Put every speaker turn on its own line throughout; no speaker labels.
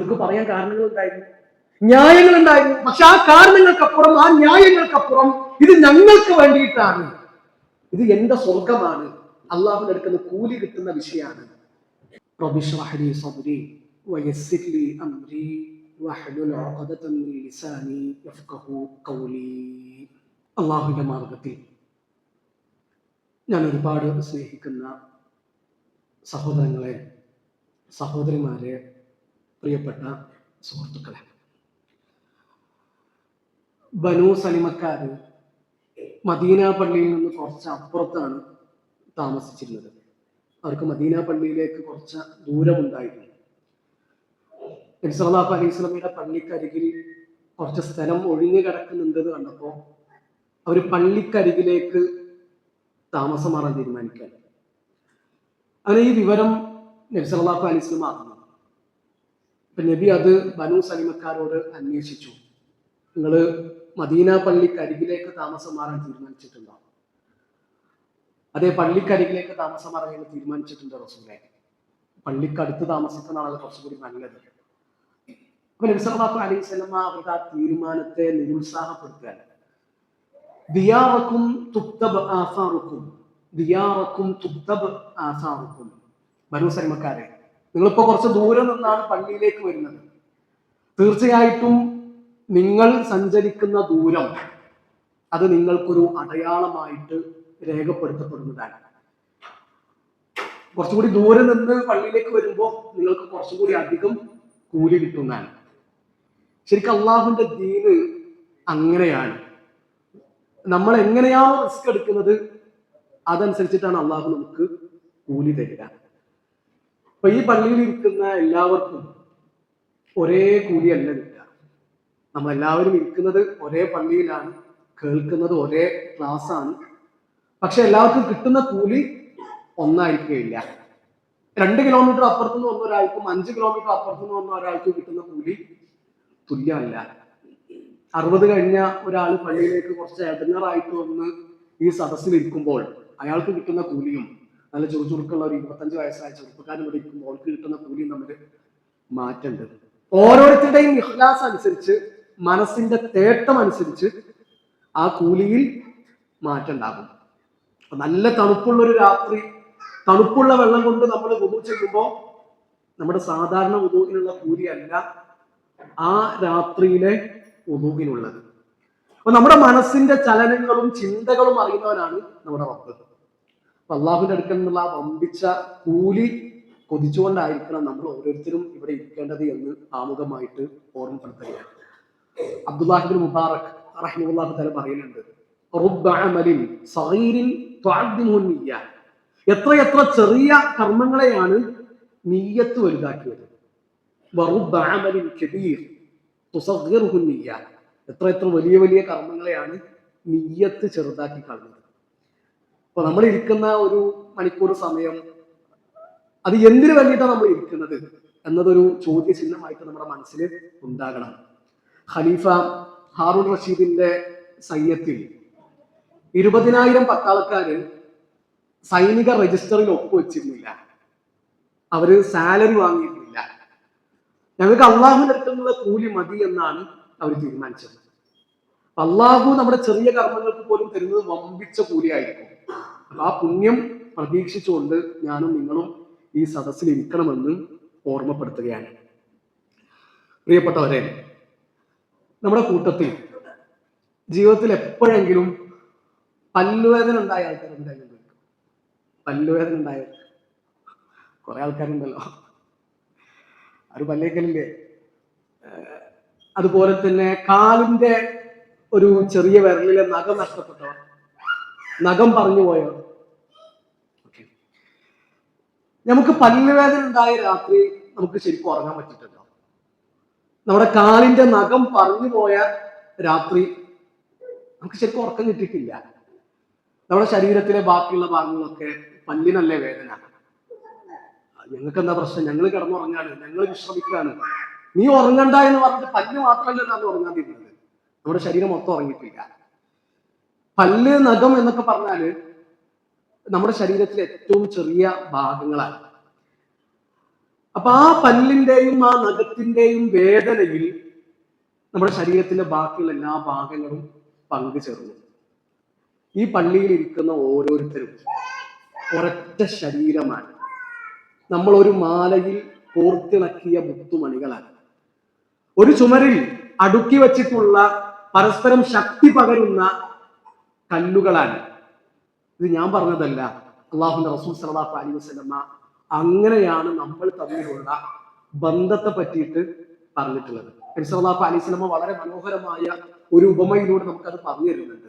അവർക്ക് പറയാൻ കാരണങ്ങളുണ്ടായിരുന്നു, ന്യായങ്ങളുണ്ടായിരുന്നു. പക്ഷെ ആ കാരണങ്ങൾക്കപ്പുറം, ആ ന്യായങ്ങൾക്കപ്പുറം ഇത് ഞങ്ങൾക്ക് വേണ്ടിയിട്ടാണ്, ഇത് എന്റെ സ്വർഗമാണ്, അള്ളാഹുവിന്റെ അടുക്കുന്ന കൂലി കിട്ടുന്ന വിഷയമാണ്. റബ്ബി ഇശ്റഹ് ലി സദ്രി വയസ്സിർ ലി അംരി വഹ്ലുൽ ഉഖ്ദതൻ മിൻ ലിസാനി യഫ്ഖഹു ഖൗലി. അള്ളാഹുവിന്റെ മാർഗത്തിൽ ഞാൻ ഒരുപാട് സ്നേഹിക്കുന്ന സഹോദരങ്ങളെ, സഹോദരിമാരെ, പ്രിയപ്പെട്ട സുഹൃത്തുക്കളെ, ബനൂ സലിമക്കാര് മദീന പള്ളിയിൽ നിന്ന് കുറച്ച് അപ്പുറത്താണ് താമസിച്ചിരുന്നത്. അവർക്ക് മദീന പള്ളിയിലേക്ക് കുറച്ച് ദൂരമുണ്ടായിരുന്നു. നബി സല്ലല്ലാഹു അലൈഹി വസല്ലമയുടെ പള്ളിക്കരികിൽ കുറച്ച് സ്ഥലം ഒഴിഞ്ഞു കിടക്കുന്നുണ്ടെന്ന് കണ്ടപ്പോൾ അവർ പള്ളിക്കരികിലേക്ക് താമസം മാറാൻ തീരുമാനിക്കാൻ. അങ്ങനെ ഈ വിവരം നബി സല്ലല്ലാഹു അലൈഹി വസല്ലം അറിഞ്ഞു. അപ്പൊ നബി അത് ബനൂ സലിമക്കാരോട് അന്വേഷിച്ചു. നിങ്ങൾ മദീന പള്ളിക്കരികിലേക്ക് താമസം മാറാൻ തീരുമാനിച്ചിട്ടുണ്ടോ? അതേ, പള്ളിക്കരികിലേക്ക് താമസം മാറാൻ തീരുമാനിച്ചിട്ടുണ്ട് റസൂലേ. പള്ളിക്കടുത്ത് താമസിക്കുന്നതാണല്ലോ കുറച്ചുകൂടി നല്ലത്. അപ്പൊ നബി സല്ലല്ലാഹു അലൈഹി വസല്ലം അവരുടെ ആ തീരുമാനത്തെ നിരുത്സാഹപ്പെടുത്താൻ, ദിയാറക്കും തുക്തബ് ആസാറുക്കും, ദിയാറക്കും തുക്തബ് ആസാറുക്കും, ബനൂ സലിമക്കാരെ, നിങ്ങളിപ്പോ കുറച്ച് ദൂരെ നിന്നാണ് പള്ളിയിലേക്ക് വരുന്നത്. തീർച്ചയായിട്ടും നിങ്ങൾ സഞ്ചരിക്കുന്ന ദൂരം അത് നിങ്ങൾക്കൊരു അടയാളമായിട്ട് രേഖപ്പെടുത്തപ്പെടുന്നതാണ്. കുറച്ചുകൂടി ദൂരെ നിന്ന് പള്ളിയിലേക്ക് വരുമ്പോൾ നിങ്ങൾക്ക് കുറച്ചുകൂടി അധികം കൂലി കിട്ടുന്നതാണ്. ശരിക്കും അള്ളാഹുവിന്റെ ദീന് അങ്ങനെയാണ്. നമ്മൾ എങ്ങനെയാണോ റിസ്ക് എടുക്കുന്നത് അതനുസരിച്ചിട്ടാണ് അള്ളാഹു നമുക്ക് കൂലി തരിക. അപ്പൊ ഈ പള്ളിയിൽ ഇരിക്കുന്ന എല്ലാവർക്കും ഒരേ കൂലിയല്ല കിട്ടുക. നമ്മളെല്ലാവരും ഇരിക്കുന്നത് ഒരേ പള്ളിയിലാണ്, കേൾക്കുന്നത് ഒരേ ക്ലാസ്സാണ്. പക്ഷെ എല്ലാവർക്കും കിട്ടുന്ന കൂലി ഒന്നായിരിക്കുകയില്ല. 2 കിലോമീറ്റർ അപ്പുറത്തുനിന്ന് വന്ന ഒരാൾക്കും 5 കിലോമീറ്റർ അപ്പുറത്തുനിന്ന് വന്ന ഒരാൾക്കും കിട്ടുന്ന കൂലി തുല്യമല്ല. 60 കഴിഞ്ഞ ഒരാൾ പള്ളിയിലേക്ക് കുറച്ച് ഇടങ്ങറായിട്ട് വന്ന് ഈ സദസ്സിൽ ഇരിക്കുമ്പോൾ അയാൾക്ക് കിട്ടുന്ന കൂലിയും നല്ല ചുറുചുറുക്കുള്ള ഒരു 25 വയസ്സായ ചെറുപ്പക്കാരൻ ഇവിടെ ഇരിക്കുമ്പോൾ അവൾക്ക് കിട്ടുന്ന കൂലിയും തമ്മിൽ മാറ്റമുണ്ട്. ഓരോരുത്തരുടെയും ഇഖ്ലാസ് അനുസരിച്ച്, മനസ്സിന്റെ തേട്ടം അനുസരിച്ച് ആ കൂലിയിൽ മാറ്റം ഉണ്ടാകും. നല്ല തണുപ്പുള്ളൊരു രാത്രി, തണുപ്പുള്ള വെള്ളം കൊണ്ട് നമ്മൾ വുദു ചെയ്യുമ്പോൾ നമ്മുടെ സാധാരണ വുദുവിനുള്ള കൂലിയല്ല ആ രാത്രിയിലെ വുദുവിനുള്ളത്. അപ്പൊ നമ്മുടെ മനസ്സിന്റെ ചലനങ്ങളും ചിന്തകളും അറിയുന്നവനാണ് നമ്മുടെ റബ്ബ്. അപ്പൊ അള്ളാഹുവിന്റെ അടുക്കൽ നിന്നുള്ള ആ വമ്പിച്ച കൂലി കൊതിച്ചുകൊണ്ടായിരിക്കണം നമ്മൾ ഓരോരുത്തരും ഇവിടെ ഇരിക്കേണ്ടത് എന്ന് ആമുഖമായിട്ട് ഓർമ്മപ്പെടുത്തുകയാണ്. അബ്ദുല്ലാഹി ഇബ്നു മുബാറക് റഹിമഹുല്ലാഹു തആല പറയുന്നുണ്ട്, റബ്ബ അമലിൻ സഗീരിൻ തുഅദ്ദിമുഹു നിയ്യ. എത്രയെത്ര ചെറിയ കർമ്മങ്ങളെയാണ് നിയ്യത്ത് വലുതാക്കിയത്. വറബ്ബ അമലിൻ കബീർ തുസഗ്ഗിറുഹു നിയ്യ. എത്രയെത്ര വലിയ വലിയ കർമ്മങ്ങളെയാണ് നിയ്യത്ത് ചെറുതാക്കി കളഞ്ഞത്. അപ്പൊ നമ്മൾ ഇരിക്കുന്ന 1 മണിക്കൂർ സമയം അത് എന്തിനു വേണ്ടിയിട്ടാണ് നമ്മൾ ഇരിക്കുന്നത് എന്നതൊരു ചോദ്യചിഹ്നമായിട്ട് നമ്മുടെ മനസ്സിൽ ഉണ്ടാകണം. ഖലീഫ ഹാറൂൺ റഷീദിന്റെ സൈന്യത്തിൽ 20,000 പട്ടാളക്കാര് സൈനിക രജിസ്റ്ററിൽ ഒപ്പുവെച്ചിരുന്നില്ല. അവര് സാലറി വാങ്ങിയിരുന്നില്ല. ഞങ്ങൾക്ക് അള്ളാഹുവിന്റെ അടുത്ത് നിന്നുള്ള കൂലി മതി എന്നാണ് അവർ തീരുമാനിച്ചത്. അള്ളാഹു നമ്മുടെ ചെറിയ കർമ്മങ്ങൾക്ക് പോലും തരുന്നത് വമ്പിച്ച കൂലിയായിരിക്കും. ആ പുണ്യം പ്രതീക്ഷിച്ചുകൊണ്ട് ഞാനും നിങ്ങളും ഈ സദസ്സിൽ ഇരിക്കണമെന്ന് ഓർമ്മപ്പെടുത്തുകയാണ്. പ്രിയപ്പെട്ടവരെ, നമ്മുടെ കൂട്ടത്തിൽ ജീവിതത്തിൽ എപ്പോഴെങ്കിലും പല്ലുവേദന ഉണ്ടായ ആൾക്കാരുണ്ടായിരുന്നു. പല്ലുവേദന ഉണ്ടായ കുറെ ആൾക്കാരുണ്ടല്ലോ. ഒരു പല്ലേക്കലില്ലേ? അതുപോലെ തന്നെ കാലിന്റെ ഒരു ചെറിയ വിരലിലെ നഖം നഷ്ടപ്പെട്ടോ, നഖം പറഞ്ഞു പോയോ? നമുക്ക് പല്ലുവേദന ഉണ്ടായ രാത്രി നമുക്ക് ശരിക്കും ഉറങ്ങാൻ പറ്റിയിട്ടുണ്ടോ? നമ്മുടെ കാലിന്റെ നഖം പറഞ്ഞു പോയ രാത്രി നമുക്ക് ശരിക്കും ഉറക്കം കിട്ടിയിട്ടില്ല. നമ്മുടെ ശരീരത്തിലെ ബാക്കിയുള്ള ഭാഗങ്ങളൊക്കെ പല്ലിനല്ലേ വേദന. ഞങ്ങൾക്ക് എന്താ പ്രശ്നം? ഞങ്ങൾ കിടന്നുറങ്ങാണ്, ഞങ്ങൾ വിശ്രമിക്കുകയാണ്. നീ ഉറങ്ങണ്ട എന്ന് പറഞ്ഞിട്ട് പല്ല് മാത്രമല്ല നാം ഉറങ്ങാതിരുന്നത്, നമ്മുടെ ശരീരം മൊത്തം ഉറങ്ങിയിട്ടില്ല. പല്ല്, നഖം എന്നൊക്കെ പറഞ്ഞാല് നമ്മുടെ ശരീരത്തിലെ ഏറ്റവും ചെറിയ ഭാഗങ്ങളാണ്. അപ്പൊ ആ പല്ലിന്റെയും ആ നഖത്തിന്റെയും വേദനയിൽ നമ്മുടെ ശരീരത്തിലെ ബാക്കിയുള്ള എല്ലാ ഭാഗങ്ങളും പങ്കുചേർന്നു. ഈ പള്ളിയിൽ ഇരിക്കുന്ന ഓരോരുത്തരും ഒരൊറ്റ ശരീരമാണ്. നമ്മൾ ഒരു മാലയിൽ കോർത്തിണക്കിയ മുത്തുമണികളാണ്. ഒരു ചുമരിൽ അടുക്കി വച്ചിട്ടുള്ള പരസ്പരം ശക്തി പകരുന്ന കല്ലുകളാണ്. ഇത് ഞാൻ പറഞ്ഞതല്ല, അള്ളാഹുവിന്റെ റസൂൽ സല്ലല്ലാഹു അലൈഹി വസല്ലമ അങ്ങനെയാണ് നമ്മൾ തമ്മിലുള്ള ബന്ധത്തെ പറ്റിയിട്ട് പറഞ്ഞിട്ടുള്ളത്. നബി സല്ലല്ലാഹു അലൈഹി വസല്ലമ വളരെ മനോഹരമായ ഒരു ഉപമയിലൂടെ നമുക്കത് പറഞ്ഞു തരുന്നുണ്ട്.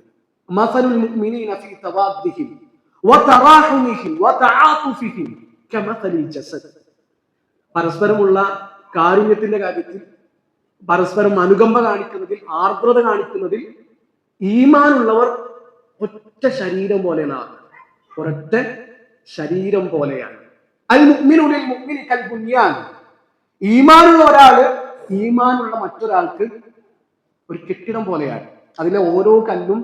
മസലുൽ മുഅ്മിനീന ഫീ തവാദ്ദിഹിം വതറാഹുമിഹിം വതആതുഫിഹിം കമസലിൽ ജസദ്. പരസ്പരമുള്ള കാരുണ്യത്തിന്റെ കാര്യത്തിൽ, പരസ്പരം അനുകമ്പ കാണിക്കുന്നതിൽ, ആർദ്രത കാണിക്കുന്നതിൽ ഈമാനുള്ളവർ ഒറ്റ ശരീരം പോലെയാണ്. ഒരൊറ്റ ശരീരം പോലെയാണ്. അൽ മുഅ്മിനു ലിൽ മുഅ്മിനി കൽ ബുനിയാൻ. ഈമാനുള്ള ഒരാള് ഈമാനുള്ള മറ്റൊരാൾക്ക് ഒരു കെട്ടിടം പോലെയാണ്. അതിലെ ഓരോ കല്ലും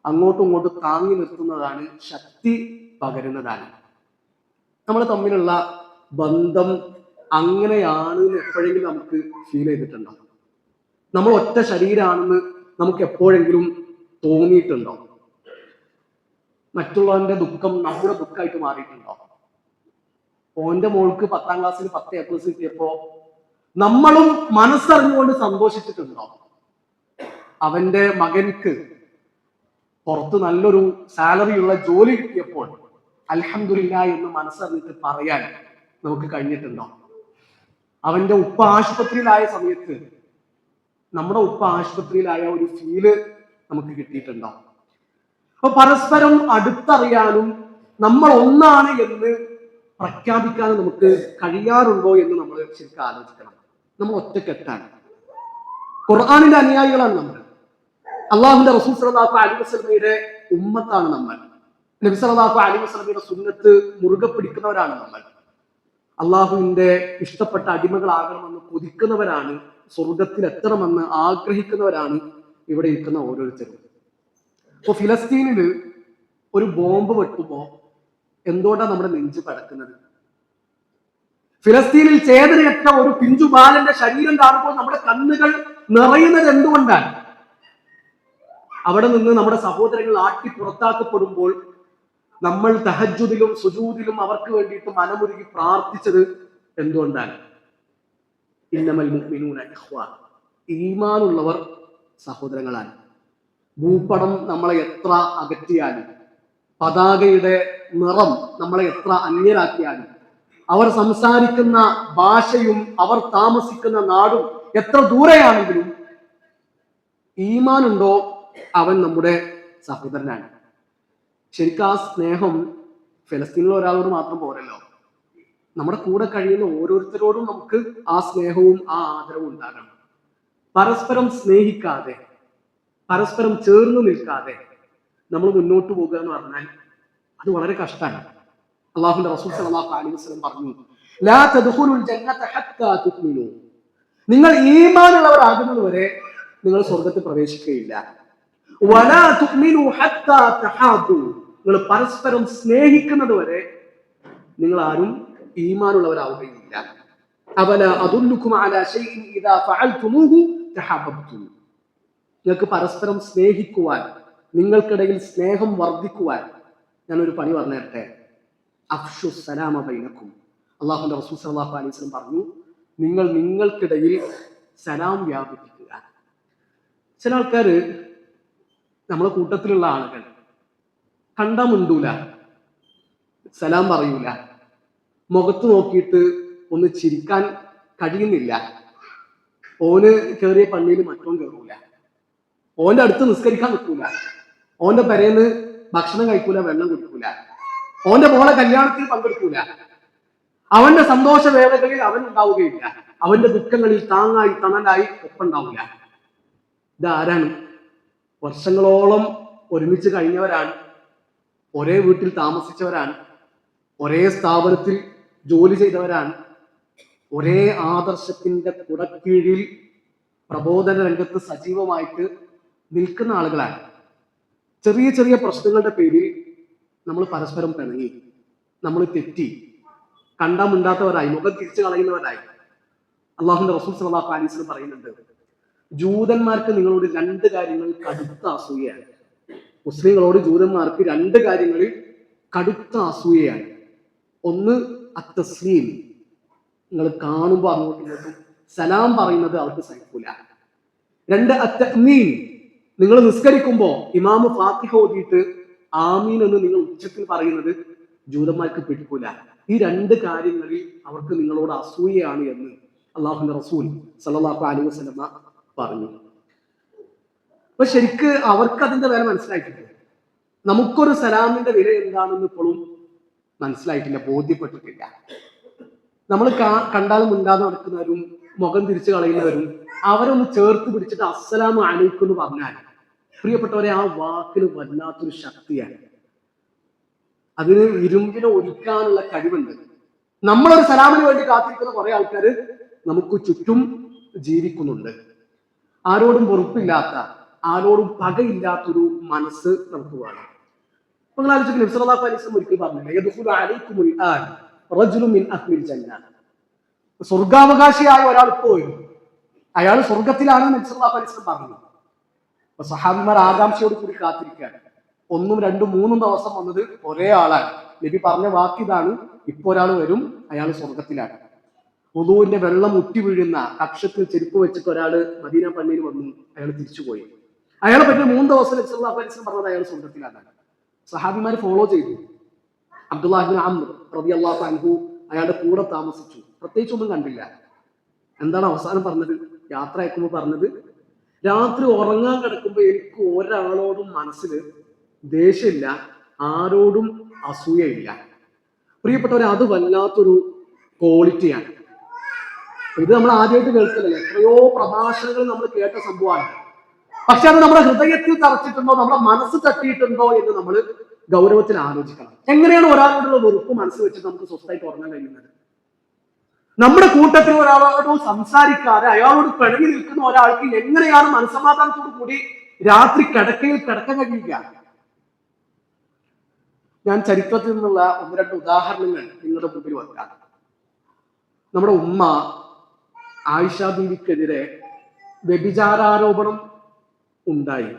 അങ്ങോട്ടും ഇങ്ങോട്ടും താങ്ങി നിർത്തുന്നതാണ്, ശക്തി പകരുന്നതാണ്. നമ്മൾ തമ്മിലുള്ള ബന്ധം അങ്ങനെയാണ് എപ്പോഴെങ്കിലും നമുക്ക് ഫീൽ ചെയ്തിട്ടുണ്ടോ? നമ്മൾ ഒറ്റ ശരീരമാണെന്ന് നമുക്ക് എപ്പോഴെങ്കിലും തോന്നിയിട്ടുണ്ടോ? മറ്റുള്ളവന്റെ ദുഃഖം നമ്മുടെ ദുഃഖമായിട്ട് മാറിയിട്ടുണ്ടോ? ഓന്റെ മോൾക്ക് 10ാം ക്ലാസ്സിൽ 10 A+ കിട്ടിയപ്പോ നമ്മളും മനസ്സറിഞ്ഞുകൊണ്ട് സന്തോഷിച്ചിട്ടുണ്ടോ? അവന്റെ മകൻക്ക് പുറത്ത് നല്ലൊരു സാലറിയുള്ള ജോലി കിട്ടിയപ്പോൾ അൽഹംദുലില്ലാ എന്ന് മനസ്സറിഞ്ഞിട്ട് പറയാൻ നമുക്ക് കഴിഞ്ഞിട്ടുണ്ടോ? അവന്റെ ഉപ്പ ആശുപത്രിയിലായ സമയത്ത് നമ്മുടെ ഉപ്പ ആശുപത്രിയിലായ ഒരു ഫീല് നമുക്ക് കിട്ടിയിട്ടുണ്ടോ? അപ്പൊ പരസ്പരം അടുത്തറിയാനും നമ്മൾ ഒന്നാണ് എന്ന് പ്രഖ്യാപിക്കാനും നമുക്ക് കഴിയാറുണ്ടോ എന്ന് നമ്മൾ ശരിക്കും ആലോചിക്കണം. നമ്മൾ ഒറ്റക്കെട്ടാണ്. ഖുർആനിന്റെ അനുയായികളാണ് നമ്മൾ. അള്ളാഹുവിന്റെ റസൂൽ സല്ലല്ലാഹു അലൈഹി വസല്ലമയുടെ ഉമ്മത്താണ് നമ്മൾ. നബി സല്ലല്ലാഹു അലൈഹി വസല്ലമയുടെ സുന്നത്ത് മുറുകെ പിടിക്കുന്നവരാണ് നമ്മൾ. അള്ളാഹുവിന്റെ ഇഷ്ടപ്പെട്ട അടിമകളാകണമെന്ന് കൊതിക്കുന്നവരാണ്, സ്വർഗത്തിൽ എത്തണമെന്ന് ആഗ്രഹിക്കുന്നവരാണ് ഇവിടെ ഇരിക്കുന്ന ഓരോരുത്തരും. ഇപ്പൊ ഫിലസ്തീനില് ഒരു ബോംബ് വെട്ടുമ്പോ എന്തുകൊണ്ടാണ് നമ്മുടെ നെഞ്ച് പടക്കുന്നത്? ഫിലസ്തീനിൽ ചേതനയറ്റ ഒരു പിഞ്ചു ബാലന്റെ ശരീരം കാണുമ്പോൾ നമ്മുടെ കണ്ണുകൾ നിറയുന്നത് എന്തുകൊണ്ടാണ്? അവിടെ നിന്ന് നമ്മുടെ സഹോദരങ്ങൾ ആട്ടി പുറത്താക്കപ്പെടുമ്പോൾ നമ്മൾ തഹജ്ജുദിലും സുജൂദിലും അവർക്ക് വേണ്ടിയിട്ട് മനമുരുകി പ്രാർത്ഥിച്ചത് എന്തുകൊണ്ടാണ്? ഇന്നമൽ മുഅ്മിനൂന ഇഖ്വാ. ഈമാനുള്ളവർ സഹോദരങ്ങളാണ്. ഭൂപടം നമ്മളെ എത്ര അകറ്റിയാലും, പതാകയുടെ നിറം നമ്മളെ എത്ര അന്യരാക്കിയാലും, അവർ സംസാരിക്കുന്ന ഭാഷയും അവർ താമസിക്കുന്ന നാടും എത്ര ദൂരെയാണെങ്കിലും ഈമാനുണ്ടോ അവൻ നമ്മുടെ സഹോദരനാണ്. ശരിക്കും ആ സ്നേഹം ഫലസ്തീനിലെ ഒരാളോട് മാത്രം പോരല്ലോ. നമ്മുടെ കൂടെ കഴിയുന്ന ഓരോരുത്തരോടും നമുക്ക് ആ സ്നേഹവും ആ ആദരവും ഉണ്ടാകണം. പരസ്പരം സ്നേഹിക്കാതെ, പരസ്പരം ചേർന്ന് നിൽക്കാതെ നമ്മൾ മുന്നോട്ട് പോകുക എന്ന് പറഞ്ഞാൽ അത് വളരെ കഷ്ടമാണ്. അള്ളാഹുവിന്റെ റസൂൽ സല്ലല്ലാഹു അലൈഹി വസല്ലം പറഞ്ഞു, ലാ തദ്ഖുലുൽ ജന്നത ഹത്താ തുഅ്മിനൂ. നിങ്ങൾ ഈമാനുള്ളവരാകുന്നത് വരെ നിങ്ങൾ സ്വർഗ്ഗത്തിൽ പ്രവേശിക്കുകയില്ല. വലാ തുഅ്മിനൂ ഹത്താ തഹാബു. നിങ്ങൾ പരസ്പരം സ്നേഹിക്കുന്നത് വരെ നിങ്ങൾ ആരും ഈമാനുള്ളവരാവുകയില്ല. അവല അദുല്ലുകും അലാ ശൈഇൻ ഇദാ ഫഅൽതുമൂഹു തഹബ്ബതും. നിങ്ങൾക്ക് പരസ്പരം സ്നേഹിക്കുവാൻ, നിങ്ങൾക്കിടയിൽ സ്നേഹം വർദ്ധിക്കുവാൻ ഞാനൊരു പണി പറഞ്ഞു തരട്ടെ. അഫ്ഷു സലാമ ബൈനക്കും. അള്ളാഹുവിന്റെ റസൂൽ സല്ലല്ലാഹു അലൈഹി വസല്ലം പറഞ്ഞു, നിങ്ങൾ നിങ്ങൾക്കിടയിൽ സലാം വ്യാപിപ്പിക്കുക. ചില ആൾക്കാര്, നമ്മളെ കൂട്ടത്തിലുള്ള ആളുകൾ കണ്ടാ മിണ്ടൂല, സലാം പറയൂല, മുഖത്ത് നോക്കിയിട്ട് ഒന്ന് ചിരിക്കാൻ കഴിയുന്നില്ല. ഓന് കയറിയ പള്ളിയിൽ മറ്റോൻ കയറൂല, ഓന്റെ അടുത്ത് നിസ്കരിക്കാൻ നിൽക്കൂല, ഓന്റെ പെരേന്ന് ഭക്ഷണം കഴിക്കൂല, വെള്ളം കുടിക്കൂല, ഓന്റെ മോളെ കല്യാണത്തിൽ പങ്കെടുക്കൂല, അവന്റെ സന്തോഷ വേളകളിൽ അവൻ ഉണ്ടാവുകയില്ല, അവന്റെ ദുഃഖങ്ങളിൽ താങ്ങായി തണലായി ഒപ്പുണ്ടാവില്ല. ഇതാരാണ്? വർഷങ്ങളോളം ഒരുമിച്ച് കഴിഞ്ഞവരാണ്, ഒരേ വീട്ടിൽ താമസിച്ചവരാണ്, ഒരേ സ്ഥാപനത്തിൽ ജോലി ചെയ്തവരാണ്, ഒരേ ആദർശത്തിന്റെ കുടക്കീഴിൽ പ്രബോധന രംഗത്ത് സജീവമായിട്ട് നിൽക്കുന്ന ആളുകളാണ്. ചെറിയ ചെറിയ പ്രശ്നങ്ങളുടെ പേരിൽ നമ്മൾ പരസ്പരം പിണങ്ങി, നമ്മൾ തെറ്റി, കണ്ടാ മിണ്ടാത്തവരായി, മുഖം തിരിച്ചു കളയുന്നവരായി. അള്ളാഹുവിന്റെ റസൂൽ സല്ലല്ലാഹു അലൈഹി വസല്ലം പറയുന്നുണ്ട്, ജൂതന്മാർക്ക് നിങ്ങളോട് രണ്ട് കാര്യങ്ങൾ കടുത്ത അസൂയയാണ്. മുസ്ലിങ്ങളോട് ജൂതന്മാർക്ക് രണ്ട് കാര്യങ്ങളിൽ കടുത്ത അസൂയയാണ്. ഒന്ന് അത്തസ്ലീം, നിങ്ങൾ കാണുമ്പോൾ അങ്ങോട്ടും ഇങ്ങോട്ടും സലാം പറയുന്നത് അവർക്ക് സഹിക്കൂല. രണ്ട് അത്തഅ്മീൻ, നിങ്ങൾ നിസ്കരിക്കുമ്പോ ഇമാമ് ഫാത്തിഹ ഓതിയിട്ട് ആമീൻ എന്ന് നിങ്ങൾ ഉച്ചത്തിൽ പറയുന്നത് ജൂതന്മാർക്ക് പിടിക്കൂല. ഈ രണ്ട് കാര്യങ്ങളിൽ അവർക്ക് നിങ്ങളോട് അസൂയയാണ് എന്ന് അള്ളാഹുവിന്റെ റസൂൽ സല്ലല്ലാഹു അലൈഹി വസല്ലം പറഞ്ഞു. അപ്പൊ ശരിക്ക് അവർക്ക് അതിന്റെ വില മനസ്സിലായിട്ടില്ല. നമുക്കൊരു സലാമിന്റെ വില എന്താണെന്ന് ഇപ്പോഴും മനസ്സിലായിട്ടില്ല, ബോധ്യപ്പെട്ടിട്ടില്ല. നമ്മൾ കണ്ടാലും മിണ്ടാതെ നടക്കുന്നവരും മുഖം തിരിച്ചു കളയുന്നവരും അവരൊന്ന് ചേർത്ത് പിടിച്ചിട്ട് അസ്സലാമു അലൈക്കും എന്ന് പറഞ്ഞാൽ, പ്രിയപ്പെട്ടവരെ, ആ വാക്കിന് വല്ലാത്തൊരു ശക്തിയാണ്. അതിന് ഇരുമ്പിനെ ഒലിക്കാനുള്ള കഴിവുണ്ട്. നമ്മളൊരു സലാമിന് വേണ്ടി കാത്തിരിക്കുന്ന കുറെ ആൾക്കാർ നമുക്ക് ചുറ്റും ജീവിക്കുന്നുണ്ട്. ആരോടും വെറുപ്പില്ലാത്ത, ആരോടും പകയില്ലാത്തൊരു മനസ്സ് നമുക്ക് വേണം. നിങ്ങൾ ആലോചിക്കും, നബി സല്ലല്ലാഹു അലൈഹി വസല്ലം ഒരിക്കൽ പറഞ്ഞില്ലേ, യദ്ഖുലു അലൈക്കുമുൽ ആൻ റജുലുൻ മിൻ അഹ്ലിൽ ജന്ന, സ്വർഗാവകാശിയായ ഒരാൾ ഇപ്പോൾ വരും, അയാൾ സ്വർഗത്തിലാണ് നബി സല്ലല്ലാഹു അലൈഹി വസല്ലം പറഞ്ഞു. അപ്പൊ സഹാബിമാർ ആകാംക്ഷയോട് കൂടി കാത്തിരിക്കുകയാണ്. 1, 2, 3 ദിവസം വന്നത് ഒരേ ആളാണ്. നബി പറഞ്ഞ വാക്കിതാണ്, ഇപ്പൊ ഒരാൾ വരും, അയാൾ സ്വർഗത്തിലാണ്. വുദൂവിന്റെ വെള്ളം ഉറ്റി വീഴുന്ന കക്ഷത്തിൽ ചെരുപ്പ് വെച്ചിട്ട് ഒരാൾ മദീന പള്ളിയിൽ വന്നു, അയാൾ തിരിച്ചുപോയി. അയാളെ പറ്റി 3 ദിവസം നബി സല്ലല്ലാഹു അലൈഹി വസല്ലം പറഞ്ഞത് അയാൾ സ്വർഗത്തിലാണ്. സഹാബിമാർ ഫോളോ ചെയ്തു. അബ്ദുല്ലാഹ് ഇബ്നു അംർ റളിയല്ലാഹു അൻഹു അയാളുടെ കൂടെ താമസിച്ചു, പ്രത്യേകിച്ചൊന്നും കണ്ടില്ല. എന്താണ് അവസാനം പറഞ്ഞത്? യാത്ര അയക്കുമ്പോൾ പറഞ്ഞത്, രാത്രി ഉറങ്ങാൻ കിടക്കുമ്പോൾ എനിക്ക് ഒരാളോടും മനസ്സിൽ ദേഷ്യമില്ല, ആരോടും അസൂയയില്ല. പ്രിയപ്പെട്ടവരെ, അത് വല്ലാത്തൊരു ക്വാളിറ്റിയാണ്. ഇത് നമ്മൾ ആദ്യമായിട്ട് കേൾക്കില്ല, എത്രയോ പ്രഭാഷണങ്ങൾ നമ്മൾ കേട്ട സംഭവമാണ്. പക്ഷെ അത് നമ്മുടെ ഹൃദയത്തിൽ തറച്ചിട്ടുണ്ടോ, നമ്മുടെ മനസ്സ് തട്ടിയിട്ടുണ്ടോ എന്ന് നമ്മൾ ഗൗരവത്തിൽ ആലോചിക്കണം. എങ്ങനെയാണ് ഒരാളോടുള്ള വെറുപ്പ് മനസ്സ് വെച്ച് നമുക്ക് സ്വസ്ഥമായിട്ട് ഉറങ്ങാൻ കഴിയുന്നത്? നമ്മുടെ കൂട്ടത്തിൽ ഒരാളോട് സംസാരിക്കാതെ അയാളോട് പിണങ്ങി നിൽക്കുന്ന ഒരാൾക്ക് എങ്ങനെയാണ് മനസ്സമാധാനത്തോടു കൂടി രാത്രി കിടക്കയിൽ കിടക്കാൻ കഴിയുക? ഞാൻ ചരിത്രത്തിൽ നിന്നുള്ള 1-2 ഉദാഹരണങ്ങൾ നിങ്ങളുടെ മുമ്പിൽ വെക്കാം. നമ്മുടെ ഉമ്മ ആയിഷ ബീവിക്കെതിരെ വ്യഭിചാരാരോപണം ഉണ്ടായി.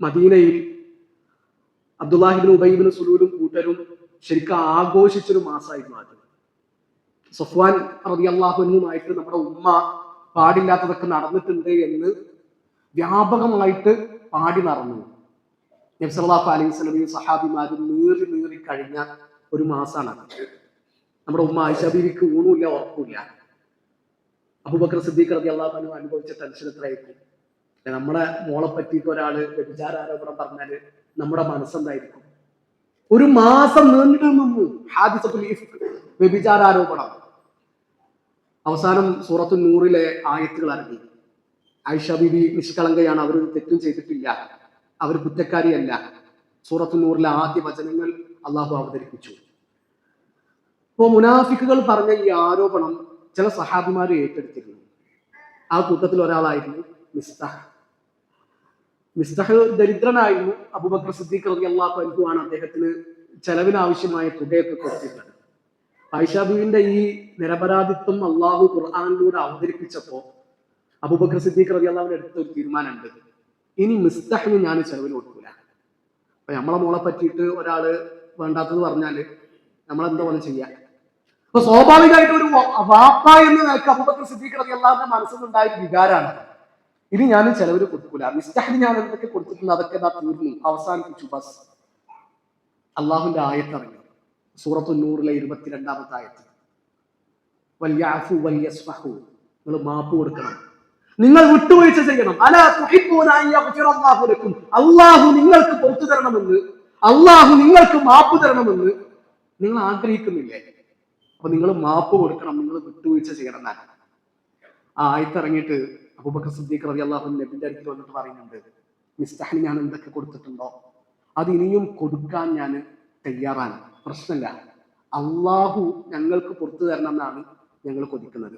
മദീനയിൽ അബ്ദുല്ലാഹി ഇബ്നു ഉബൈ ഇബ്നു സുലൂലും കൂട്ടരും ശരിക്കും ആഘോഷിച്ചൊരു മാസമായിരുന്നു അത്. സഫ്വാൻ റളിയല്ലാഹു അൻഹുമായിട്ട് നമ്മുടെ ഉമ്മ പാടില്ലാത്തതൊക്കെ നടന്നിട്ടുണ്ട് എന്ന് വ്യാപകമായിട്ട് പാടി നടന്നു. നബി സല്ലല്ലാഹു അലൈഹി വസല്ലമയും സഹാബിമാരും നീറി കഴിഞ്ഞ ഒരു മാസമാണ്. നമ്മുടെ ഉമ്മ ആയിഷ ബീവിക്ക് ഊണുമില്ല, ഉറപ്പില്ല. അബൂബക്കർ സിദ്ദീഖ് റളിയല്ലാഹു അൻഹു അനുഭവിച്ച ടെൻഷൻ എത്രയായിരിക്കും? നമ്മളെ മോളെ പറ്റിയിട്ട് ഒരാള് വ്യഭിചാരാരോപണം പറഞ്ഞാല് നമ്മുടെ മനസ്സെന്തായിരിക്കും? ഒരു മാസം നീണ്ടു നിന്നു ഹാദിസത്തുൽ ഇഫ്ക്, വ്യഭിചാരാരോപണം. അവസാനം സൂറത്തുൻ നൂറിലെ ആയത്തുകൾ ഇറങ്ങി. ആയിഷ ബീവി നിഷ്കളങ്കയാണ്, അവർ തെറ്റും ചെയ്തിട്ടില്ല, അവർ കുറ്റക്കാരിയല്ല. സൂറത്തുൻ നൂറിലെ ആദ്യ വചനങ്ങൾ അള്ളാഹു അവതരിപ്പിച്ചു. അപ്പോൾ മുനാഫിക്കുകൾ പറഞ്ഞ ഈ ആരോപണം ചില സഹാബിമാർ ഏറ്റെടുത്തിരുന്നു. ആ കൂട്ടത്തിൽ ഒരാളായിരുന്നു മിസ്തഹ്. മിസ്തഹ് ദരിദ്രനായിരുന്നു. അബൂബക്കർ സിദ്ദീഖ് റളിയല്ലാഹു അൻഹു ആണ് അദ്ദേഹത്തിന് ചെലവിനാവശ്യമായ തുകയൊക്കെ കൊടുത്തിരുന്നത്. ആയിഷ ബീവിന്റെ ഈ നിരപരാധിത്വം അള്ളാഹു ഖുർആനിലൂടെ അവതരിപ്പിച്ചപ്പോ അബൂബക്കർ സിദ്ദീഖ് റളിയല്ലാഹുവിന്റെ അടുത്ത ഒരു തീരുമാനമുണ്ട്, ഇനി മിസ്തഹിന് ഞാൻ ചെലവിന് കൊടുക്കൂല. അപ്പൊ നമ്മളെ മോളെ പറ്റിയിട്ട് ഒരാള് വേണ്ടാത്തത് പറഞ്ഞാല് നമ്മളെന്താ പോലെ ചെയ്യാൻ? അപ്പൊ സ്വാഭാവികമായിട്ട് ഒരു വാപ്പ എന്ന് നിലക്ക് അബൂബക്കർ സിദ്ദീഖ് റളിയല്ലാഹുവിന്റെ മനസ്സിൽ ഉണ്ടായ വികാരമാണ്, ഇനി ഞാൻ ചെലവിന് കൊടുക്കൂല. മിസ്തഹിന് ഞാൻ എന്തൊക്കെ കൊടുത്തിട്ടുണ്ട് അതൊക്കെ തീർന്നു, അവസാനിപ്പിച്ചു. ബസ് അള്ളാഹുവിന്റെ ആയത്തിറങ്ങി. സൂറത്തുൻ നൂറിലെ 22-ാമത്തെ ആയത്ത്, വൽയഅഫു വൽയസ്ഫഹു, നിങ്ങൾ മാപ്പ് കൊടുക്കണം, നിങ്ങൾ വിട്ടുവീഴ്ച ചെയ്യണം. അലാ തുഹിബ്ബൂന അൻ യഗ്ഫിറല്ലാഹു ലക്കും, അല്ലാഹു നിങ്ങൾക്ക് പുറത്തു തരണമെന്ന്, അല്ലാഹു നിങ്ങൾക്ക് മാപ്പ് തരണമെന്ന് നിങ്ങൾ ആഗ്രഹിക്കുന്നില്ലേ? അപ്പൊ നിങ്ങൾ മാപ്പ് കൊടുക്കണം, നിങ്ങൾ വിട്ടുവീഴ്ച ചെയ്യണം എന്നാണ്. ആ ആയത്തിറങ്ങിയിട്ട് അബൂബക്കർ സിദ്ദീഖ് റളിയല്ലാഹു അൻഹു നബിന്റെ അടുത്ത് വന്നിട്ട് പറയുന്നുണ്ട്, മിസ്തഹിന് ഞാൻ എന്തൊക്കെ കൊടുത്തിട്ടുണ്ടോ അത് ഇനിയും കൊടുക്കാൻ ഞാൻ തയ്യാറാണ്, പ്രശ്നമില്ല, അള്ളാഹു ഞങ്ങൾക്ക് പുറത്തു തരണം എന്നാണ് ഞങ്ങൾ കൊതിക്കുന്നത്.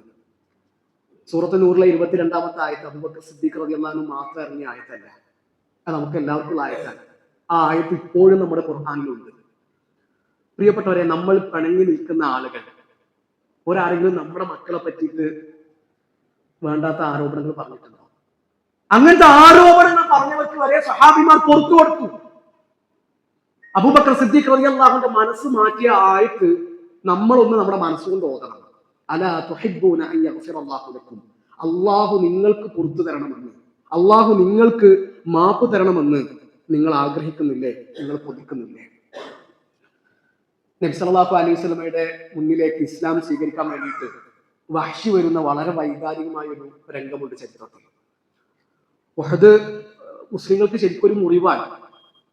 സൂറത്ത് നൂറിലെ 22-ാമത്തെ ആയത്ത് അബൂബക്കർ സിദ്ദീഖ് റളിയല്ലാഹു അൻഹു മാത്രം ഇറങ്ങിയ ആയത്തല്ല, അത് നമുക്ക് എല്ലാവർക്കും ആയത്താണ്. ആ ആയത്ത് ഇപ്പോഴും നമ്മുടെ ഖുർആനിലുണ്ട്. പ്രിയപ്പെട്ടവരെ, നമ്മൾ പിണങ്ങി നിൽക്കുന്ന ആളുകൾ, ഒരാരെങ്കിലും നമ്മുടെ മക്കളെ പറ്റിയിട്ട് വേണ്ടാത്ത ആരോപണങ്ങൾ പറഞ്ഞിട്ടുണ്ടോ? അങ്ങനത്തെ ആരോപണങ്ങൾ പറഞ്ഞവർക്ക് വരെ സഹാബിമാർ പുറത്തു കൊടുത്തു. അബൂബക്കർ സിദ്ദീഖ് റളിയല്ലാഹുവിന്റെ മനസ്സ് മാറ്റിയ ആയത്ത് നമ്മളൊന്ന് നമ്മുടെ മനസ്സുകൊണ്ട് ഓതണം. അലാ തുഹിബ്ബൂന അൻ യഗ്ഫിറല്ലാഹു ലക്കും, അള്ളാഹു നിങ്ങൾക്ക് പുറത്തു തരണമെന്ന്, അള്ളാഹു നിങ്ങൾക്ക് മാപ്പ് തരണമെന്ന് നിങ്ങൾ ആഗ്രഹിക്കുന്നില്ലേ, നിങ്ങൾ കൊതിക്കുന്നില്ലേ? നബി സല്ലല്ലാഹു അലൈഹി വസല്ലമയുടെ മുന്നിലേക്ക് ഇസ്ലാം സ്വീകരിക്കാൻ വേണ്ടിയിട്ട് വഹ്ശി വരുന്ന വളരെ വൈകാരികമായ ഒരു രംഗമുണ്ട് ചരിത്രത്തിൽ. ഉഹദ് മുസ്ലിങ്ങൾക്ക് ശരിക്കും ഒരു മുറിവാണ്.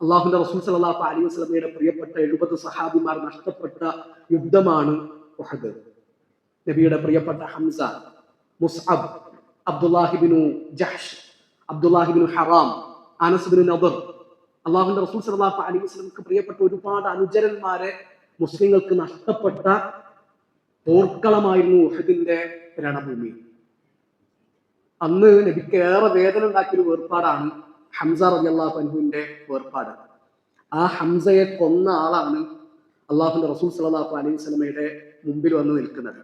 അള്ളാഹുവിന്റെ റസൂൽ സല്ലല്ലാഹു അലൈഹി വസല്ലമയുടെ പ്രിയപ്പെട്ട 70 സഹാബിമാർ നഷ്ടപ്പെട്ട യുദ്ധമാണ് ഉഹദ്. നബിയുടെ പ്രിയപ്പെട്ട ഹംസ, മുസ്അബ്, അബ്ദുല്ലാഹിബ്നു ജഹ്ഷ്, അബ്ദുല്ലാഹിബ്നു ഹറാം, അനസ് ബിൻ നദർ, അള്ളാഹുവിന്റെ റസൂൽ സല്ലല്ലാഹു അലൈഹി വസല്ലമക്ക് പ്രിയപ്പെട്ട ഒരുപാട് അനുചരന്മാരെ മുസ്ലിങ്ങൾക്ക് നഷ്ടപ്പെട്ട പോർക്കളമായിരുന്നു ഉഹദിന്റെ രണഭൂമി. അന്ന് നബിക്ക് ഏറെ വേദന ഉണ്ടാക്കിയ ഒരു വേർപാടാണ് ഹംസ റളിയല്ലാഹു അൻഹുവിന്റെ വേർപാട്. ആ ഹംസയെ കൊന്ന ആളാണ് അള്ളാഹുവിന്റെ റസൂൽ സല്ലല്ലാഹു അലൈഹി വസല്ലമയുടെ മുമ്പിൽ വന്ന് നിൽക്കുന്നത്.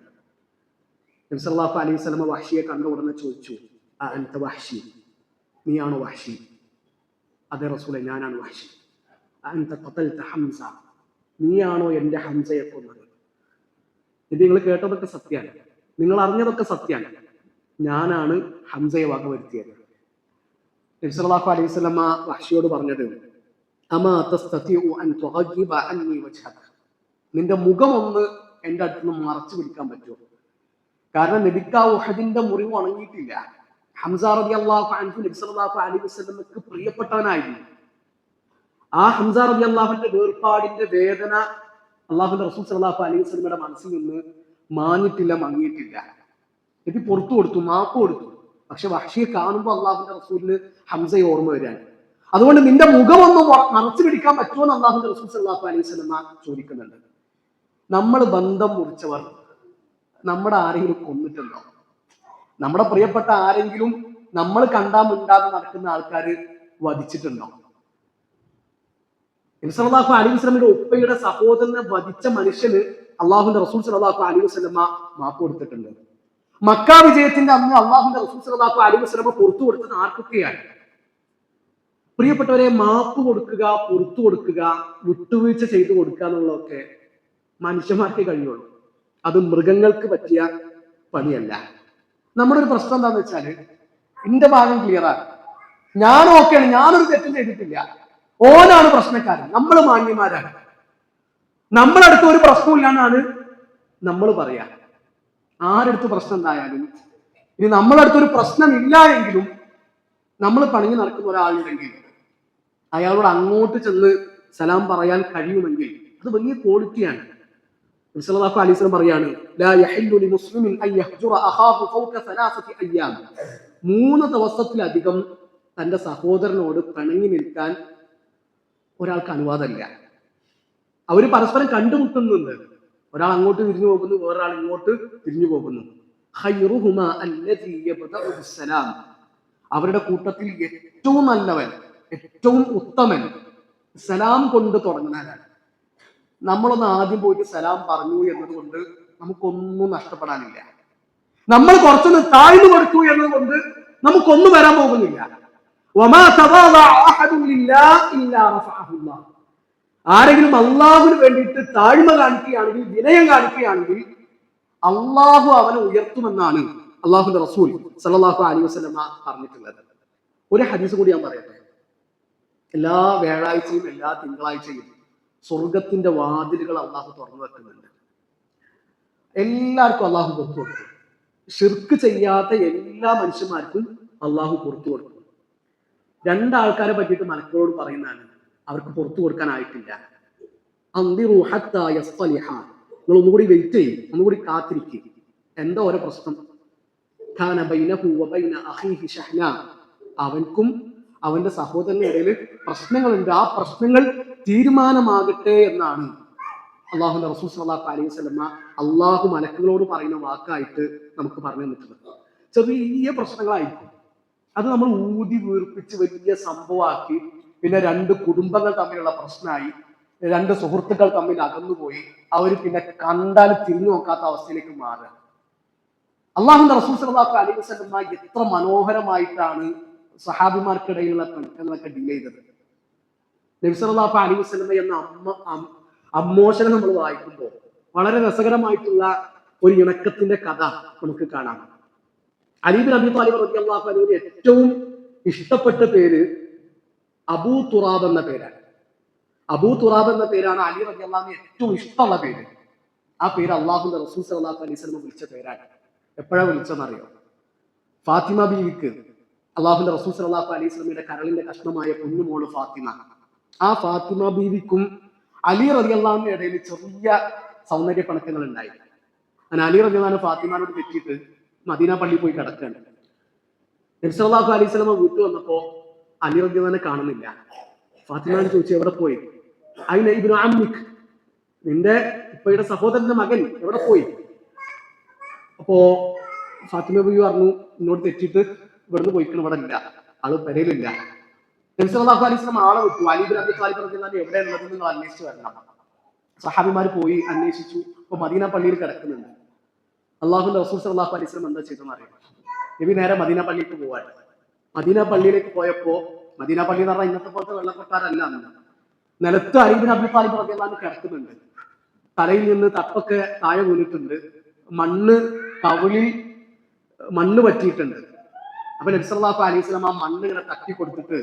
നബി സല്ലല്ലാഹു അലൈഹി വസല്ലമ വഹ്ശിയെ കണ്ട ഉടനെ ചോദിച്ചു, അൻത വഹ്ശി, നീയാണോ വഹ്ശി? അതെ റസൂലെ, ഞാനാണ് വഹ്ശി. അൻത ഖതൽത ഹംസ, നീയാണോ എന്റെ ഹംസയെ കൊന്നത്? നബി, നിങ്ങൾ കേട്ടതൊക്കെ സത്യമാണ്, നിങ്ങൾ അറിഞ്ഞതൊക്കെ സത്യമാണ്, ഞാനാണ് ഹംസയെ വകവരുത്തിയത്. നബി സല്ലല്ലാഹു അലൈഹി വസല്ലമ വഹ്ശിയോട് പറഞ്ഞത്, അമാ തസ്തതിഉ അൻ തുഗയ്യിബ അന്നി വജ്ഹക, നിന്റെ മുഖം ഒന്ന് എന്റെ അടുത്ത് നിന്ന് മറച്ചു പിടിക്കാൻ പറ്റുമോ? കാരണം നബിക്ക് ആ ഉഹദിന്റെ മുറിവ് ഉണങ്ങിയിട്ടില്ല. ഹംസ റളിയല്ലാഹു അൻഹു നബി സല്ലല്ലാഹു അലൈഹി വസല്ലമക്ക് പ്രിയപ്പെട്ടവനായിരുന്നു. ആ ഹംസ റളിയല്ലാഹുവിന്റെ വേർപാടിന്റെ വേദന അള്ളാഹുവിന്റെ റസൂൽ സല്ലല്ലാഹു അലൈഹി വസല്ലമയുടെ മനസ്സിൽ നിന്ന് മാഞ്ഞിട്ടില്ല, മങ്ങിയിട്ടില്ല. നബി പുറത്തു കൊടുത്തു, മാപ്പ് കൊടുത്തു. പക്ഷെ വഹ്ശിയെ കാണുമ്പോൾ അള്ളാഹുവിന്റെ റസൂലിന് ഹംസയെ ഓർമ്മ വരികയാണ്. അതുകൊണ്ട് നിന്റെ മുഖം ഒന്ന് മറച്ചു പിടിക്കാൻ പറ്റുമോ എന്ന് അള്ളാഹുവിന്റെ റസൂൽ സല്ലല്ലാഹു അലൈഹി വസല്ലമ ചോദിക്കുന്നുണ്ട്. നമ്മൾ ബന്ധം മുറിച്ചവർ നമ്മുടെ ആരെങ്കിലും കൊന്നിട്ടുണ്ടോ? നമ്മുടെ പ്രിയപ്പെട്ട ആരെങ്കിലും നമ്മൾ കണ്ടാ മിണ്ടാതെ നടക്കുന്ന ആൾക്കാർ വധിച്ചിട്ടുണ്ടോ? നബി സല്ലല്ലാഹു അലൈഹി വസല്ലമയുടെ ഉപ്പയുടെ സഹോദരനെ വധിച്ച മനുഷ്യന് അള്ളാഹുവിന്റെ റസൂൽ സല്ലല്ലാഹു അലൈഹി വസല്ലമ മാപ്പ് കൊടുത്തിട്ടുണ്ട്. മക്ക വിജയത്തിന്റെ അന്ന് അള്ളാഹുവിന്റെ റസൂൽ സല്ലല്ലാഹു അലൈഹി വസല്ലമ പുറത്തു കൊടുത്തത് ആർക്കൊക്കെയാണ്? പ്രിയപ്പെട്ടവരെ, മാപ്പ് കൊടുക്കുക, പുറത്തു കൊടുക്കുക, വിട്ടുവീഴ്ച ചെയ്തു കൊടുക്കുക എന്നുള്ളതൊക്കെ മനുഷ്യന്മാർക്ക് കഴിയുള്ളൂ. അത് മൃഗങ്ങൾക്ക് പറ്റിയ പണിയല്ല. നമ്മുടെ ഒരു പ്രശ്നം എന്താന്ന് വെച്ചാല്, എന്റെ ഭാഗം ക്ലിയറാണ്, ഞാൻ ഓക്കെയാണ്, ഞാനൊരു തെറ്റും ചെയ്തിട്ടില്ല, ഓനാണ് പ്രശ്നക്കാരൻ, നമ്മൾ മാന്യന്മാരാണ്, നമ്മളടുത്ത് ഒരു പ്രശ്നമില്ലാന്നാണ് നമ്മൾ പറയാ. ആരടുത്ത് പ്രശ്നം ഉണ്ടായാലും, ഇനി നമ്മളടുത്തൊരു പ്രശ്നമില്ല എങ്കിലും നമ്മൾ പണിഞ്ഞു നടക്കുന്ന ഒരാളുണ്ടെങ്കിൽ അയാളോട് അങ്ങോട്ട് ചെന്ന് സലാം പറയാൻ കഴിയുമെങ്കിൽ അത് വലിയ ക്വാളിറ്റിയാണ്. നബി സല്ലല്ലാഹു അലൈഹി വസല്ലം പറയാണ്, ലാ യഹില്ലു ലിമുസ്ലിമിൻ അൻ യഹ്ജുറ അഖാഹു ഫൗക സലാസതി അയ്യാം, 3 ദിവസത്തിലധികം തന്റെ സഹോദരനോട് പിണങ്ങി നിൽക്കാൻ ഒരാൾക്ക് അനുവാദമില്ല. അവര് പരസ്പരം കണ്ടുമുട്ടുന്നുണ്ട്, ഒരാൾ അങ്ങോട്ട് തിരിഞ്ഞു പോകുന്നു, വേറൊരാൾ ഇങ്ങോട്ട് തിരിഞ്ഞു പോകുന്നു. ഖൈറുഹുമാ അല്ലദീ യബ്ദഉ ബിസ്സലാം, അവരുടെ കൂട്ടത്തിൽ ഏറ്റവും നല്ലവൻ, ഏറ്റവും ഉത്തമൻ സലാം കൊണ്ട് തുടങ്ങുന്നവരാണ്. നമ്മളൊന്ന് ആദ്യം പോയിട്ട് സലാം പറഞ്ഞു എന്നതുകൊണ്ട് നമുക്കൊന്നും നഷ്ടപ്പെടാനില്ല. നമ്മൾ കുറച്ചൊന്ന് താഴ്ന്നു കൊടുത്തു എന്നതുകൊണ്ട് നമുക്കൊന്നും വരാൻ പോകുന്നില്ല. ആരെങ്കിലും അള്ളാഹുവിന് വേണ്ടിയിട്ട് താഴ്മ കാണിക്കുകയാണെങ്കിൽ, വിനയം കാണിക്കുകയാണെങ്കിൽ അള്ളാഹു അവനെ ഉയർത്തുമെന്നാണ് അള്ളാഹുവിന്റെ റസൂൽ സല്ലല്ലാഹു അലൈഹി വസല്ലമ പറഞ്ഞിട്ടുള്ളത്. ഒരു ഹദീസ് കൂടി ഞാൻ പറയട്ടെ. എല്ലാ വ്യാഴാഴ്ചയും എല്ലാ തിങ്കളാഴ്ചയും സ്വർഗത്തിന്റെ വാതിലുകൾ അള്ളാഹു തുറന്നു വെക്കുന്നുണ്ട്. എല്ലാവർക്കും അള്ളാഹു പുറത്തു കൊടുക്കും. ഷിർക്ക് ചെയ്യാത്ത എല്ലാ മനുഷ്യന്മാർക്കും അള്ളാഹു പുറത്തു കൊടുക്കും. 2 ആൾക്കാരെ പറ്റിയിട്ട് മലക്കളോട് പറയുന്നതാണ്, അവർക്ക് പുറത്തു കൊടുക്കാനായിട്ടില്ല. അന്ദിറു ഹത്താ യസ്തലിഹ, നിങ്ങൾ ഒന്നുകൂടി വെയിറ്റ് ചെയ്യും, ഒന്നുകൂടി കാത്തിരിക്കും. എന്താ ഓരോ പ്രശ്നം? കാന ബൈനഹു വബൈന അഖീഹി ഷഹ്ന, അവൻക്കും അവന്റെ സഹോദരന്റെ ഇടയിൽ പ്രശ്നങ്ങളുണ്ട്. ആ പ്രശ്നങ്ങൾ തീരുമാനമാകട്ടെ എന്നാണ് അള്ളാഹുവിന്റെ റസൂൽ സല്ലല്ലാഹു അലൈഹി വസല്ലമ അള്ളാഹു മലക്കുകളോട് പറയുന്ന വാക്കായിട്ട് നമുക്ക് പറഞ്ഞു തന്നിട്ടുള്ളത്. ചെറിയ പ്രശ്നങ്ങളായിരിക്കും, അത് നമ്മൾ ഊതി വീർപ്പിച്ച് വലിയ സംഭവമാക്കി, പിന്നെ 2 കുടുംബങ്ങൾ തമ്മിലുള്ള പ്രശ്നമായി, രണ്ട് സുഹൃത്തുക്കൾ തമ്മിൽ അകന്നുപോയി. അവർ പിന്നെ കണ്ടാൽ തിരിഞ്ഞു നോക്കാത്ത അവസ്ഥയിലേക്ക് മാറുക. അള്ളാഹുവിന്റെ റസൂൽ സല്ലല്ലാഹു അലൈഹി വസല്ലം എത്ര മനോഹരമായിട്ടാണ് സഹാബിമാർക്കിടയിലുള്ള പിണക്കങ്ങളൊക്കെ ഡീൽ ചെയ്തത്. നബി സല്ലല്ലാഹു അലൈഹി വസല്ലം എന്ന അമ്മോശനം നമ്മൾ വായിക്കുമ്പോൾ വളരെ രസകരമായിട്ടുള്ള ഒരു ഇണക്കത്തിന്റെ കഥ നമുക്ക് കാണാം. അലി ബിൻ അബി ത്വാലിബ് റളിയല്ലാഹു അൻഹുവിന് ഏറ്റവും ഇഷ്ടപ്പെട്ട പേര് അബൂ തുറാബ് എന്ന പേരാണ്. അബൂ തുറാബ് എന്ന പേരാണ് അലി റളിയല്ലാഹു അൻഹു ഏറ്റവും ഇഷ്ടമുള്ള പേര്. ആ പേര് അള്ളാഹുവിന്റെ റസൂൽ സല്ലല്ലാഹു അലൈഹി വസല്ലം വിളിച്ച പേരാണ്. എപ്പോഴാണ് വിളിച്ചതെന്നറിയോ? ഫാത്തിമ ബീവിക്ക് അള്ളാഹുവിന്റെ റസൂൽ സല്ലല്ലാഹു അലൈഹി വസല്ലമയുടെ കരളിന്റെ കഷ്ണമായ കുഞ്ഞുമോള് ഫാത്തിമ, ആ ഫാത്തിമ ബീവിക്കും അലി റളിയല്ലാഹു അൻഹുവിന്റെ ഇടയിൽ ചെറിയ സൗന്ദര്യ പിണക്കങ്ങൾ ഉണ്ടായി. അങ്ങനെ അലി റളിയല്ലാഹു അൻഹു ഫാത്തിമാനോട് തെറ്റിയിട്ട് മദീന പള്ളിയിൽ പോയി കിടക്കുകയാണ്. നബി സല്ലല്ലാഹു അലൈഹി വസല്ലം വീട്ടിൽ വന്നപ്പോ അലി റളിയല്ലാഹു അൻഹു കാണുന്നില്ല. ഫാത്തിമാനോട് ചോദിച്ചു, എവിടെ പോയി? അയിന ഇബ്നു അമ്മിക്, നിന്റെ ഇപ്പയുടെ സഹോദരന്റെ മകൻ എവിടെ പോയി? അപ്പോ ഫാത്തിമ ബീവി പറഞ്ഞു, എന്നോട് തെറ്റിയിട്ട് ഇവിടുന്ന് പോയിക്കണം, ഇവിടെ ഇല്ല, ആള് പെരയിലില്ല. നബി സല്ലല്ലാഹു അലൈഹി വസല്ലം ആളെ വിട്ടു, അലി ബിൻ അബി ത്വാലിബ് റളിയല്ലാഹു അൻഹു എവിടെ ഉള്ളത് നിങ്ങൾ അന്വേഷിച്ച് വരണം. സഹാബിമാർ പോയി അന്വേഷിച്ചു. അപ്പൊ മദീന പള്ളിയിൽ കിടക്കുന്നുണ്ട്. അള്ളാഹുവിന്റെ റസൂൽ സല്ലല്ലാഹു അലൈഹി വസല്ലം എന്താ ചെയ്തെന്ന് അറിയാം? നബി നേരെ മദീന പള്ളിയിലേക്ക് പോവാൻ. മദീന പള്ളിയിലേക്ക് പോയപ്പോ, മദീന പള്ളി എന്ന് പറഞ്ഞാൽ ഇന്നത്തെ പോലത്തെ വെള്ളക്കൊട്ടാരല്ല, അന്ന് നിലത്ത് അലി ബിൻ അബി ത്വാലിബ് റളിയല്ലാഹു അൻഹു കിടക്കുന്നുണ്ട്. തലയിൽ നിന്ന് തപ്പൊക്കെ താഴെ വീണിട്ടുണ്ട്, മണ്ണ് കവിളിൽ മണ്ണ് പറ്റിയിട്ടുണ്ട്. അപ്പൊ നബി സല്ലല്ലാഹു അലൈഹി വസല്ലം ആ മണ്ണ് ഇങ്ങനെ തട്ടി കൊടുത്തിട്ട്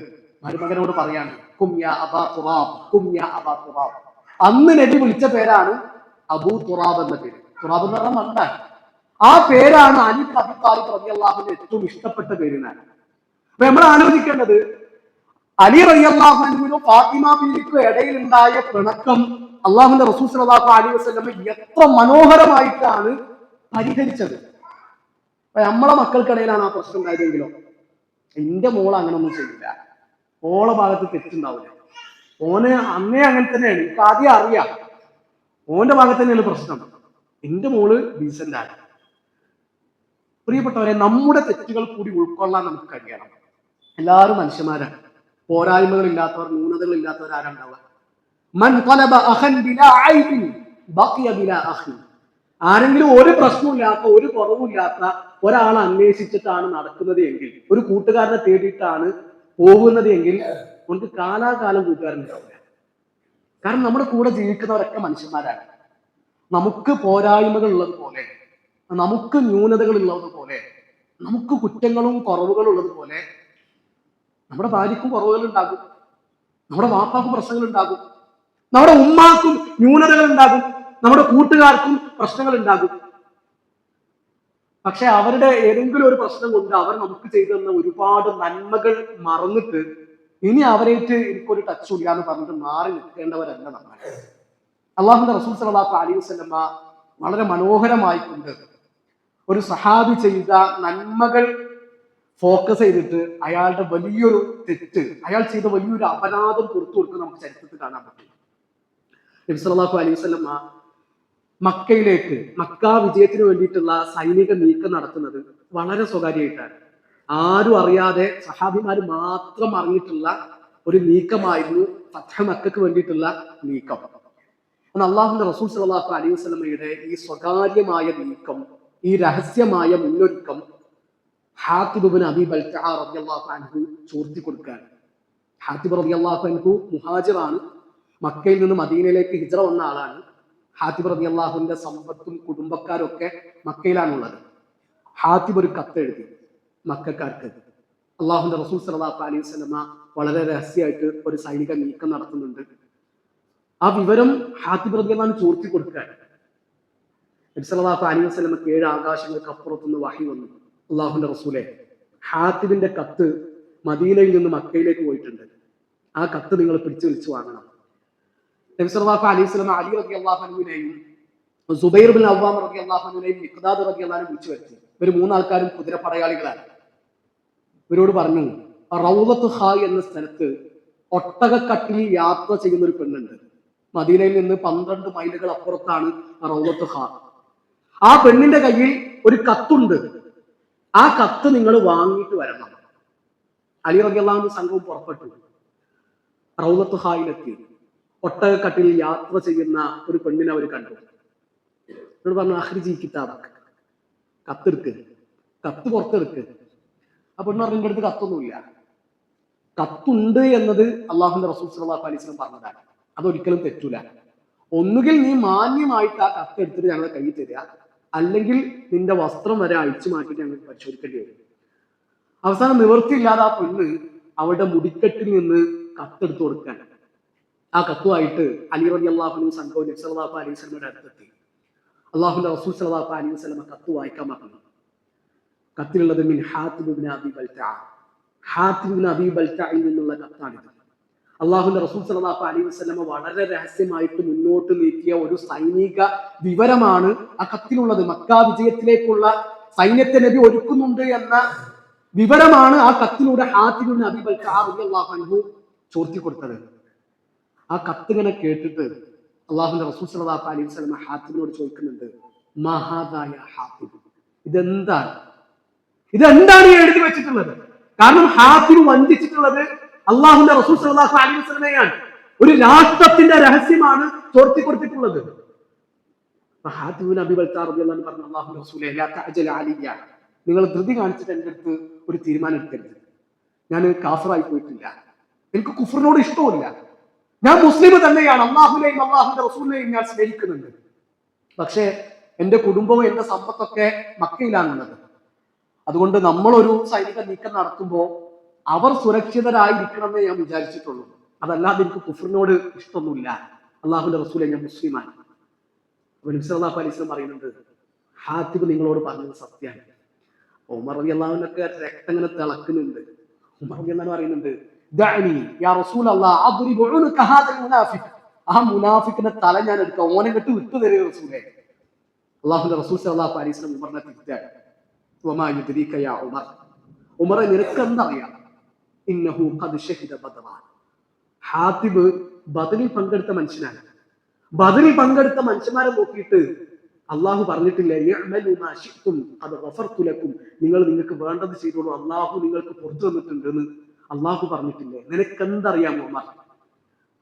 മരുമകനോട് പറയാണ്, കും യാ അബാ തുറാബ്, കും യാ അബാ തുറാബ്. അന്ന് നബി വിളിച്ച പേരാണ് അബൂ തുറാബ് എന്ന പേര്. തുറാബ് എന്ന് പറഞ്ഞാൽ മണ്ണാണ്. ആ പേരാണ് അലി ബിൻ അബി ത്വാലിബ് റളിയല്ലാഹു അൻഹു ഏറ്റവും ഇഷ്ടപ്പെട്ട പേരിനാണ്. അപ്പൊ നമ്മൾ ആലോചിക്കേണ്ടത്, അലി റളിയല്ലാഹു അൻഹുവിനും ഫാത്തിമ ബീവിക്കും ഇടയിൽ ഉണ്ടായ പിണക്കം അള്ളാഹുവിന്റെ റസൂൽ സല്ലല്ലാഹു അലൈഹി വസല്ലം എത്ര മനോഹരമായിട്ടാണ് പരിഹരിച്ചത്. അപ്പൊ നമ്മളെ മക്കൾക്കിടയിലാണ് ആ പ്രശ്നം ഉണ്ടായതെങ്കിലോ, എന്റെ മോള് അങ്ങനെ ഒന്നും ചെയ്യില്ല, ഓളെ ഭാഗത്ത് തെറ്റുണ്ടാവില്ല, ഓന് അന്നേ അങ്ങനെ തന്നെയാണ്, എനിക്ക് ആദ്യം അറിയാം, ഓന്റെ ഭാഗത്ത് തന്നെയാണ് പ്രശ്നം, എന്റെ മോള് ഡീസന്റ് ആണ്. പ്രിയപ്പെട്ടവരെ, നമ്മുടെ തെറ്റുകൾ കൂടി ഉൾക്കൊള്ളാൻ നമുക്ക് കഴിയണം. എല്ലാവരും മനുഷ്യന്മാരാണ്. പോരായ്മകൾ ഇല്ലാത്തവർ, ന്യൂനതകൾ ഇല്ലാത്തവർ ആരുണ്ടാവുക? മൻ ത്വലബ അഖൻ ബിലാ ഐബിൻ ബഖിയ ബിലാ അഖി. ആരെങ്കിലും ഒരു പ്രശ്നമില്ലാത്ത, ഒരു കുറവുമില്ലാത്ത ഒരാളെ അന്വേഷിച്ചിട്ടാണ് നടക്കുന്നത് എങ്കിൽ, ഒരു കൂട്ടുകാരനെ തേടിയിട്ടാണ് പോകുന്നത് എങ്കിൽ, നമുക്ക് കാലാകാലം കൂട്ടുകാരുണ്ടാവില്ല. കാരണം നമ്മുടെ കൂടെ ജീവിക്കുന്നവരൊക്കെ മനുഷ്യന്മാരാണ്. നമുക്ക് പോരായ്മകൾ ഉള്ളതുപോലെ, നമുക്ക് ന്യൂനതകൾ ഉള്ളതുപോലെ, നമുക്ക് കുറ്റങ്ങളും കുറവുകളും ഉള്ളതുപോലെ നമ്മുടെ ഭാര്യക്കും കുറവുകൾ ഉണ്ടാകും, നമ്മുടെ വാപ്പാക്കും പ്രശ്നങ്ങൾ ഉണ്ടാകും, നമ്മുടെ ഉമ്മാക്കും ന്യൂനതകൾ ഉണ്ടാകും, നമ്മുടെ കൂട്ടുകാർക്കും പ്രശ്നങ്ങൾ ഉണ്ടാകും. പക്ഷെ അവരുടെ ഏതെങ്കിലും ഒരു പ്രശ്നം കൊണ്ട് അവർ നമുക്ക് ചെയ്തു തന്ന ഒരുപാട് നന്മകൾ മറന്നിട്ട് ഇനി അവരേറ്റ് എനിക്കൊരു ടച്ചും ഇല്ല എന്ന് പറഞ്ഞിട്ട് മാറി നിൽക്കേണ്ടവരല്ല നമ്മൾ. അള്ളാഹുവിന്റെ റസൂൽ സല്ലല്ലാഹു അലൈഹി വസല്ലം വളരെ മനോഹരമായിക്കൊണ്ട് ഒരു സഹാബി ചെയ്ത നന്മകൾ ഫോക്കസ് ചെയ്തിട്ട് അയാളുടെ വലിയൊരു തെറ്റ്, അയാൾ ചെയ്ത വലിയൊരു അപരാധം പുറത്തു കൊടുക്കുന്ന നമുക്ക് ചരിത്രത്തിൽ കാണാൻ പറ്റും. നബി സല്ലല്ലാഹു അലൈഹി വസല്ലം മക്കയിലേക്ക്, മക്ക വിജയത്തിന് വേണ്ടിയിട്ടുള്ള സൈനിക നീക്കം നടത്തുന്നത് വളരെ സ്വകാര്യമായിട്ടാണ്. ആരും അറിയാതെ സഹാബിമാർ മാത്രം അറിഞ്ഞിട്ടുള്ള ഒരു നീക്കമായിരുന്നു ഫത്ഹ് മക്കക്ക് വേണ്ടിയിട്ടുള്ള നീക്കം. എന്നാൽ അള്ളാഹുവിന്റെ റസൂൽ സല്ലല്ലാഹു അലൈഹി വസല്ലമയുടെ ഈ സ്വകാര്യമായ നീക്കം, ഈ രഹസ്യമായ മുന്നൊരുക്കം ഹാത്തിബ് ഇബ്നു അബീ ബൽതഅ റളിയല്ലാഹു അൻഹു ചോർത്തി കൊടുക്കാൻ. ഹാത്തിബ് റളിയല്ലാഹു അൻഹു മുഹാജിറാണ്, മക്കയിൽ നിന്ന് മദീനയിലേക്ക് ഹിജ്റ വന്ന ആളാണ്. ഹാത്തിബ് റളിയല്ലാഹുവിന്റെ സമ്പത്തും കുടുംബക്കാരും ഒക്കെ മക്കയിലാണുള്ളത്. ഹാത്തിബ് ഒരു കത്ത് എഴുതി മക്കക്കാർക്ക്. അള്ളാഹുവിന്റെ റസൂൽ സല്ലല്ലാഹു അലൈഹി വസല്ലമ വളരെ രഹസ്യമായിട്ട് ഒരു സൈനിക നീക്കം നടത്തുന്നുണ്ട്. ആ വിവരം ഹാത്തിബ് റളിയല്ലാഹു അൻഹു ചോർത്തി കൊടുക്കാൻ നബി സല്ലല്ലാഹു അലൈഹി വസല്ലമക്ക് 7 ആകാശങ്ങൾക്ക് അപ്പുറത്തുനിന്ന് വഹി വന്നു. അള്ളാഹുവിന്റെ റസൂലെ, ഹാത്തിബിന്റെ കത്ത് മദീനയിൽ നിന്ന് മക്കയിലേക്ക് പോയിട്ടുണ്ട്, ആ കത്ത് നിങ്ങൾ പിടിച്ചു വലിച്ചു വാങ്ങണം. നബി സല്ലല്ലാഹു അലൈഹി വസല്ലം അലി റളിയല്ലാഹു അൻഹുവിനെയും സുബൈർ ബിൻ അവ്വാം റളിയല്ലാഹു അൻഹുവിനെയും മിഖ്ദാദ് റളിയല്ലാഹു അൻഹു വിളിച്ചു വരുത്തി. ഇവർ 3 ആൾക്കാരും കുതിരപ്പടയാളികളാണ്. ഇവരോട് പറഞ്ഞു, റൗളത്ത് ഖാ എന്ന സ്ഥലത്ത് ഒട്ടകക്കട്ടിൽ യാത്ര ചെയ്യുന്ന ഒരു പെണ്ണുണ്ട്. മദീനയിൽ നിന്ന് 12 മൈലുകൾ അപ്പുറത്താണ് റൗളത്ത് ഖാ. ആ പെണ്ണിന്റെ കയ്യിൽ ഒരു കത്തുണ്ട്, ആ കത്ത് നിങ്ങൾ വാങ്ങിയിട്ട് വരണം. അലി റളിയല്ലാഹു അൻഹു സംഘവും പുറപ്പെട്ടു. റൗളത്ത് ഖായിലെത്തി. ഒട്ടകക്കട്ടിൽ യാത്ര ചെയ്യുന്ന ഒരു പെണ്ണിനെ അവർ കണ്ടു. എന്നോട് പറഞ്ഞു, അഹ്രിജി കിതാബക്ക്, കത്തെടുക്ക്, കത്ത് പുറത്തെടുക്ക്. ആ പെണ്ണ് പറഞ്ഞു, എൻ്റെ അടുത്ത് കത്തൊന്നുമില്ല. കത്തുണ്ട് എന്നത് അള്ളാഹുവിന്റെ റസൂൽ സല്ലല്ലാഹു അലൈഹി വസല്ലം പറഞ്ഞതാണ്. അതൊരിക്കലും തെറ്റൂല. ഒന്നുകിൽ നീ മാന്യമായിട്ട് ആ കത്ത് എടുത്തിട്ട് ഞങ്ങളെ കയ്യിൽ തരിക, അല്ലെങ്കിൽ നിന്റെ വസ്ത്രം വരെ അഴിച്ചു മാറ്റിയിട്ട് ഞങ്ങൾക്ക് പരിശോധിക്കേണ്ടി വരും. അവസാനം നിവൃത്തിയില്ലാതെ ആ പെണ്ണ് അവളുടെ മുടിക്കെട്ടിൽ നിന്ന് കത്തെടുത്തു കൊടുക്കാൻ. ആ കത്തുമായിട്ട് അലി റളിയല്ലാഹു അൻഹു സംഘവും നബി സല്ലല്ലാഹു അലൈഹി വസല്ലമയുടെ അടുത്തെത്തി. അള്ളാഹുവിന്റെ റസൂൽ സല്ലല്ലാഹു അലൈഹി വസല്ലം കത്ത് വായിക്കാൻ പറഞ്ഞു. കത്തിലുള്ളത് മിൻ ഹാത്തിബ് ഇബ്നു അബീ ബൽതഅ, ഹാത്തിബ് ഇബ്നു അബീ ബൽതഅയിൽ നിന്നുള്ള കത്താണിത്. അള്ളാഹുവിന്റെ റസൂൽ സല്ലല്ലാഹു അലൈഹി വസല്ലം വളരെ രഹസ്യമായിട്ട് മുന്നോട്ട് നീക്കിയ ഒരു സൈനിക വിവരമാണ് ആ കത്തിലുള്ളത്. മക്ക വിജയത്തിലേക്കുള്ള സൈന്യത്തെ നബി ഒരുക്കുന്നുണ്ട് എന്ന വിവരമാണ് ആ കത്തിലൂടെ ഹാത്തിബ് ഇബ്നു അബീ ബൽതഅ റളിയല്ലാഹു അൻഹു ചോർത്തി കൊടുത്തത്. ആ കത്തിങ്ങനെ കേട്ടിട്ട് അള്ളാഹുവിന്റെ റസൂൽ സല്ലല്ലാഹു അലൈഹി വസല്ലം ഹാത്തിബിനോട് ചോദിക്കുന്നുണ്ട്, മഹാദായ ഹാത്തിബ്, ഇതെന്താണ് ഈ എഴുതി വെച്ചിട്ടുള്ളത്? കാരണം ഹാത്തിബ് വഞ്ചിച്ചിട്ടുള്ളത് അള്ളാഹുവിന്റെ റസൂൽ സല്ലല്ലാഹു അലൈഹി വസല്ലമയാണ്. ഒരു രാഷ്ട്രത്തിന്റെ രഹസ്യമാണ് ചോർത്തി കൊടുത്തിട്ടുള്ളത്. ഹാത്തിബ് ഇബ്നു അബീ ബൽതഅ റളിയല്ലാഹു അൻഹു പറഞ്ഞു, അല്ലാഹുവിന്റെ റസൂലേ, ലാ തഅജൽ അലിയ, നിങ്ങൾ ധൃതി കാണിച്ചിട്ട് എൻ്റെ അടുത്ത് ഒരു തീരുമാനം എടുക്കരുത്. ഞാൻ കാഫിറായി പോയിട്ടില്ല, എനിക്ക് കുഫറിനോട് ഇഷ്ടമില്ല, ഞാൻ മുസ്ലിം തന്നെയാണ്, അള്ളാഹുവിനെയും അള്ളാഹുവിന്റെ റസൂലിനെയും ഞാൻ സ്നേഹിക്കുന്നുണ്ട്. പക്ഷേ എന്റെ കുടുംബവും എന്റെ സമ്പത്തൊക്കെ മക്കയിലാണുള്ളത്. അതുകൊണ്ട് നമ്മളൊരു സൈനിക നീക്കം നടത്തുമ്പോൾ അവർ സുരക്ഷിതരായിരിക്കണമെന്നേ ഞാൻ വിചാരിച്ചിട്ടുള്ളൂ. അതല്ലാതെ എനിക്ക് കുഫറിനോട് ഇഷ്ടമൊന്നുമില്ല, അള്ളാഹുവിന്റെ റസൂലെ, ഞാൻ മുസ്ലിമാണ്. അപ്പൊ നബി സല്ലല്ലാഹു അലൈഹി വസല്ലം പറയുന്നുണ്ട്, ഹാത്തിബ് നിങ്ങളോട് പറഞ്ഞത് സത്യമാണ്. ഉമർ റളിയല്ലാഹു അൻഹുവിനൊക്കെ രക്തം ഇങ്ങനെ തിളക്കുന്നുണ്ട്. ഉമർ റളിയല്ലാഹു അൻഹു പറയുന്നുണ്ട്, ദഅനി യാ റസൂലല്ലാഹ് അദ്രിബു ഉനുക ഹാദൽ മുനാഫിഖ്, ആ മുനാഫിക്കിന്റെ തല ഞാൻ എടുക്കാം, ഓനെ കെട്ട് വിട്ടു തരുക റസൂലേ. അള്ളാഹുവിന്റെ റസൂൽ സല്ലല്ലാഹു അലൈഹി വസല്ലം ഉമറിനെ തിരുത്താണ്. വമാ യുദ്രീക യാ ഉമർ, ഉമറെ നിനക്ക് എന്തറിയാം? ഇന്നഹു ഖദ് ശഹിദ ബദറ, ഹാത്തിബ് ബദറിൽ പങ്കെടുത്ത മനുഷ്യനാണ്. ബദറിൽ പങ്കെടുത്ത മനുഷ്യന്മാരെ നോക്കിയിട്ട് അള്ളാഹു പറഞ്ഞിട്ടില്ലേ, യഅമലു മാ ശിഅ്തും ഖദ് ഗഫർതു ലക്കും, നിങ്ങൾ നിങ്ങൾക്ക് വേണ്ടത് ചെയ്തോളൂ, അള്ളാഹു നിങ്ങൾക്ക് പുറത്തു തന്നിട്ടുണ്ടെന്ന് അള്ളാഹു പറഞ്ഞിട്ടില്ലേ? നിനക്ക് എന്തറിയാം ഉമർ?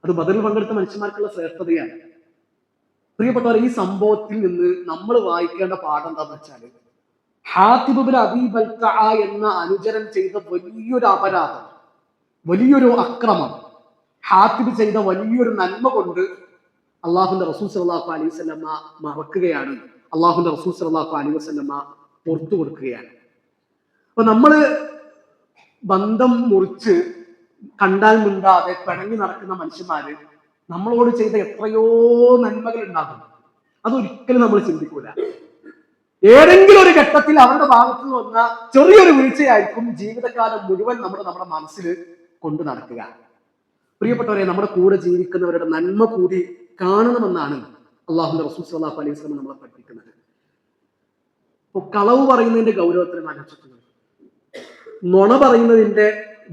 അത് ബദറിൽ പങ്കെടുത്ത മനുഷ്യന്മാർക്കുള്ള ശ്രേഷ്ഠതയാണ്. പ്രിയപ്പെട്ടവർ, ഈ സംഭവത്തിൽ നിന്ന് നമ്മൾ വായിക്കേണ്ട പാഠം എന്താന്ന് വെച്ചാല്, ഹാത്തിബ് ഇബ്നു അബീ ബൽതഅ എന്ന അനുചരൻ ചെയ്ത വലിയൊരു അപരാധം, വലിയൊരു അക്രമം, ഹാത്തിബ് ചെയ്ത വലിയൊരു നന്മ കൊണ്ട് അള്ളാഹുവിന്റെ റസൂൽ സല്ലല്ലാഹു അലൈഹി വസല്ലമ മറക്കുകയാണ്, അള്ളാഹുവിന്റെ റസൂൽ സല്ലല്ലാഹു അലൈഹി വസല്ലമ പുറത്തു കൊടുക്കുകയാണ്. അപ്പൊ നമ്മള് ബന്ധം മുറിച്ച് കണ്ടാൽ മിണ്ടാതെ പിണങ്ങി നടക്കുന്ന മനുഷ്യന്മാര് നമ്മളോട് ചെയ്ത എത്രയോ നന്മകൾ ഉണ്ടാകും, അതൊരിക്കലും നമ്മൾ ചിന്തിക്കൂല. ഏതെങ്കിലും ഒരു ഘട്ടത്തിൽ അവരുടെ ഭാഗത്ത് നിന്ന് വന്ന ചെറിയൊരു വീഴ്ചയായിരിക്കും ജീവിതകാലം മുഴുവൻ നമ്മുടെ മനസ്സിൽ കൊണ്ടു നടക്കുക. പ്രിയപ്പെട്ടവരെ, നമ്മുടെ കൂടെ ജീവിക്കുന്നവരുടെ നന്മ കൂടി കാണണമെന്നാണ് അള്ളാഹുവിന്റെ റസൂൽ സല്ലല്ലാഹു അലൈഹി വസല്ലം നമ്മളെ പഠിപ്പിക്കുന്നത്. ഇപ്പൊ കളവ് പറയുന്നതിന്റെ ഗൗരവത്തിന് ആലോചിക്കുന്നത്, നുണ പറയുന്നതിന്റെ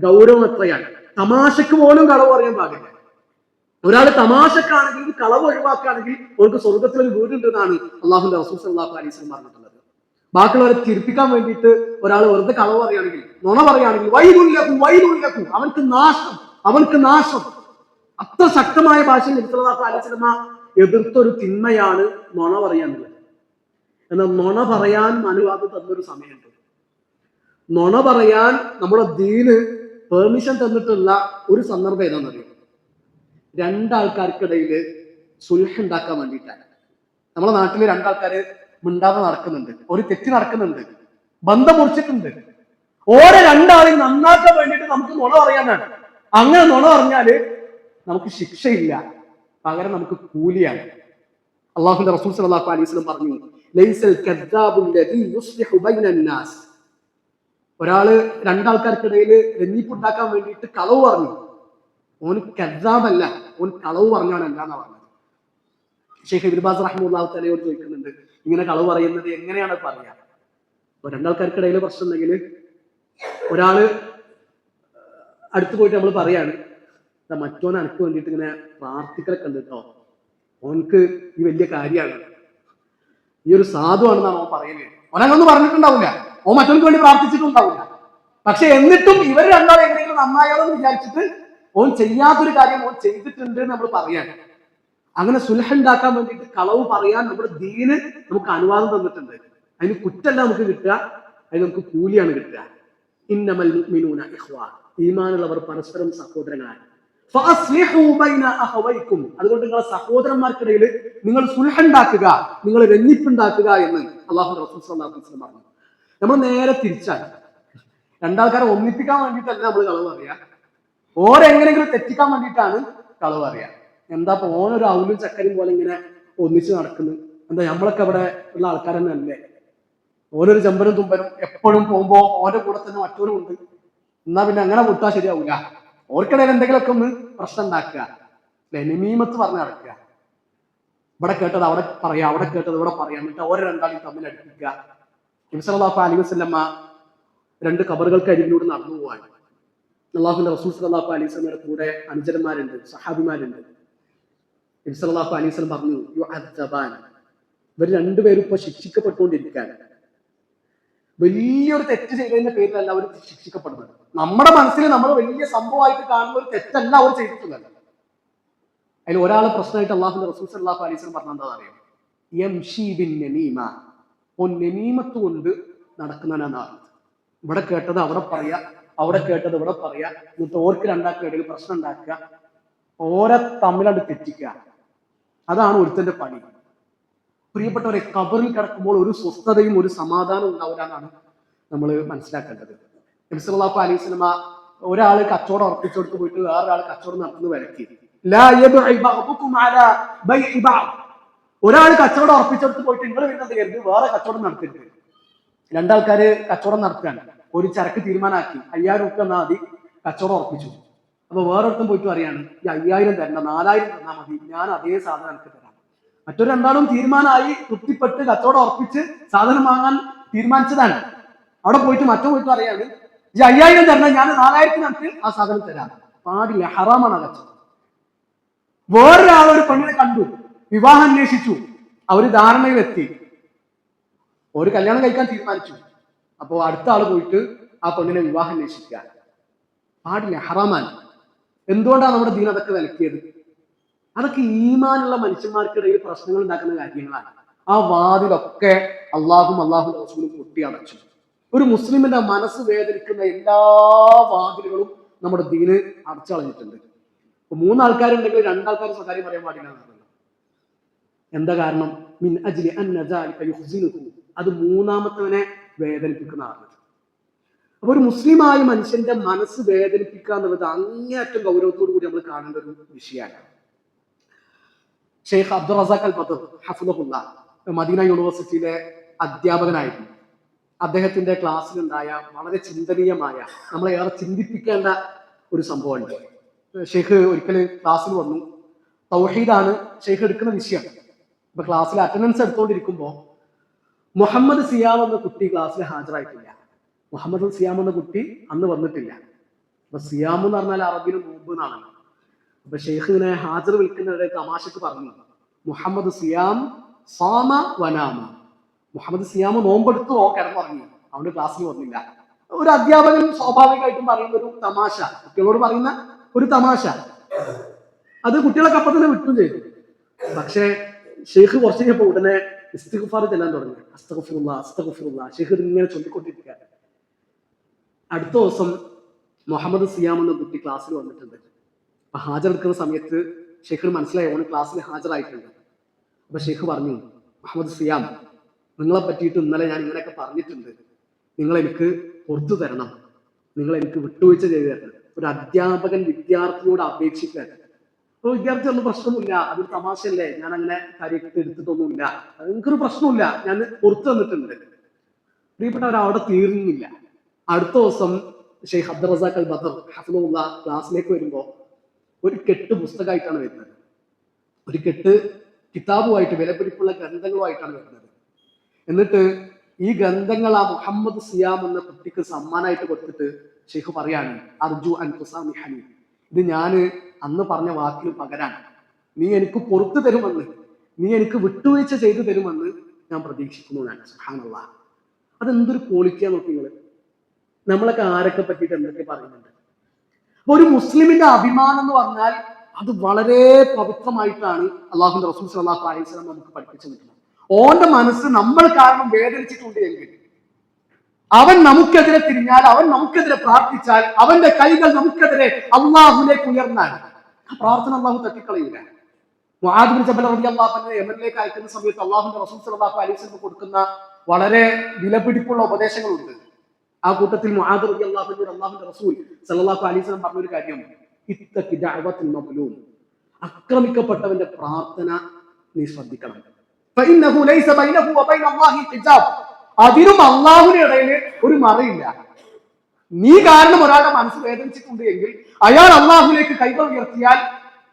ഗൗരവം എത്രയാണ്. തമാശക്ക് പോലും കളവ് പറയാൻ പാടില്ല. ഒരാൾ തമാശക്കാണെങ്കിൽ കളവ് ഒഴിവാക്കുകയാണെങ്കിൽ അവർക്ക് സ്വർഗത്തിൽ ഒരു വീടുണ്ടെന്നാണ് അള്ളാഹുവിന്റെ റസൂൽ സല്ലല്ലാഹു അലൈഹി വസല്ലം പറഞ്ഞിട്ടുള്ളത്. ബാക്കിയുള്ളവരെ തിരിപ്പിക്കാൻ വേണ്ടിയിട്ട് ഒരാൾ വെറുതെ കളവ് പറയുകയാണെങ്കിൽ, നുണ പറയുകയാണെങ്കിൽ, വൈലുല്ലഹു, അവൻക്ക് നാശം. അത്ര ശക്തമായ ഭാഷയിൽ നബി സല്ലല്ലാഹു അലൈഹി വസല്ലം എതിർത്തൊരു തിന്മയാണ് നുണ പറയാനുള്ളത്. എന്നാൽ നുണ പറയാൻ അനുവാദം തന്നൊരു സമയമുണ്ട്. നുണ പറയാൻ നമ്മുടെ ദീന് പെർമിഷൻ തന്നിട്ടുള്ള ഒരു സന്ദർഭം ഏതാണെന്നറിയോ? രണ്ടാൾക്കാർക്കിടയിൽ സുൽഹ് ഉണ്ടാക്കാൻ വേണ്ടിയിട്ടാണ്. നമ്മുടെ നാട്ടിൽ രണ്ടാൾക്കാര് മിണ്ടാതെ നടക്കുന്നുണ്ട്, ഒരു തെറ്റ് നടക്കുന്നുണ്ട്, ബന്ധം മുറിച്ചിട്ടുണ്ട്. ഓരോ രണ്ടാളെയും നന്നാക്കാൻ വേണ്ടിയിട്ട് നമുക്ക് നുണ പറയാനാണ്. അങ്ങനെ നുണ പറഞ്ഞാല് നമുക്ക് ശിക്ഷയില്ല, പകരം നമുക്ക് കൂലിയാണ്. അള്ളാഹുവിന്റെ റസൂൽ സല്ലല്ലാഹു അലൈഹി വസല്ലം പറഞ്ഞു, ലൈസൽ കദ്ദാബു ലദീ യുസ്ലിഹു ബൈനൻ നാസ്. ഒരാള് രണ്ടാൾക്കാർക്കിടയിൽ രഞ്ജിപ്പുണ്ടാക്കാൻ വേണ്ടിയിട്ട് കളവ് പറഞ്ഞു, ഓൻ കദ്ദാബല്ല, ഓൻ കളവ് പറഞ്ഞവനല്ല എന്നാ പറഞ്ഞത്. ഷെയ്ഖ് ഇബ്നു ബാസ് റഹിമഹുല്ലാഹു തആലയോട് ചോദിക്കുന്നുണ്ട്, ഇങ്ങനെ കളവ് പറയുന്നത് എങ്ങനെയാണ് പറയാ? അപ്പൊ രണ്ടാൾക്കാർക്കിടയിൽ പ്രശ്നം ഉണ്ടെങ്കിൽ ഒരാള് അടുത്ത് പോയിട്ട് നമ്മൾ പറയാണ്, മറ്റോനെ അനക്ക് വേണ്ടിയിട്ട് ഇങ്ങനെ പ്രാർത്ഥിക്കലൊക്കെ ഉണ്ട് കേട്ടോ, ഓനക്ക് ഈ വലിയ കാര്യമാണ്, ഈ ഒരു സാധുവാണെന്നാണ് ഓൻ പറയുന്നത്. ഓനങ്ങൊന്നും പറഞ്ഞിട്ടുണ്ടാവില്ല, ഓൻ മറ്റവർക്ക് വേണ്ടി പ്രാർത്ഥിച്ചിട്ടുണ്ടാവില്ല. പക്ഷെ എന്നിട്ടും ഇവർ രണ്ടാളും എങ്ങനെയെങ്കിലും നന്നായാലോ എന്ന് വിചാരിച്ചിട്ട് ഓൻ ചെയ്യാത്തൊരു കാര്യം ഓൻ ചെയ്തിട്ടുണ്ട് എന്ന് നമ്മൾ പറയാൻ. അങ്ങനെ സുൽഹ ഉണ്ടാക്കാൻ വേണ്ടിയിട്ട് കളവ് പറയാൻ നമ്മുടെ ദീന് നമുക്ക് അനുവാദം തന്നിട്ടുണ്ട്. അതിന് കുറ്റല്ല നമുക്ക് കിട്ടുക, അതിന് നമുക്ക് കൂലിയാണ് കിട്ടുക. ഇന്നമൽ മുഅ്മിനൂന ഇഖ്വാ, ഈമാനുള്ളവർ പരസ്പരം സഹോദരങ്ങളാണ്. അതുകൊണ്ട് നിങ്ങളെ സഹോദരന്മാർക്കിടയിൽ നിങ്ങൾ സുൽഹ ഉണ്ടാക്കുക, നിങ്ങൾ രഞ്ജിപ്പുണ്ടാക്കുക എന്ന് അല്ലാഹു റസൂൽ സ്വല്ലല്ലാഹു അലൈഹി വസല്ലം പറഞ്ഞു. നമ്മൾ നേരെ തിരിച്ചാണ്. രണ്ടാൾക്കാരെ ഒന്നിപ്പിക്കാൻ വേണ്ടിയിട്ടല്ല നമ്മൾ കളവ് പറയാ, ഓരെങ്ങനെങ്കിലും തെറ്റിക്കാൻ വേണ്ടിയിട്ടാണ് കളവ് പറയാ. എന്താ ഓനൊരു ഔലും ചക്കരും പോലെ ഇങ്ങനെ ഒന്നിച്ച് നടക്കുന്നത്? എന്താ നമ്മളൊക്കെ അവിടെ ഉള്ള ആൾക്കാർ തന്നെ അല്ലേ? ഓനൊരു ചെമ്പനും തുമ്പനും എപ്പോഴും പോകുമ്പോ ഓന്റെ കൂടെ തന്നെ മറ്റോരും ഉണ്ട്. എന്നാ പിന്നെ അങ്ങനെ വിട്ടാൽ ശരിയാവൂല. ഓർക്കിടയിൽ എന്തെങ്കിലുമൊക്കെ ഒന്ന് പ്രശ്നം ഉണ്ടാക്കുക, നമീമത്ത് പറഞ്ഞ് നടക്കുക. ഇവിടെ കേട്ടത് അവിടെ പറയാ, അവിടെ കേട്ടത് ഇവിടെ പറയാം, എന്നിട്ട് ഓരോ രണ്ടാളും തമ്മിൽ അടുപ്പിക്കുക. നബി സല്ലല്ലാഹു അലൈഹി വസല്ലമ 2 ഖബറുകൾക്ക് അരികിലൂടെ നടന്നു പോവാൻ. അല്ലാഹുവിന്റെ റസൂൽ സല്ലല്ലാഹു അലൈഹി വസല്ലമയുടെ കൂടെ അനുചരന്മാരുണ്ട്, സഹാബിമാരുണ്ട്. നബി സല്ലല്ലാഹു അലൈഹി വസല്ലം പറഞ്ഞു, യുഅദ്ദബാൻ, ഇവർ രണ്ടുപേരും ഇപ്പൊ ശിക്ഷിക്കപ്പെട്ടുകൊണ്ടിരിക്കുകയാണ്. വലിയൊരു തെറ്റ് ചെയ്തതിന്റെ പേരിലല്ല അവർ ശിക്ഷിക്കപ്പെടുന്നത്. നമ്മുടെ മനസ്സിൽ നമ്മൾ വലിയ സംഭവമായിട്ട് കാണുന്ന ഒരു തെറ്റല്ല അവർ ചെയ്തിട്ടുള്ളത്. അതിൽ ഒരാളെ പ്രശ്നമായിട്ട് അല്ലാഹുവിന്റെ റസൂൽ സല്ലല്ലാഹു അലൈഹി വസല്ലം പറഞ്ഞ എന്താ അറിയാം? യംശി ബിൻ നമീമ, നമീമത്ത് കൊണ്ട് നടക്കുന്നവനാണ്. ഇവിടെ കേട്ടത് അവിടെ പറയാ, അവിടെ കേട്ടത് ഇവിടെ പറയാ, എന്നിട്ട് ഓർക്ക് രണ്ടാൾക്കും ഇടയിൽ പ്രശ്നം ഉണ്ടാക്കുക, ഓരെ തമ്മിലത് തെറ്റിക്കുക. അതാണ് ഒരുത്തന്റെ പണി. പ്രിയപ്പെട്ടവരെ, ഖബറിൽ കിടക്കുമ്പോൾ ഒരു സ്വസ്ഥതയും ഒരു സമാധാനവും ഉണ്ടാവില്ല എന്നാണ് നമ്മൾ മനസ്സിലാക്കേണ്ടത്. നബി സല്ലല്ലാഹു അലൈഹി വസല്ലമ ഒരാള് കച്ചവടം ഉറപ്പിച്ചെടുത്ത് പോയിട്ട് വേറൊരാൾ കച്ചവടം നടത്തുന്നത് വിലക്കി. ഒരാൾ കച്ചവടം ഉറപ്പിച്ചെടുത്ത് പോയിട്ട് നിങ്ങൾ വരുന്നത് കരുതി വേറെ കച്ചവടം നടത്തരുത്. രണ്ടാൾക്കാര് കച്ചവടം നടത്തുകയാണ്, ഒരു ചരക്ക് തീരുമാനമാക്കി 5000 രൂപ തന്നാൽ മതി, കച്ചവടം ഉറപ്പിച്ചു. അപ്പൊ വേറൊരുത്തം പോയിട്ട് പറയാണ്, ഈ 5000 തരണ്ട, 4000 തന്നാൽ മതി, ഞാൻ അതേ സാധനം എനിക്ക് തരാം. മറ്റൊരു രണ്ടാളും തീരുമാനമായി, തൃപ്തിപ്പെട്ട് കച്ചവടം ഉറപ്പിച്ച് സാധനം വാങ്ങാൻ തീരുമാനിച്ചതാണ്. അവിടെ പോയിട്ട് മറ്റോ പോയിട്ട് പറയാണ്, ഈ 5000 തരണം, ഞാൻ 4000 നമുക്ക് ആ സാധനം തരാം. പാടില്ല, ഹറാമാണ് ആ കച്ചവടം. വേറൊരാൾ ഒരു പെണ്ണിനെ കണ്ടു, വിവാഹം അന്വേഷിച്ചു, അവര് ധാരണയിലെത്തി, ഒരു കല്യാണം കഴിക്കാൻ തീരുമാനിച്ചു. അപ്പോ അടുത്ത ആള് പോയിട്ട് ആ പെണ്ണിനെ വിവാഹം അന്വേഷിക്കുക. പാടില്ല, ഹറാമാണ്. എന്തുകൊണ്ടാണ് നമ്മുടെ ദീൻ അതൊക്കെ വിലക്കിയത്? അതൊക്കെ ഈമാനുള്ള മനുഷ്യന്മാർക്കിടയിൽ പ്രശ്നങ്ങൾ ഉണ്ടാക്കുന്ന കാര്യങ്ങളാണ്. ആ വാതിലൊക്കെ അള്ളാഹും റസൂലും പൊട്ടിയടച്ചു. ഒരു മുസ്ലിമിന്റെ മനസ്സ് വേദനിക്കുന്ന എല്ലാ വാതിലുകളും നമ്മുടെ ദീന് അടച്ചളഞ്ഞിട്ടുണ്ട്. ഇപ്പൊ 3 ആൾക്കാരുണ്ടെങ്കിൽ 2 ആൾക്കാർ സ്വകാര്യം പറയാൻ പാടില്ല എന്നാണ്. എന്താ കാരണം? മിൻ അജ്ലി അന്ന ദാലിക യുഹ്സിനുഹു, അത് മൂന്നാമത്തവനെ വേദനിപ്പിക്കുന്നതാണ്. അപ്പൊ ഒരു മുസ്ലിമായ മനുഷ്യന്റെ മനസ്സ് വേദനിപ്പിക്കുക എന്നുള്ളത് അങ്ങേയറ്റം ഗൗരവത്തോടു കൂടി നമ്മൾ കാണേണ്ട ഒരു വിഷയമാണ്. ഷെയ്ഖ് അബ്ദുൾ റസാഖ് അൽ ബദർ ഹഫിളഹുല്ലാ മദീന യൂണിവേഴ്സിറ്റിയിലെ അധ്യാപകനായിരുന്നു. അദ്ദേഹത്തിന്റെ ക്ലാസ്സിലുണ്ടായ വളരെ ചിന്തനീയമായ, നമ്മളെ ഏറെ ചിന്തിപ്പിക്കേണ്ട ഒരു സംഭവമുണ്ട്. ഷെയ്ഖ് ഒരിക്കൽ ക്ലാസ്സിൽ വന്നു. തൗഹീദാണ് ഷെയ്ഖ് എടുക്കുന്ന വിഷയം. ഇപ്പൊ ക്ലാസ്സിൽ അറ്റൻഡൻസ് എടുത്തുകൊണ്ടിരിക്കുമ്പോൾ മുഹമ്മദ് സിയാം എന്ന കുട്ടി ക്ലാസ്സിൽ ഹാജരായിട്ടില്ല. മുഹമ്മദ് സിയാം എന്ന കുട്ടി അന്ന് വന്നിട്ടില്ല. അപ്പൊ സിയാം എന്ന് പറഞ്ഞാൽ അറബിന് നോമ്പ് എന്നാണല്ലോ. അപ്പൊ ഷെയ്ഖ് ഇങ്ങനെ ഹാജർ വിളിക്കുന്നവരുടെ തമാശക്ക് പറഞ്ഞു, മുഹമ്മദ് സിയാം സാമ വനാമ, മുഹമ്മദ് സിയാം നോമ്പെടുത്തോ കിടന്നുറങ്ങി, അവന്റെ ക്ലാസ്സിൽ വന്നില്ല. ഒരു അധ്യാപകൻ സ്വാഭാവികമായിട്ടും പറയുന്ന ഒരു തമാശ, കുട്ടികളോട് പറയുന്ന ഒരു തമാശ, അത് കുട്ടികളൊക്കെ അപ്പം തന്നെ വിട്ടും ചെയ്തു. പക്ഷേ ഷെയ്ഖ് കുറച്ച് കഴിഞ്ഞപ്പോൾ ഉടനെ ഇസ്തിഗ്ഫാർ ചെല്ലാൻ തുടങ്ങി. അസ്തഗ്ഫിറുല്ലാഹ് അസ്തഗ്ഫിറുല്ലാഹ്, ഷെയ്ഖ് ഇങ്ങനെ ചൊല്ലിക്കൊണ്ടിരിക്കുക. അടുത്ത ദിവസം മുഹമ്മദ് സിയാം എന്ന കുട്ടി ക്ലാസ്സിൽ വന്നിട്ടുണ്ട്. അപ്പൊ ഹാജരെടുക്കുന്ന സമയത്ത് ഷെയ്ഖിന് മനസ്സിലായി ഓന് ക്ലാസ്സിൽ ഹാജരായിട്ടുണ്ട്. അപ്പൊ ഷെയ്ഖ് പറഞ്ഞു, മുഹമ്മദ് സിയാം, നിങ്ങളെ പറ്റിയിട്ട് ഇന്നലെ ഞാൻ ഇങ്ങനെയൊക്കെ പറഞ്ഞിട്ടുണ്ട്, നിങ്ങൾ എനിക്ക് പുറത്തു തരണം, നിങ്ങൾ എനിക്ക് വിട്ടുവീഴ്ച ചെയ്തു തരണം. ഒരു അധ്യാപകൻ വിദ്യാർത്ഥിയോട് അപേക്ഷിക്കാൻ. അപ്പൊ വിദ്യാർത്ഥി ഒന്നും പ്രശ്നമില്ല, അതൊരു തമാശയല്ലേ, ഞാൻ അങ്ങനെ കാര്യമായിട്ട് എടുത്തിട്ടൊന്നുമില്ല, എനിക്കൊരു പ്രശ്നമില്ല, ഞാൻ പുറത്തു തന്നിട്ടുണ്ട്. പ്രിയപ്പെട്ടവർ, അവിടെ തീർന്നില്ല. അടുത്ത ദിവസം ഷെയ്ഖ് അബ്ദുൾ റസാഖ് അൽ ബദർ ഹഫിളഹുല്ലാ ക്ലാസ്സിലേക്ക് വരുമ്പോൾ ഒരു കെട്ട് പുസ്തകമായിട്ടാണ് വരുന്നത്. ഒരു കെട്ട് കിതാബുമായിട്ട്, വിലപിടിപ്പുള്ള ഗ്രന്ഥങ്ങളുമായിട്ടാണ് വരുന്നത്. എന്നിട്ട് ഈ ഗ്രന്ഥങ്ങൾ ആ മുഹമ്മദ് സിയാം എന്ന കുട്ടിക്ക് സമ്മാനമായിട്ട് കൊടുത്തിട്ട് ഷെയ്ഖ് പറയാണ്, അർജു അൻ തുസാമിഹനി, ഇത് ഞാൻ അന്ന് പറഞ്ഞ വാക്കിന് പകരാൻ നീ എനിക്ക് പുറത്തു തരുമെന്ന്, നീ എനിക്ക് വിട്ടുവീഴ്ച ചെയ്തു തരുമെന്ന് ഞാൻ പ്രതീക്ഷിക്കുന്നു. ഞാൻ സുബ്ഹാനല്ലാഹ്, അതെന്തൊരു ക്വാളിറ്റിയാ നോക്കി നിങ്ങൾ. നമ്മളൊക്കെ ആരൊക്കെ പറ്റിയിട്ട് എന്തൊക്കെ പറയുന്നുണ്ട്. ഒരു മുസ്ലിമിന്റെ അഭിമാനം എന്ന് പറഞ്ഞാൽ അത് വളരെ പവിത്രമായിട്ടാണ് അള്ളാഹുന്റെ റസൂൽ സ്വല്ലല്ലാഹു അലൈഹി വസല്ലം നമുക്ക് പഠിപ്പിച്ചു നിൽക്കുന്നത്. ഓന്റെ മനസ്സ് നമ്മൾ കാരണം വേദനിച്ചിട്ടുണ്ട് എങ്കിൽ, അവൻ നമുക്കെതിരെ തിരിഞ്ഞാൽ, അവൻ നമുക്കെതിരെ പ്രാർത്ഥിച്ചാൽ, അവന്റെ കൈകൾ നമുക്കെതിരെ അള്ളാഹുലേക്ക് ഉയർന്നാൽ ആ പ്രാർത്ഥന അള്ളാഹു തട്ടിക്കളയില്ല. മുആദ് ബിൻ ജബൽ റളിയല്ലാഹു അൻഹു യമനിലേക്ക് അയക്കുന്ന സമയത്ത് അള്ളാഹുന്റെ റസൂൽ സ്വല്ലല്ലാഹു അലൈഹി വസല്ലം കൊടുക്കുന്ന വളരെ വിലപിടിപ്പുള്ള ഉപദേശങ്ങളുണ്ട്. ആ കൂട്ടത്തിൽ മുആദ് റളിയല്ലാഹു അൻഹു അള്ളാഹുന്റെ റസൂൽ സ്വല്ലല്ലാഹു അലൈഹി വസല്ലം പറഞ്ഞൊരു കാര്യം, ഇത്തഖി ദഅവത്തുൽ മദ്ലൂം, ആക്രമിക്കപ്പെട്ടവന്റെ പ്രാർത്ഥന നീ ശ്രദ്ധിക്കണം. ഫഇന്നഹു ലൈസ ബൈനഹു വബൈന അല്ലാഹി ഹിജാബ്, അതിനും അള്ളാഹുവിന്റെ ഇടയിൽ ഒരു മറയില്ല. നീ കാരണം ഒരാളുടെ മനസ്സ് വേദനിച്ചിട്ടുണ്ട് എങ്കിൽ അയാൾ അള്ളാഹുലേക്ക് കൈകൾ ഉയർത്തിയാൽ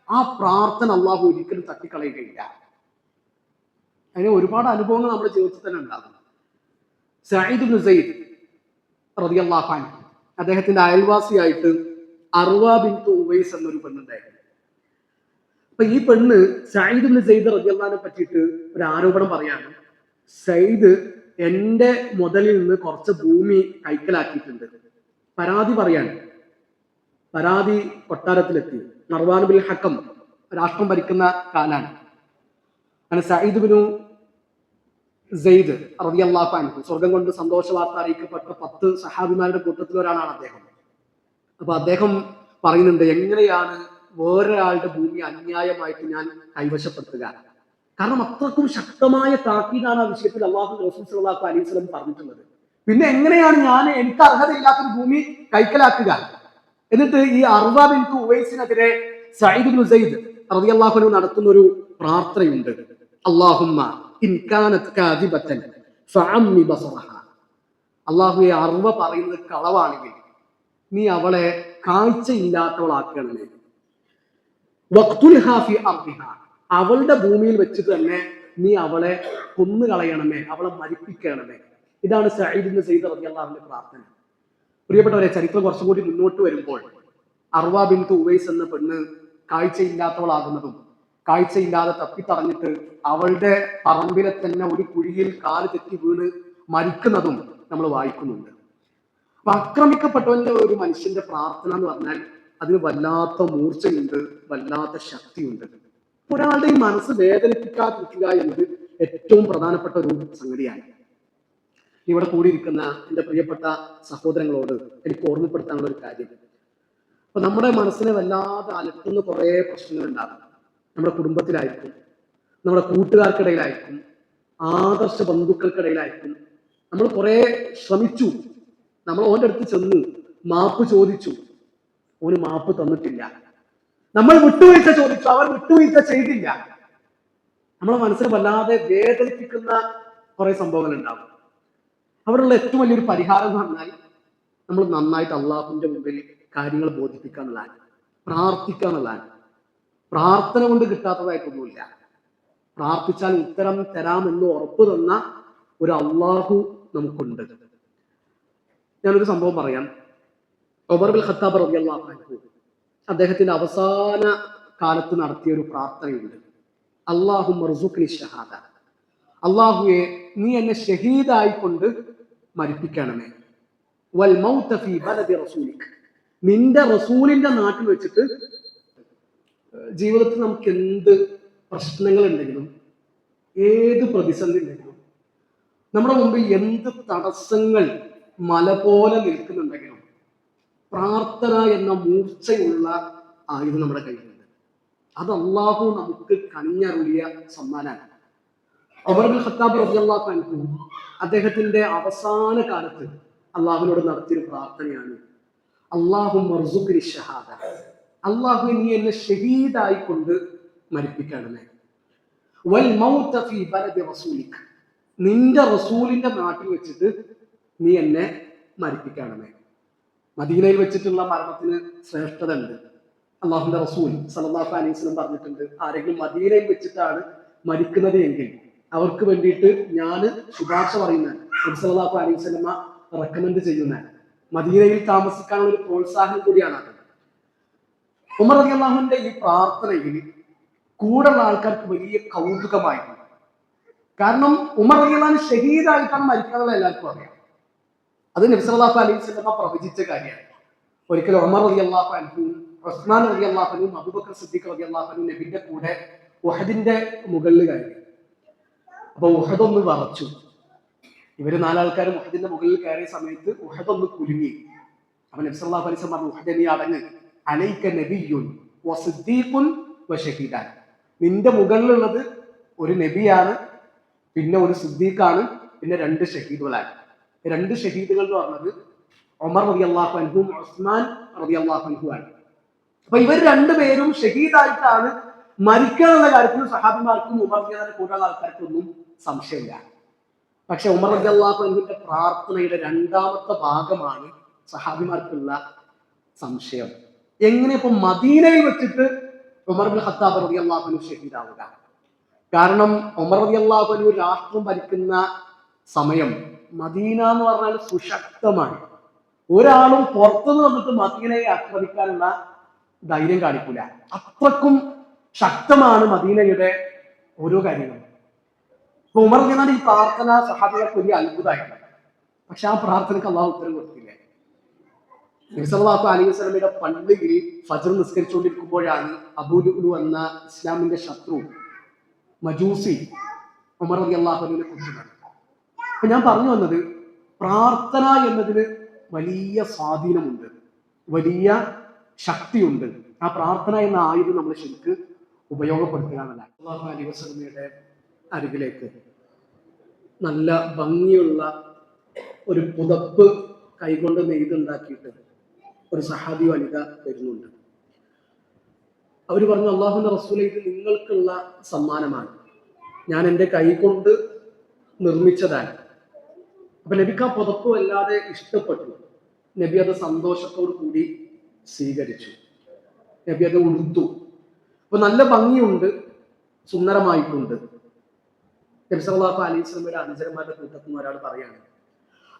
ആ പ്രാർത്ഥന അള്ളാഹു ഒരിക്കലും തട്ടിക്കളയുകയില്ല. അതിന് ഒരുപാട് അനുഭവങ്ങൾ നമ്മുടെ ജീവിതത്തിൽ തന്നെ ഉണ്ടാകും. സഈദ് ഇബ്നു സയ്യിദ് റളിയല്ലാഹു അൻഹു, അദ്ദേഹത്തിന്റെ അയൽവാസിയായിട്ട് അർവ ബിൻത് ഉവൈസ് എന്നൊരു പെണ്ണുണ്ടായിരുന്നു. അപ്പൊ ഈ പെണ്ണ് സഈദ് ഇബ്നു സയ്യിദ് റളിയല്ലാഹു അൻഹുവിനെ പറ്റിയിട്ട് ഒരു ആരോപണം പറയാണ്. സയ്യിദ് എന്റെ മുതലിൽ നിന്ന് കുറച്ച് ഭൂമി കൈക്കലാക്കിയിട്ടുണ്ട്. പരാതി പറയാണ്. പരാതി കൊട്ടാരത്തിലെത്തി. മർവാൻ ബിൻ ഹക്കം രാഷ്ട്രം ഭരിക്കുന്ന കാലാണ്. അങ്ങനെ സഈദ് ഇബ്നു സയ്യിദ് റളിയല്ലാഹു അൻഹു സ്വർഗം കൊണ്ട് സന്തോഷ വാർത്ത അറിയിക്കപ്പെട്ട 10 സഹാബിമാരുടെ കൂട്ടത്തിൽ ഒരാളാണ് അദ്ദേഹം. അപ്പൊ അദ്ദേഹം പറയുന്നുണ്ട്, എങ്ങനെയാണ് വേറൊരാളുടെ ഭൂമി അന്യായമായിട്ട് ഞാൻ കൈവശപ്പെടുത്തുക? കാരണം അത്രക്കും ശക്തമായ താക്കീതാണ് ആ വിഷയത്തിൽ അള്ളാഹു റസൂൽ സ്വല്ലല്ലാഹു അലൈഹി വസല്ലം പറഞ്ഞിട്ടുള്ളത്. പിന്നെ എങ്ങനെയാണ് ഞാൻ എനിക്ക് അർഹതയില്ലാത്തൊരു ഭൂമി കൈക്കലാക്കുക? എന്നിട്ട് ഈ അർവ ബിൻത് ഉവൈസിനെതിരെ സഈദ് ഇബ്നു സയ്യിദ് റളിയല്ലാഹു അൻഹു നടത്തുന്ന ഒരു പ്രാർത്ഥനയുണ്ട്. അല്ലാഹുമ്മ ഇൻ കാനത് കാദിബതൻ ഫഅമ്മി ബസറഹ, അല്ലാഹുവേ, അർവ പറയുന്നത് കളവാണെങ്കിൽ നീ അവളെ കാഴ്ചയില്ലാത്തവളാക്കണമേ. വഖ്തുൽഹാ ഫി അർദിഹ, അവളുടെ ഭൂമിയിൽ വെച്ചിട്ട് തന്നെ നീ അവളെ കൊന്നുകളയണമേ, അവളെ മരിപ്പിക്കണമേ. ഇതാണ് സഈദ് ഇബ്നു സയ്യിദ് റളിയല്ലാഹു അൻഹുവിന്റെ പ്രാർത്ഥന. പ്രിയപ്പെട്ടവരെ, ചരിത്രം കുറച്ചും കൂടി മുന്നോട്ട് വരുമ്പോൾ അർവ ബിൻത് ഉവൈസ് എന്ന പെണ്ണ് കാഴ്ചയില്ലാത്തവളാകുന്നതും കാഴ്ചയില്ലാതെ തപ്പിത്തടഞ്ഞിട്ട് അവളുടെ പറമ്പിലെ തന്നെ ഒരു കുഴിയിൽ കാല് തെറ്റി വീണ് മരിക്കുന്നതും നമ്മൾ വായിക്കുന്നുണ്ട്. അപ്പൊ ആക്രമിക്കപ്പെട്ടവന്റെ ഒരു മനുഷ്യന്റെ പ്രാർത്ഥന എന്ന് പറഞ്ഞാൽ അതിന് വല്ലാത്ത മൂർച്ചയുണ്ട്, വല്ലാത്ത ശക്തിയുണ്ട്. ഒരാളുടെ ഈ മനസ്സ് വേദനിപ്പിക്കാതിരിക്കുക എന്നത് ഏറ്റവും പ്രധാനപ്പെട്ട ഒരു സംഗതിയാണ്. ഇവിടെ കൂടിയിരിക്കുന്ന എൻ്റെ പ്രിയപ്പെട്ട സഹോദരങ്ങളോട് എനിക്ക് ഓർമ്മപ്പെടുത്താനുള്ള ഒരു കാര്യം, അപ്പൊ നമ്മുടെ മനസ്സിനെ വല്ലാതെ അലട്ടുന്ന കുറേ പ്രശ്നങ്ങൾ ഉണ്ടാകും. നമ്മുടെ കുടുംബത്തിലായിരിക്കും, നമ്മുടെ കൂട്ടുകാർക്കിടയിലായിരിക്കും, ആദർശ ബന്ധുക്കൾക്കിടയിലായിരിക്കും. നമ്മൾ കുറെ ശ്രമിച്ചു, നമ്മൾ ഓൻ്റെ അടുത്ത് ചെന്നു, മാപ്പ് ചോദിച്ചു, ഓന് മാപ്പ് തന്നിട്ടില്ല. നമ്മൾ വിട്ടുവീഴ്ച ചോദിച്ചു, അവർ വിട്ടുവീഴ്ച ചെയ്തില്ല. നമ്മളെ മനസ്സിനെ വല്ലാതെ വേദനിപ്പിക്കുന്ന കുറെ സംഭവങ്ങൾ ഉണ്ടാകും. അവിടെയുള്ള ഏറ്റവും വലിയൊരു പരിഹാരം എന്ന് പറഞ്ഞാൽ നമ്മൾ നന്നായിട്ട് അള്ളാഹുവിന്റെ മുമ്പിൽ കാര്യങ്ങൾ ബോധിപ്പിക്കുക എന്നുള്ളതാണ്, പ്രാർത്ഥിക്കുക എന്നുള്ളതാണ്. പ്രാർത്ഥന കൊണ്ട് കിട്ടാത്തതായിട്ടൊന്നുമില്ല. പ്രാർത്ഥിച്ചാൽ ഉത്തരം തരാമെന്ന് ഉറപ്പ് തന്ന ഒരു അള്ളാഹു നമുക്കുണ്ട്. ഞാനൊരു സംഭവം പറയാം. ഉമർ ബിൻ ഖത്താബ് റളിയല്ലാഹു അൻഹു അദ്ദേഹത്തിന്റെ അവസാന കാലത്ത് നടത്തിയ ഒരു പ്രാർത്ഥനയുണ്ട്. അല്ലാഹുമ്മ ർസുഖ്നി ഷഹാദ, അള്ളാഹുവെ, നീ എന്നെ ഷഹീദായിക്കൊണ്ട് മരിപ്പിക്കണമേ. വൽ മൗത ഫീ ബലദി റസൂലിക്, നിന്റെ റസൂലിന്റെ നാട്ടിൽ വെച്ചിട്ട്. ജീവിതത്തിൽ നമുക്ക് എന്ത് പ്രശ്നങ്ങൾ ഉണ്ടെങ്കിലും, ഏത് പ്രതിസന്ധി ഉണ്ടെങ്കിലും, നമ്മുടെ മുമ്പിൽ എന്ത് തടസ്സങ്ങൾ മല പോലെ നിൽക്കുന്നുണ്ടെങ്കിലും, പ്രാർത്ഥന എന്ന മൂർച്ചയുള്ള ആയുധം നമ്മുടെ കയ്യിലുണ്ട്. അത് അള്ളാഹു നമുക്ക് കനിഞ്ഞരുളിയ സമ്മാനാണ്. ഉമർ ബിൻ ഖത്താബ് റളിയല്ലാഹു അൻഹു അദ്ദേഹത്തിന്റെ അവസാന കാലത്ത് അള്ളാഹുവിനോട് നടത്തിയൊരു പ്രാർത്ഥനയാണ്, അല്ലാഹുമ്മ ർസുഖ്നി ഷഹാദ, അള്ളാഹു നീ എന്നെ ഷഹീദായിക്കൊണ്ട് മരിപ്പിക്കണമേ. വൽ മൗത ഫീ ബലദി റസൂലിക്, നിന്റെ റസൂലിന്റെ നാട്ടിൽ വെച്ചിട്ട് നീ എന്നെ മരിപ്പിക്കണമേ. മദീനയിൽ വെച്ചിട്ടുള്ള മരണത്തിന് ശ്രേഷ്ഠത ഉണ്ട്. അള്ളാഹുന്റെ റസൂൽ സല്ലല്ലാഹു അലൈഹി വസല്ലം പറഞ്ഞിട്ടുണ്ട്, ആരെങ്കിലും മദീനയിൽ വെച്ചിട്ടാണ് മരിക്കുന്നത് എങ്കിൽ അവർക്ക് വേണ്ടിയിട്ട് ഞാൻ ശുപാർശ പറയുന്ന, സല്ലല്ലാഹു അലൈഹി വസല്ലം റെക്കമെൻഡ് ചെയ്യുന്ന, മദീനയിൽ താമസിക്കാനുള്ള ഒരു പ്രോത്സാഹനം കൂടിയാണ് അത്. ഉമർ റളിയല്ലാഹു അൻഹുവിന്റെ ഈ പ്രാർത്ഥനയിൽ കൂടെയുള്ള ആൾക്കാർക്ക് വലിയ കൗതുകമായിരുന്നു. കാരണം ഉമർ റളിയല്ലാഹു അൻഹു ഷഹീദായിട്ടാണ് മരിക്കുന്നത് എല്ലാവർക്കും അറിയാം. അത് നബി സല്ലല്ലാഹു അലൈഹി വസല്ലം പ്രവചിച്ച കാര്യമാണ്. ഒരിക്കലും ഉമർ റളിയല്ലാഹു അൻഹു, ഉസ്മാൻ റളിയല്ലാഹു അൻഹു, അബൂബക്കർ സിദ്ദീഖ് റളിയല്ലാഹു അൻഹു നബിയുടെ കൂടെ ഉഹദിന്റെ മുകളിൽ കയറി. അപ്പൊ ഉഹദ് ഒന്ന് വറച്ചു. ഇവര് നാലാൾക്കാരും ഉഹദിന്റെ മുകളിൽ കയറിയ സമയത്ത് ഉഹദ് ഒന്ന് കുലുങ്ങി. അപ്പൊ നബി സല്ലല്ലാഹു അലൈഹി വസല്ലം പറഞ്ഞു, ഉഹദ് നീ അടങ്ങ്, അലൈക നബിയ്യുൻ വസിദ്ദീഖുൻ വശഹീദാൻ. നിന്റെ മുകളിലുള്ളത് ഒരു നബിയാണ്, പിന്നെ ഒരു സിദ്ദീഖാണ്, പിന്നെ 2 ഷഹീദുകളാണ്. 2 ഷഹീദുകൾ എന്ന് പറഞ്ഞത് ഉമർ റളിയല്ലാഹു അൻഹും ഉസ്മാൻ റളിയല്ലാഹു അൻഹു ആണ്. അപ്പൊ ഇവർ രണ്ടുപേരും ഷഹീദായിട്ടാണ് മരിക്കുക എന്നുള്ള കാര്യത്തിൽ സഹാബിമാർക്കും ഉമർ റളിയല്ലാഹുവിന്റെ കൂടെയുള്ള ആൾക്കാർക്കൊന്നും സംശയമില്ല. പക്ഷെ ഉമർ റളിയല്ലാഹു അൻഹുവിന്റെ പ്രാർത്ഥനയുടെ 2ാമത്തെ ഭാഗമാണ് സഹാബിമാർക്കുള്ള സംശയം. എങ്ങനെ ഇപ്പൊ മദീനയിൽ വെച്ചിട്ട് ഉമർ ഇബ്നുൽ ഖത്താബ് റളിയല്ലാഹു അൻഹു ഷഹീദാവുക? കാരണം ഉമർ റളിയല്ലാഹു അൻഹു രാഷ്ട്രം ഭരിക്കുന്ന സമയം മദീന എന്ന് പറഞ്ഞാൽ സുശക്തമാണ്. ഒരാളും പുറത്തുനിന്ന് വന്നിട്ട് മദീനയെ ആക്രമിക്കാനുള്ള ധൈര്യം കാണിക്കൂല. അത്രക്കും ശക്തമാണ് മദീനയുടെ ഓരോ കാര്യങ്ങളും. അപ്പൊ ഉമർ റളിയല്ലാഹു ഈ പ്രാർത്ഥന സഹാബികൾക്ക് വലിയ അത്ഭുതമായിരുന്നു. പക്ഷെ ആ പ്രാർത്ഥനയ്ക്ക് അള്ളാഹു ഉത്തരം കൊടുത്തില്ല. നബി സല്ലല്ലാഹു അലൈഹി വസല്ലമയുടെ പള്ളിയിൽ ഫജ്ർ നിസ്കരിച്ചുകൊണ്ടിരിക്കുമ്പോഴാണ് അബൂ ലുഅ്ലു എന്ന ഇസ്ലാമിന്റെ ശത്രു മജൂസി ഉമർ റളിയല്ലാഹു അൻഹുവിനെ കുറിച്ച്. അപ്പൊ ഞാൻ പറഞ്ഞു വന്നത്, പ്രാർത്ഥന എന്നതിന് വലിയ സ്വാധീനമുണ്ട്, വലിയ ശക്തിയുണ്ട്. ആ പ്രാർത്ഥന എന്ന ആയുധം നമ്മൾ ശരിക്ക് ഉപയോഗപ്പെടുത്തുക എന്നല്ല. സല്ലല്ലാഹു അലൈഹി വസല്ലമയുടെ അരികിലേക്ക് നല്ല ഭംഗിയുള്ള ഒരു പുതപ്പ് കൈകൊണ്ട് നെയ്തുണ്ടാക്കിയിട്ട് ഒരു സഹാബി വനിത വരുന്നുണ്ട്. അവർ പറഞ്ഞു, അള്ളാഹുവിന്റെ റസൂലേ, ഇത് നിങ്ങൾക്കുള്ള സമ്മാനമാണ്, ഞാൻ എൻ്റെ കൈ കൊണ്ട് നിർമ്മിച്ചതാണ്. അപ്പൊ നബിക്ക് ആ പുതപ്പ് വല്ലാതെ ഇഷ്ടപ്പെട്ടു. നബി അത് സന്തോഷത്തോടു കൂടി സ്വീകരിച്ചു. നബി അത് ഉടുത്തു. അപ്പൊ നല്ല ഭംഗിയുണ്ട്, സുന്ദരമായിട്ടുണ്ട്. നബി സല്ലല്ലാഹു അലൈഹി വസല്ലമയുടെ അനുചരന്മാരുടെ കൂട്ടത്തിൽ നിന്ന് ഒരാൾ പറയാണ്,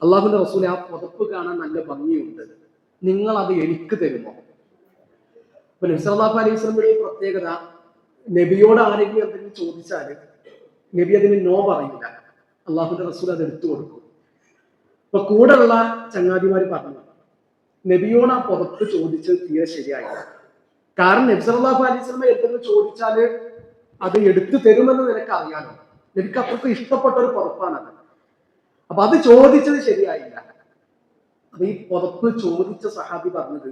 അള്ളാഹുവിന്റെ റസൂലേ, ആ പുതപ്പ് കാണാൻ നല്ല ഭംഗിയുണ്ട്, നിങ്ങൾ അത് എനിക്ക് തരുമോ? അപ്പൊ നബി സല്ലല്ലാഹു അലൈഹി വസല്ലമയുടെ പ്രത്യേകത, നബിയോട് ആരെങ്കിലും എന്തെങ്കിലും ചോദിച്ചാല് നബി അതിന് നോ പറയില്ല. അള്ളാഹുവിന്റെ റസൂൽ അത് എടുത്തു കൊടുക്കും. അപ്പൊ കൂടെയുള്ള ചങ്ങാതിമാര് പറഞ്ഞു, നബിയോട് ആ പുറത്ത് ചോദിച്ചത് തീരെ ശരിയായില്ല. കാരണം നബി സല്ലല്ലാഹു അലൈഹി വസല്ലം എന്തെങ്കിലും ചോദിച്ചാല് അത് എടുത്തു തരുമെന്ന് നിനക്ക് അറിയാലോ. നബിക്ക് അത്രയ്ക്ക് ഇഷ്ടപ്പെട്ട ഒരു പുറപ്പാണത്. അപ്പൊ അത് ചോദിച്ചത് ശരിയായില്ല. അപ്പൊ ഈ പുറപ്പ് ചോദിച്ച സഹാബി പറഞ്ഞത്,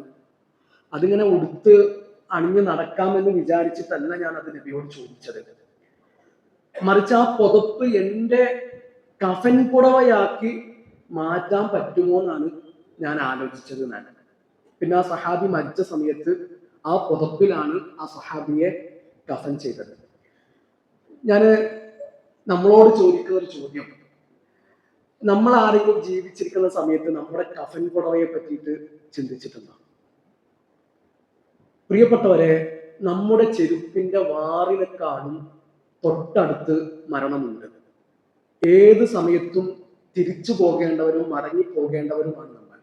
അതിങ്ങനെ ഉടുത്ത് അണിഞ്ഞ് നടക്കാമെന്ന് വിചാരിച്ചിട്ടല്ല ഞാൻ അത് നബിയോട് ചോദിച്ചത്, മറിച്ച് ആ പുതപ്പ് എൻ്റെ കഫൻ പുടവയാക്കി മാറ്റാൻ പറ്റുമോ എന്നാണ് ഞാൻ ആലോചിച്ചത് എന്നാണ്. പിന്നെ ആ സഹാബി മരിച്ച സമയത്ത് ആ പുതപ്പിലാണ് ആ സഹാബിയെ കഫൻ ചെയ്തത്. നമ്മളോട് ചോദിക്കുന്ന ഒരു ചോദ്യം, നമ്മൾ ആരെങ്കിലും ജീവിച്ചിരിക്കുന്ന സമയത്ത് നമ്മുടെ കഫൻ പുടവയെ പറ്റിയിട്ട് ചിന്തിച്ചിട്ടുണ്ടോ? പ്രിയപ്പെട്ടവരെ, നമ്മുടെ ചെരുപ്പിന്റെ വാറിനെക്കാളും തൊട്ടടുത്ത് മരണമുണ്ട്. ഏത് സമയത്തും തിരിച്ചു പോകേണ്ടവരും മടങ്ങി പോകേണ്ടവരുമാണ് നമ്മൾ.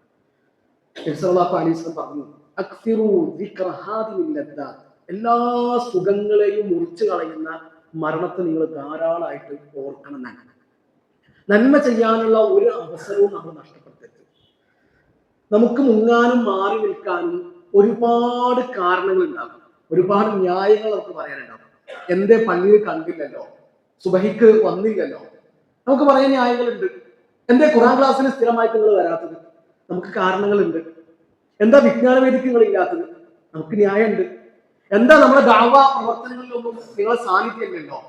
നബി സല്ലല്ലാഹു അലൈഹി വസല്ലം പറഞ്ഞു, അക്സിറു ദിക്റ ഹാദിമിൽ ലദ്ദാത്ത്, എല്ലാ സുഖങ്ങളെയും മുറിച്ചു കളയുന്ന മരണത്തെ നിങ്ങൾ ധാരാളമായിട്ട് ഓർക്കണം. നന്മ ചെയ്യാനുള്ള ഒരു അവസരവും നമ്മൾ നഷ്ടപ്പെടുത്തരുത്. നമുക്ക് മുങ്ങാനും മാറി നിൽക്കാനും ഒരുപാട് കാരണങ്ങൾ ഉണ്ടാകും, ഒരുപാട് ന്യായങ്ങൾ നമുക്ക് പറയാനുണ്ടാകും. എന്തേ പള്ളിയിൽ കണ്ടില്ലല്ലോ, സുബഹിക്ക് വന്നില്ലല്ലോ, നമുക്ക് പറയാൻ ന്യായങ്ങളുണ്ട്. എന്തേ ഖുർആൻ ക്ലാസ്സിന് സ്ഥിരമായിട്ട് നിങ്ങൾ വരാത്തത്, നമുക്ക് കാരണങ്ങളുണ്ട്. എന്താ വിജ്ഞാന വേദിക്ക് നിങ്ങൾ ഇല്ലാത്തത്, നമുക്ക് ന്യായമുണ്ട്. എന്താ നമ്മുടെ ദഅവാ പ്രവർത്തനങ്ങളിലൊന്നും നിങ്ങളെ സാന്നിധ്യമില്ലല്ലോ.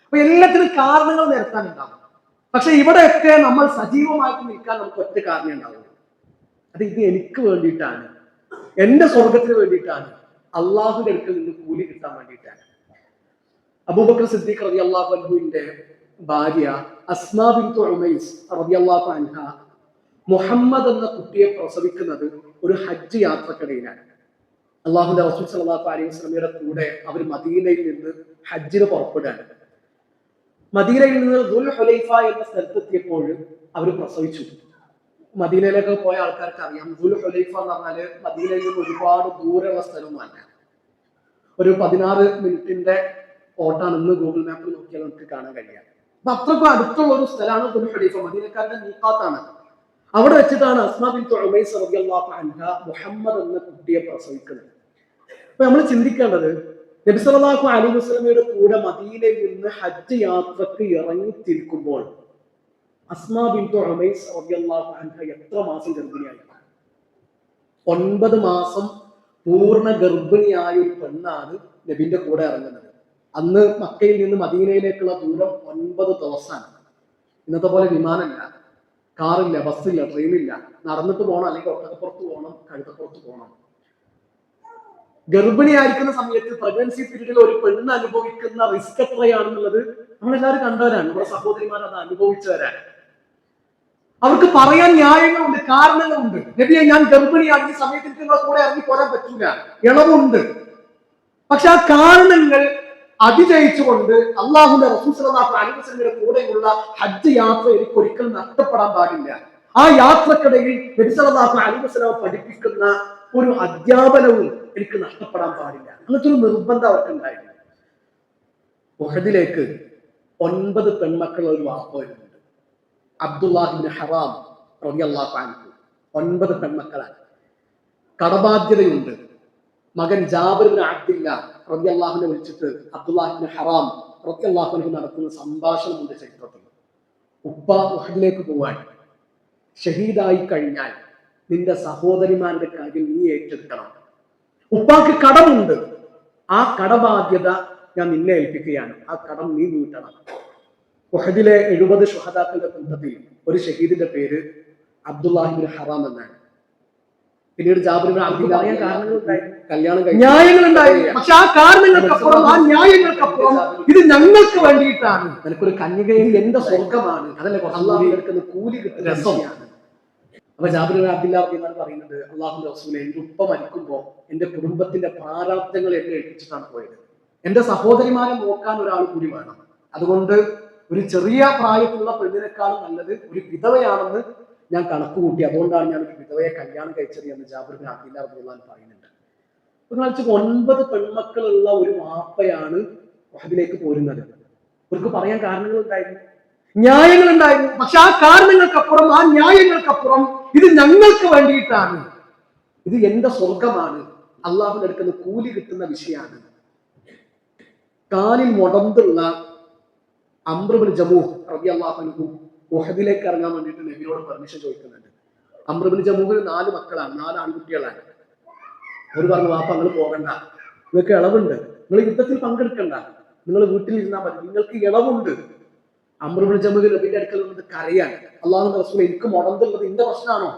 അപ്പൊ എല്ലാത്തിനും കാരണങ്ങൾ നിരത്താനുണ്ടാവും. പക്ഷെ ഇവിടെയൊക്കെ നമ്മൾ സജീവമായിട്ട് നിൽക്കാൻ നമുക്ക് ഒറ്റ കാരണം ഉണ്ടാവുള്ളൂ. അത് ഇത് എനിക്ക് വേണ്ടിയിട്ടാണ്, എന്റെ സ്വർഗത്തിന് വേണ്ടിയിട്ടാണ്, അള്ളാഹുവിന്റെ അടുക്കൽ നിന്ന് കൂലി കിട്ടാൻ വേണ്ടിയിട്ടാണ്. അബൂബക്കർ സിദ്ദീഖ് റളിയല്ലാഹു അൻഹുവിന്റെ ഭാര്യ അസ്മാ ബിൻത് ഉമൈസ് റളിയല്ലാഹു അൻഹ മുഹമ്മദ് എന്ന കുട്ടിയെ പ്രസവിക്കുന്നത് ഒരു ഹജ്ജ് യാത്രക്കിടയിലാണ്. അള്ളാഹുവിന്റെ റസൂൽ സ്വല്ലല്ലാഹു അലൈഹി വസല്ലമയുടെ കൂടെ അവർ മദീനയിൽ നിന്ന് ഹജ്ജിന് പുറപ്പെടുകയാണ്. മദീനയിൽ നിന്ന് ദുൽ ഹുലൈഫ എന്ന സ്ഥലത്തെത്തിയപ്പോൾ അവർ പ്രസവിച്ചു. മദീനയിലേക്ക് പോയ ആൾക്കാർക്ക് അറിയാം, ദുൽ ഹുലൈഫ എന്ന് പറഞ്ഞാല് മദീനയിൽ നിന്ന് ഒരുപാട് ദൂരമുള്ള സ്ഥലമല്ല. ഒരു 16 മിനിറ്റിന്റെ ഓട്ടാണ്. ഇന്ന് ഗൂഗിൾ മാപ്പിൽ നോക്കിയാൽ നമുക്ക് കാണാൻ കഴിയാം. അപ്പൊ അത്രക്കും അടുത്തുള്ള ഒരു സ്ഥലമാണ് ദുൽ ഹുലൈഫ. മദീനക്കാരുടെ മീഖാത്താണ്. അവിടെ വെച്ചിട്ടാണ് അസ്മാ ബിൻത് ഉമൈസ് റളിയല്ലാഹു അൻഹ മുഹമ്മദ് എന്ന കുട്ടിയെ പ്രസവിക്കുന്നത്. അപ്പൊ നമ്മൾ ചിന്തിക്കേണ്ടത്, നബി സല്ലല്ലാഹു അലൈഹി വസല്ലമയുടെ കൂടെ മദീനയിൽ നിന്ന് ഹജ്ജ് യാത്രക്ക് ഇറങ്ങിത്തിരിക്കുമ്പോൾ അസ്മാ ബിൻത് ഉമൈസ് റളിയല്ലാഹു അൻഹ എത്ര മാസം ഗർഭിണിയായി? 9 മാസം പൂർണ്ണ ഗർഭിണിയായ ഒരു പെണ്ണാണ് നബിന്റെ കൂടെ ഇറങ്ങുന്നത്. അന്ന് മക്കയിൽ നിന്ന് മദീനയിലേക്കുള്ള ദൂരം 9 ദിവസമാണ്. ഇന്നത്തെ പോലെ വിമാനമില്ല, കാറില്ല, ബസ്സില്ല, ട്രെയിനില്ല. നടന്നിട്ട് പോകണം, അല്ലെങ്കിൽ ഒട്ടകപ്പുറത്ത് പോകണം, കഴുതപ്പുറത്ത് പോകണം. ഗർഭിണിയായിരിക്കുന്ന സമയത്ത് പ്രഗ്നൻസി പീരീഡിൽ ഒരു പെണ്ണ് അനുഭവിക്കുന്ന റിസ്ക് എത്രയാണെന്നുള്ളത് നമ്മളെല്ലാവരും കണ്ടവരാണ്. നമ്മുടെ സഹോദരിമാർ അത് അനുഭവിച്ചവരാണ്. അവർക്ക് പറയാൻ ന്യായങ്ങളുണ്ട്, കാരണങ്ങളുണ്ട്. നബിയെ, ഞാൻ ഗർഭിണിയാണ്, ഈ സമയത്ത് നിങ്ങളെ കൂടെ ഇറങ്ങി പോരാൻ പറ്റൂല, ഇളവുണ്ട്. പക്ഷെ ആ കാരണങ്ങൾ അതിജയിച്ചുകൊണ്ട് അള്ളാഹുവിന്റെ റസൂൽ സല്ലല്ലാഹു അലൈഹി വസല്ലമയുടെ കൂടെയുള്ള ഹജ്ജ് യാത്ര എനിക്ക് ഒരിക്കലും നഷ്ടപ്പെടാൻ പാടില്ല. ആ യാത്രക്കിടയിൽ നബി സല്ലല്ലാഹു അലൈഹി വസല്ലം പഠിപ്പിക്കുന്ന ഒരു അധ്യാപനവും എനിക്ക് നഷ്ടപ്പെടാൻ പാടില്ല. അങ്ങനത്തെ ഒരു നിർബന്ധം അവർക്ക് ഉണ്ടായിരുന്നു. ഉഹദിലേക്ക് 9 പെൺമക്കൾ ഒരു വാപ്പ വരുന്നുണ്ട്. അബ്ദുല്ലാഹ് ഇബ്നു ഹറാം റളിയല്ലാഹു അൻഹു 9 പെൺമക്കളാണ്. കടബാധ്യതയുണ്ട്. മകൻ ജാബിർ ഇബ്നു അബ്ദില്ലാഹ് റളിയല്ലാഹുവിനെ വിളിച്ചിട്ട് അബ്ദുല്ലാഹ് ഇബ്നു ഹറാം റളിയല്ലാഹു അൻഹു നടത്തുന്ന സംഭാഷണമുണ്ട് ചരിത്രത്തിൽ. ഉപ്പ ഉഹദിലേക്ക് പോവാൻ, ഷഹീദായി കഴിഞ്ഞാൽ നിന്റെ സഹോദരിമാരുടെ കാര്യം നീ ഏറ്റെടുക്കണം. ഉപ്പാക്ക് കടമുണ്ട്, ആ കടബാധ്യത ഞാൻ നിന്നെ ഏൽപ്പിക്കുകയാണ്, ആ കടം നീ വീട്ടണം. ഉഹദിലെ 70 ശുഹദാക്കളുടെ കൂട്ടത്തിൽ ഒരു ഷഹീദിന്റെ പേര് അബ്ദുല്ലാഹി ഇബ്നു ഹറാം എന്നാണ്. പിന്നീട് ജാബിർ ഇബ്നു അബ്ദില്ലാഹ് കല്യാണം കഴിച്ചു, ന്യായങ്ങളുണ്ടായിരുന്നു. പക്ഷെ ആ കാരണങ്ങൾക്കപ്പുറം, ആ ന്യായങ്ങൾക്കപ്പുറം ഇത് ഞങ്ങൾക്ക് വേണ്ടിയിട്ടാണ്. എനിക്കൊരു കന്യകയിൽ എന്റെ സ്വർഗമാണ്, അതല്ലേ അള്ളാഹുവിന്റെ അടുക്കുന്ന കൂലി കിട്ടുന്ന രസമാണ്. അപ്പൊ ജാബിർ ഇബ്നു അബ്ദില്ലാഹ് എന്നാണ് പറയുന്നത്, അള്ളാഹുവിന്റെ റസൂലേ, എന്റെ ഉപ്പ മരിക്കുമ്പോ എന്റെ കുടുംബത്തിന്റെ പ്രാരാബ്ദങ്ങൾ എന്നെ ഏൽപ്പിച്ചിട്ടാണ് പോയത്. എന്റെ സഹോദരിമാരെ നോക്കാൻ ഒരാൾ കൂടി വേണം. അതുകൊണ്ട് ഒരു ചെറിയ പ്രായത്തിലുള്ള പെണ്ണിനേക്കാളും നല്ലത് ഒരു വിധവയാണെന്ന് ഞാൻ കണക്ക് കൂട്ടി. അതുകൊണ്ടാണ് ഞാൻ ഒരു വിധവയെ കല്യാണം കഴിച്ചത് എന്ന് ജാബിർ ഇബ്നു അബ്ദില്ലാഹ് റളിയല്ലാഹു അൻഹു പറയുന്നുണ്ട്. ഒരു 9 പെൺമക്കളുള്ള ഒരു വാപ്പയാണ് ഉഹദിലേക്ക് പോരുന്നത്. അവർക്ക് പറയാൻ കാരണങ്ങളുണ്ടായിരുന്നു, ന്യായങ്ങളുണ്ടായിരുന്നു. പക്ഷെ ആ കാരണങ്ങൾക്കപ്പുറം, ആ ന്യായങ്ങൾക്കപ്പുറം ഇത് ഞങ്ങൾക്ക് വേണ്ടിയിട്ടാണ്, ഇത് എന്റെ സ്വർഗമാണ്, അള്ളാഹുവിന്റെ അടുക്കുന്ന കൂലി കിട്ടുന്ന വിഷയമാണ്. കാലിൽ മുടന്തുള്ള അംർ ഇബ്നു ജമൂഹ് റളിയല്ലാഹു അൻഹു ഉഹദിലേക്ക് ഇറങ്ങാൻ വേണ്ടിയിട്ട് നബിയോട് പെർമിഷൻ ചോദിക്കുന്നുണ്ട്. അംർ ഇബ്നു ജമൂഹിന് 4 മക്കളാണ്, 4 ആൺകുട്ടികളാണ്. അവർ പറഞ്ഞു, വാപ്പ നിങ്ങൾ പോകണ്ട, നിങ്ങൾക്ക് ഇളവുണ്ട്, നിങ്ങൾ യുദ്ധത്തിൽ പങ്കെടുക്കണ്ട, നിങ്ങൾ വീട്ടിൽ ഇരുന്നാൽ മതി, നിങ്ങൾക്ക് ഇളവുണ്ട്. അംർ ഇബ്നു ജമൂഹ് നബിയുടെ അടുക്കൽ വന്നിട്ട് കരയാൻ, അള്ളാഹുവിന്റെ റസൂലേ, എനിക്ക് മുടന്തുള്ളത് എന്റെ പ്രശ്നമാണോ?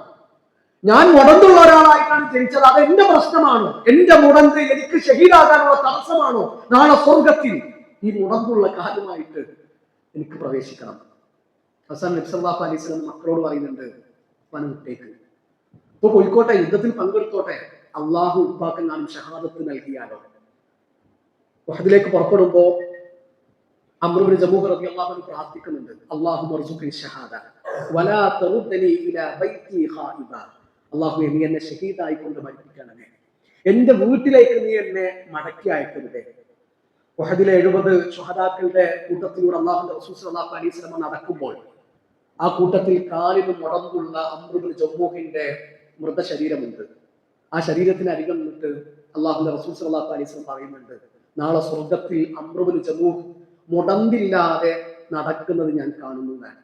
ഞാൻ മുടന്തുള്ള ഒരാളായിട്ടാണ് ജനിച്ചത്, അത് എന്റെ പ്രശ്നമാണോ? എന്റെ മുടന്ത് എനിക്ക് ഷഹീദാകാനുള്ള തടസ്സമാണോ? നാളെ സ്വർഗത്തിൽ ഈ മുടന്തുള്ള കാലുമായിട്ട് എനിക്ക് പ്രവേശിക്കണം. അവസാനം നബി സല്ലല്ലാഹു അലൈഹി വസല്ലം മക്കളോട് പറയുന്നുണ്ട്, ഉപ്പാനെ വിട്ടേക്ക്, ഇപ്പൊ പോയിക്കോട്ടെ, യുദ്ധത്തിൽ പങ്കെടുത്തോട്ടെ, അള്ളാഹു ഉപ്പാക്ക് നാം ഷഹാദത്ത് നൽകിയാലോ. ഉഹദിലേക്ക് പുറപ്പെടുമ്പോ അംർ ഇബ്നു ജമൂഹ് റളിയല്ലാഹു അൻഹു പ്രാർത്ഥിക്കുന്നുണ്ട്, അല്ലാഹുമ്മർസുഖ്നി ഷഹാദ വലാ തറുദ്നി ഇലാ ബൈതി ഖായിബ. അല്ലാഹുവേ, നീ എന്നെ ഷഹീദായി കൊണ്ട് മരിപ്പിക്കണമേ, എന്റെ വീട്ടിലേക്ക് നീ എന്നെ മടക്കി അയക്കരുതേ. ഉഹദിലെ 70 ശുഹദാക്കളുടെ കൂട്ടത്തിലൂടെ അല്ലാഹുവിന്റെ റസൂൽ സ്വല്ലല്ലാഹു അലൈഹി വസല്ലം നടക്കുമ്പോൾ ആ കൂട്ടത്തിൽ കാലിന് മുടന്തുള്ള അംർ ഇബ്നു ജമൂഹിന്റെ മൃതശരീരമുണ്ട്. ആ ശരീരത്തിന് അരികം നിന്നിട്ട് അല്ലാഹുവിന്റെ റസൂൽ സ്വല്ലല്ലാഹു അലൈഹി വസല്ലം പറയുന്നുണ്ട്, നാളെ സ്വർഗത്തിൽ അംർ ഇബ്നു ജമൂഹ് മുടന്തില്ലാതെ നടക്കുന്നത് ഞാൻ കാണുന്നതാണ്.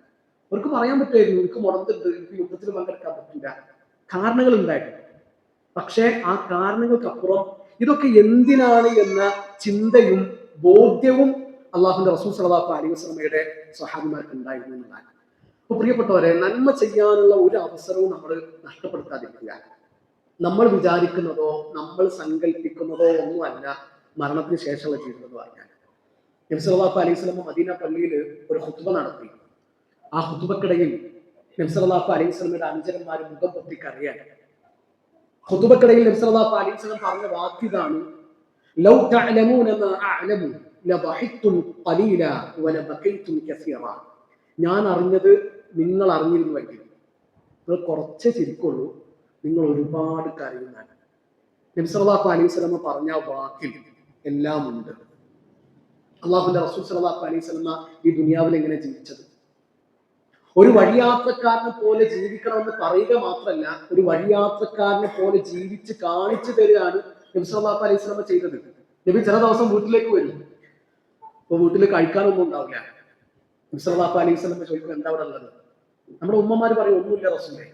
അവർക്ക് പറയാൻ പറ്റുമായിരുന്നു, എനിക്ക് മുടന്തുണ്ട്, എനിക്ക് യുദ്ധത്തിൽ പങ്കെടുക്കാൻ പറ്റില്ല, കാരണങ്ങൾ ഉണ്ടായിരുന്നു. പക്ഷെ ആ കാരണങ്ങൾക്കപ്പുറം ഇതൊക്കെ എന്തിനാണ് എന്ന ചിന്തയും ബോധ്യവും അള്ളാഹുവിന്റെ റസൂൽ സ്വല്ലല്ലാഹു അലൈഹി വസല്ലമയുടെ സ്വഹാബിമാർക്ക് ഉണ്ടായിരുന്നു എന്നതാണ്. അപ്പൊ പ്രിയപ്പെട്ടവരെ, നന്മ ചെയ്യാനുള്ള ഒരു അവസരവും നമ്മൾ നഷ്ടപ്പെടുത്താതിരിക്കുക. നമ്മൾ വിചാരിക്കുന്നതോ നമ്മൾ സങ്കല്പിക്കുന്നതോ ഒന്നുമല്ല മരണത്തിന് ശേഷമുള്ള ജീവിതം എന്ന് പറഞ്ഞാൽ. നബി സല്ലല്ലാഹു അലൈഹി വസല്ലം മദീന പള്ളിയിൽ ഒരു ഖുത്ബ നടത്തി. ആ ഖുത്ബക്കിടയിൽ നബി സല്ലല്ലാഹു അലൈഹി വസല്ലമയുടെ അനുചരന്മാർ മുഖം പൊത്തി കരയാൻ. ഖുത്ബക്കിടയിൽ നബി സല്ലല്ലാഹു അലൈഹി വസല്ലം പറഞ്ഞ വാക്ക് ഇതാണ്, ലൗ തഅലമൂന മാ അഅലമു ലദഹിക്തും ഖലീല വലബഖിൽതും കസീറ. ഞാൻ അറിഞ്ഞത് നിങ്ങൾ അറിഞ്ഞിരുന്നുവെങ്കിൽ നിങ്ങൾ കുറച്ചേ ചിരിക്കുള്ളൂ, നിങ്ങൾ ഒരുപാട് കരയുന്നതാണ്. നബി സല്ലല്ലാഹു അലൈഹി വസല്ലം പറഞ്ഞ വാക്കിൽ എല്ലാം ഉണ്ട്. അള്ളാഹുവിന്റെ റസൂൽ സല്ലല്ലാഹു അലൈഹി വസല്ലം ഈ ദുനിയാവിൽ എങ്ങനെ ജീവിച്ചത്? ഒരു വഴിയാത്രക്കാരനെ പോലെ ജീവിക്കണമെന്ന് പറയുക മാത്രമല്ല, ഒരു വഴിയാത്രക്കാരനെ പോലെ ജീവിച്ച് കാണിച്ചു തരികയാണ് നബി സല്ലല്ലാഹു അലൈഹി വസല്ലം ചെയ്തത്. നബി ചില ദിവസം വീട്ടിലേക്ക് വരും. അപ്പൊ വീട്ടിൽ കഴിക്കാനൊന്നും ഉണ്ടാവില്ല. നബി സല്ലല്ലാഹു അലൈഹി വസല്ലം ചോദിക്കും, എന്താ അവിടെ ഉള്ളത്? നമ്മുടെ ഉമ്മമാര് പറയും, ഒന്നുമില്ല റസൂലേ.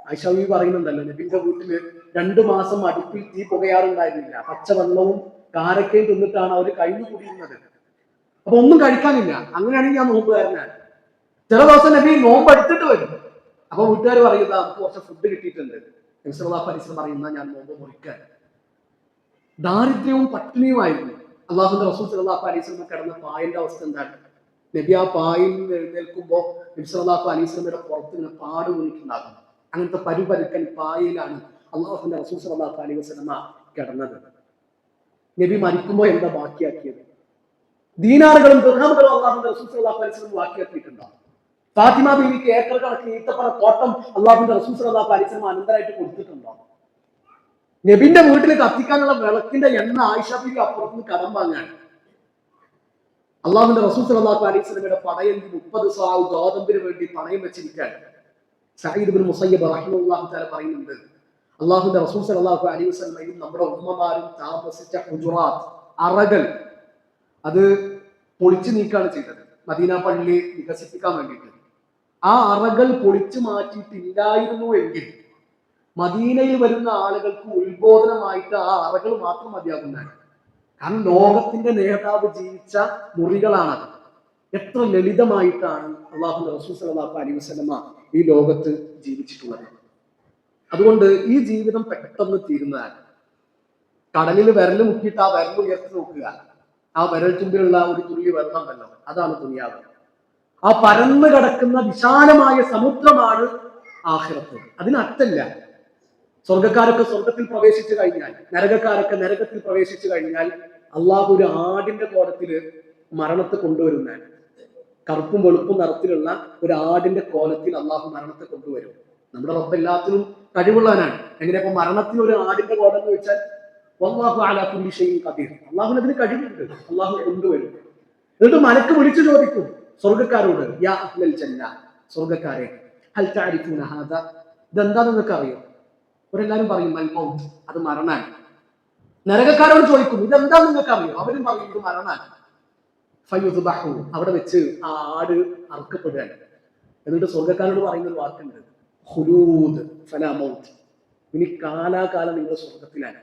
ആയിഷ ബീവി പറയുന്നുണ്ടല്ലോ, നബിന്റെ വീട്ടില് 2 മാസം അടുപ്പിൽ തീ പുകയാറുണ്ടായിരുന്നില്ല. പച്ചവെള്ളവും കാരക്കയും തിന്നിട്ടാണ് അവർ കഴിഞ്ഞു കൂടിയിരുന്നത്. അപ്പൊ ഒന്നും കഴിക്കാനില്ല. അങ്ങനെയാണെങ്കിൽ ഞാൻ നോമ്പുകാരനാണ്. ചില ദിവസം നബി നോമ്പ് എടുത്തിട്ട് വരും. അപ്പൊ വീട്ടുകാർ പറയുന്നത്, നമുക്ക് കുറച്ച് ഫുഡ് കിട്ടിയിട്ടുണ്ട്. നബി സല്ലല്ലാഹു അലൈഹി വസല്ലം പറയുന്ന, ഞാൻ നോമ്പ് മുറിക്കാൻ. ദാരിദ്ര്യവും പട്ടിണിയുമായിരുന്നു. അള്ളാഹുവിന്റെ റസൂൽ സല്ലല്ലാഹു അലൈഹി വസല്ലം കിടന്ന പായന്റെ അവസ്ഥ എന്താണ്? നബി ആ പായിൽ നിന്ന് എഴുന്നേൽക്കുമ്പോ നബി സല്ലല്ലാഹു അലൈഹി വസല്ലമയുടെ പുറത്ത് ഇങ്ങനെ പാട് വീണിട്ടുണ്ടാകും. അങ്ങനത്തെ പരുപരുക്കൻ പായയിലാണ് അള്ളാഹുവിന്റെ റസൂൽ സല്ലല്ലാഹു അലൈഹി വസല്ലം കിടന്നത്. നബി മരിക്കുമ്പോൾ എന്താ ബാക്കിയാക്കിയത്? ദീനാറുകളും ദിർഹമുകളും അള്ളാഹുവിന്റെ റസൂൽ സല്ലല്ലാഹു അലൈഹി വസല്ലം ബാക്കിയാക്കിയിട്ടുണ്ടോ? ഫാത്തിമ ബീവിക്ക് ഏക്കർ കണക്കിന് ഈത്തപ്പഴ തോട്ടം അള്ളാഹുവിന്റെ റസൂൽ സല്ലല്ലാഹു അലൈഹി വസല്ലം അനന്തരായിട്ട് കൊടുത്തിട്ടുണ്ടോ? നബിന്റെ വീട്ടിൽ കത്തിക്കാനുള്ള വിളക്കിന്റെ എണ്ണ ആയിഷ ബീവി അപ്പുറത്തുനിന്ന് കടം വാങ്ങാൻ. അള്ളാഹുവിന്റെ റസൂൽ സല്ലല്ലാഹു അലൈഹി വസല്ലമയുടെ പടയങ്കി 30 സാവ് ഗോതമ്പിന് വേണ്ടി പണയം വെച്ചിരിക്കാൻ സഈദ് ഇബ്നു മുസയ്യിബ് റഹിമഹുല്ലാഹു തആല പറയുന്നുണ്ട്, അള്ളാഹുവിന്റെ റസൂൽ സല്ലല്ലാഹു അലൈഹി വസല്ലമയും നമ്മുടെ ഉമ്മമാരും താമസിച്ച ഹുജറാത്ത്, അറകൾ, അത് പൊളിച്ചു നീക്കാണ് ചെയ്തത് മദീന പള്ളി വികസിപ്പിക്കാൻ വേണ്ടിയിട്ട്. ആ അറകൾ പൊളിച്ചു മാറ്റിയിട്ടില്ലായിരുന്നു എങ്കിൽ മദീനയിൽ വരുന്ന ആളുകൾക്ക് ഉത്ബോധനമായിട്ട് ആ അറകൾ മാത്രം മതിയാകുന്നതാണ്. കാരണം ലോകത്തിന്റെ നേതാവ് ജീവിച്ച മുറികളാണത്. എത്ര ലളിതമായിട്ടാണ് അള്ളാഹുവിന്റെ റസൂൽ സല്ലല്ലാഹു അലൈഹി വസല്ലമ ഈ ലോകത്ത് ജീവിച്ചിട്ടുള്ളത്. അതുകൊണ്ട് ഈ ജീവിതം പെട്ടെന്ന് തീരുന്നതാണ്. കടലിൽ വിരൽ മുക്കിയിട്ട് ആ വിരൽ ഉയർത്തി നോക്കുക, ആ വിരൽ തുമ്പിലുള്ള ഒരു തുള്ളി വെള്ളമല്ലോ, അതാണ് ദുനിയാവ്. ആ പരന്നു കിടക്കുന്ന വിശാലമായ സമുദ്രമാണ് ആഖിറത്ത്. അതിനർത്ഥമില്ല. സ്വർഗക്കാരൊക്കെ സ്വർഗത്തിൽ പ്രവേശിച്ചു കഴിഞ്ഞാൽ, നരകക്കാരൊക്കെ നരകത്തിൽ പ്രവേശിച്ചു കഴിഞ്ഞാൽ അള്ളാഹു ഒരു ആടിന്റെ കോലത്തില് മരണത്തെ കൊണ്ടുവരുന്നതാണ്. കറുപ്പും വെളുപ്പും നിറത്തിലുള്ള ഒരു ആടിന്റെ കോലത്തിൽ അള്ളാഹു മരണത്തെ കൊണ്ടുവരും. നമ്മുടെ റബ്ബ് എല്ലാത്തിനും കഴിവുള്ളവനാണ്. എങ്ങനെയപ്പോ മരണത്തിന് ഒരു ആടിന്റെ കോലം എന്ന് വെച്ചാൽ വല്ലാഹു അലാ കുല്ലി ഷൈഇൻ ഖദീർ, അള്ളാഹുവിന് അതിന് കഴിവുണ്ട്. അള്ളാഹു കൊണ്ടുവരും. എന്നിട്ട് മലക്ക് വിളിച്ചു ചോദിക്കും സ്വർഗക്കാരോട്, യാ അഹ്ലൽ ജന്ന, സ്വർഗക്കാരെ, ഹൽ തഅരിഫൂന ഹാദാ, ഇതെന്താ നിങ്ങൾക്ക് അറിയോ? അവരെല്ലാരും പറയും അൽ മൗത്ത്, അത് മരണാണ്. നരകക്കാരോട് ചോദിക്കും, ഇതെന്താ നിങ്ങൾക്ക് അറിയോ? അവരും പറയും ഇത് മരണാണ്. ഫയുദ്ബഹു, അവിടെ വെച്ച് ആ ആട് അറുക്കപ്പെടുകയാണ്. എന്നിട്ട് സ്വർഗക്കാരോട് പറയുന്ന ഒരു വാക്കുണ്ട്, ഖുലൂദ് ഫലാ മൗത്ത്, ഇനി കാലാകാലം നിങ്ങൾ സ്വർഗത്തിലാണ്.